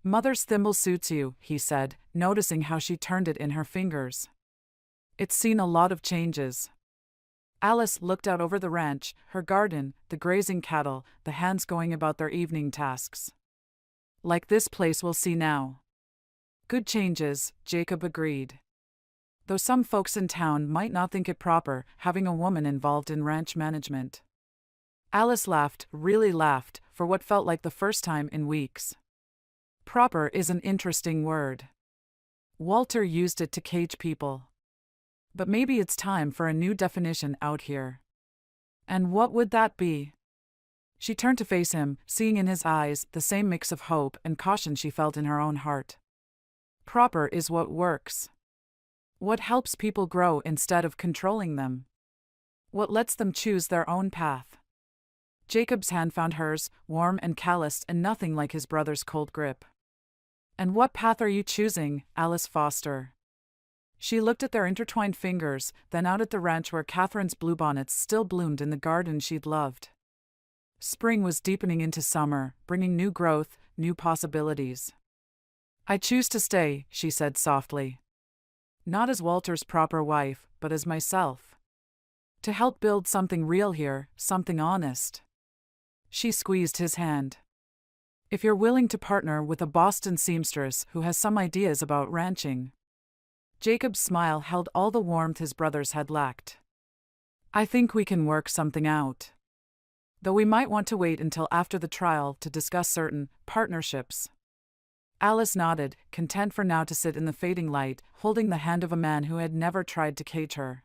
Mother's thimble suits you, he said, noticing how she turned it in her fingers. It's seen a lot of changes. Alice looked out over the ranch, her garden, the grazing cattle, the hands going about their evening tasks. Like this place we'll see now. Good changes, Jacob agreed. Though some folks in town might not think it proper, having a woman involved in ranch management. Alice laughed, really laughed, for what felt like the first time in weeks. Proper is an interesting word. Walter used it to cage people. But maybe it's time for a new definition out here. And what would that be? She turned to face him, seeing in his eyes the same mix of hope and caution she felt in her own heart. Proper is what works. What helps people grow instead of controlling them. What lets them choose their own path. Jacob's hand found hers, warm and calloused and nothing like his brother's cold grip. And what path are you choosing, Alice Foster? She looked at their intertwined fingers, then out at the ranch where Catherine's bluebonnets still bloomed in the garden she'd loved. Spring was deepening into summer, bringing new growth, new possibilities. I choose to stay, she said softly. Not as Walter's proper wife, but as myself. To help build something real here, something honest. She squeezed his hand. If you're willing to partner with a Boston seamstress who has some ideas about ranching. Jacob's smile held all the warmth his brothers had lacked. I think we can work something out. Though we might want to wait until after the trial to discuss certain partnerships. Alice nodded, content for now to sit in the fading light, holding the hand of a man who had never tried to cage her.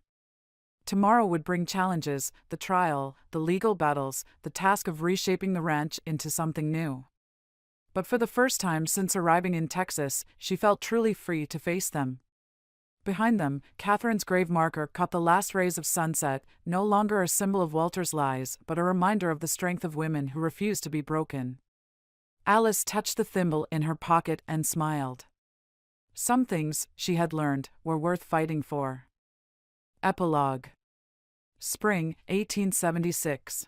Tomorrow would bring challenges, the trial, the legal battles, the task of reshaping the ranch into something new. But for the first time since arriving in Texas, she felt truly free to face them. Behind them, Catherine's grave marker caught the last rays of sunset, no longer a symbol of Walter's lies, but a reminder of the strength of women who refuse to be broken. Alice touched the thimble in her pocket and smiled. Some things, she had learned, were worth fighting for. Epilogue. Spring, 1876.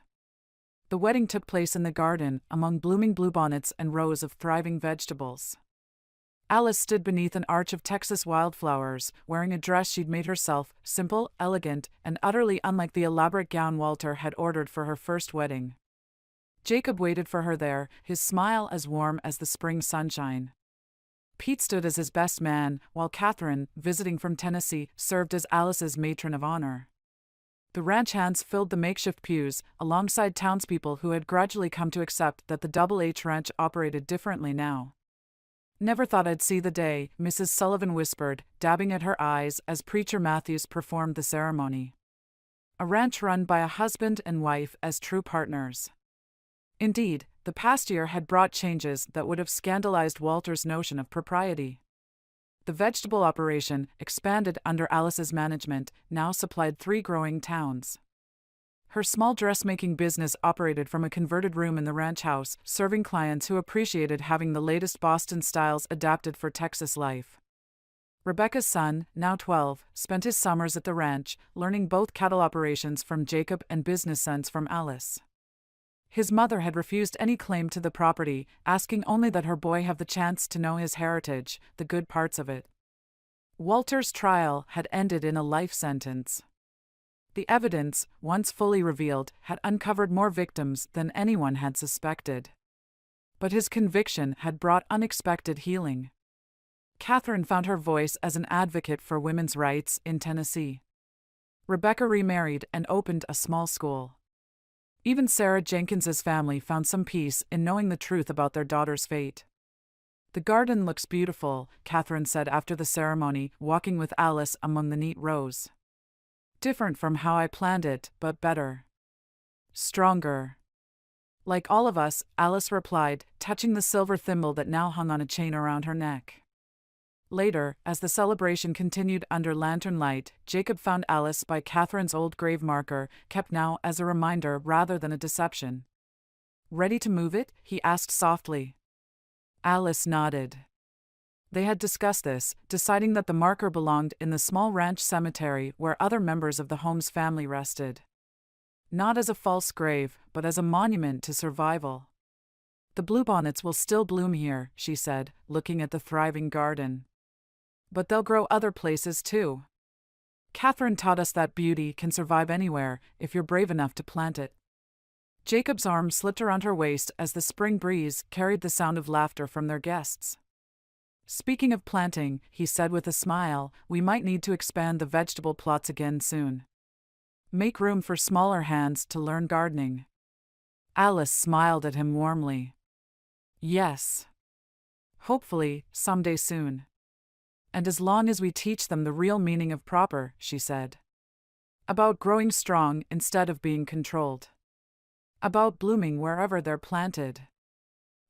The wedding took place in the garden, among blooming bluebonnets and rows of thriving vegetables. Alice stood beneath an arch of Texas wildflowers, wearing a dress she'd made herself, simple, elegant, and utterly unlike the elaborate gown Walter had ordered for her first wedding. Jacob waited for her there, his smile as warm as the spring sunshine. Pete stood as his best man, while Catherine, visiting from Tennessee, served as Alice's matron of honor. The ranch hands filled the makeshift pews, alongside townspeople who had gradually come to accept that the Double H Ranch operated differently now. "Never thought I'd see the day," Mrs. Sullivan whispered, dabbing at her eyes as Preacher Matthews performed the ceremony. A ranch run by a husband and wife as true partners. Indeed, the past year had brought changes that would have scandalized Walter's notion of propriety. The vegetable operation, expanded under Alice's management, now supplied 3 growing towns. Her small dressmaking business operated from a converted room in the ranch house, serving clients who appreciated having the latest Boston styles adapted for Texas life. Rebecca's son, now 12, spent his summers at the ranch, learning both cattle operations from Jacob and business sense from Alice. His mother had refused any claim to the property, asking only that her boy have the chance to know his heritage, the good parts of it. Walter's trial had ended in a life sentence. The evidence, once fully revealed, had uncovered more victims than anyone had suspected. But his conviction had brought unexpected healing. Catherine found her voice as an advocate for women's rights in Tennessee. Rebecca remarried and opened a small school. Even Sarah Jenkins's family found some peace in knowing the truth about their daughter's fate. "The garden looks beautiful," Catherine said after the ceremony, walking with Alice among the neat rows. "Different from how I planned it, but better. Stronger." "Like all of us," Alice replied, touching the silver thimble that now hung on a chain around her neck. Later, as the celebration continued under lantern light, Jacob found Alice by Catherine's old grave marker, kept now as a reminder rather than a deception. "Ready to move it?" he asked softly. Alice nodded. They had discussed this, deciding that the marker belonged in the small ranch cemetery where other members of the home's family rested. Not as a false grave, but as a monument to survival. "The bluebonnets will still bloom here," she said, looking at the thriving garden. "But they'll grow other places too. Catherine taught us that beauty can survive anywhere, if you're brave enough to plant it." Jacob's arm slipped around her waist as the spring breeze carried the sound of laughter from their guests. "Speaking of planting," he said with a smile, "we might need to expand the vegetable plots again soon. Make room for smaller hands to learn gardening." Alice smiled at him warmly. "Yes. Hopefully, someday soon. And as long as we teach them the real meaning of proper," she said. "About growing strong instead of being controlled. About blooming wherever they're planted."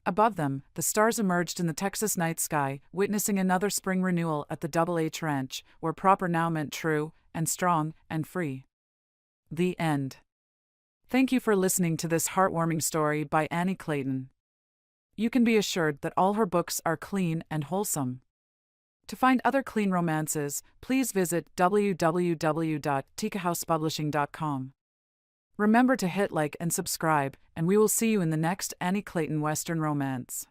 Above them, the stars emerged in the Texas night sky, witnessing another spring renewal at the Double H Ranch, where proper now meant true, and strong, and free. The end. Thank you for listening to this heartwarming story by Annie Clayton. You can be assured that all her books are clean and wholesome. To find other clean romances, please visit www.tikahousepublishing.com. Remember to hit like and subscribe, and we will see you in the next Annie Clayton Western romance.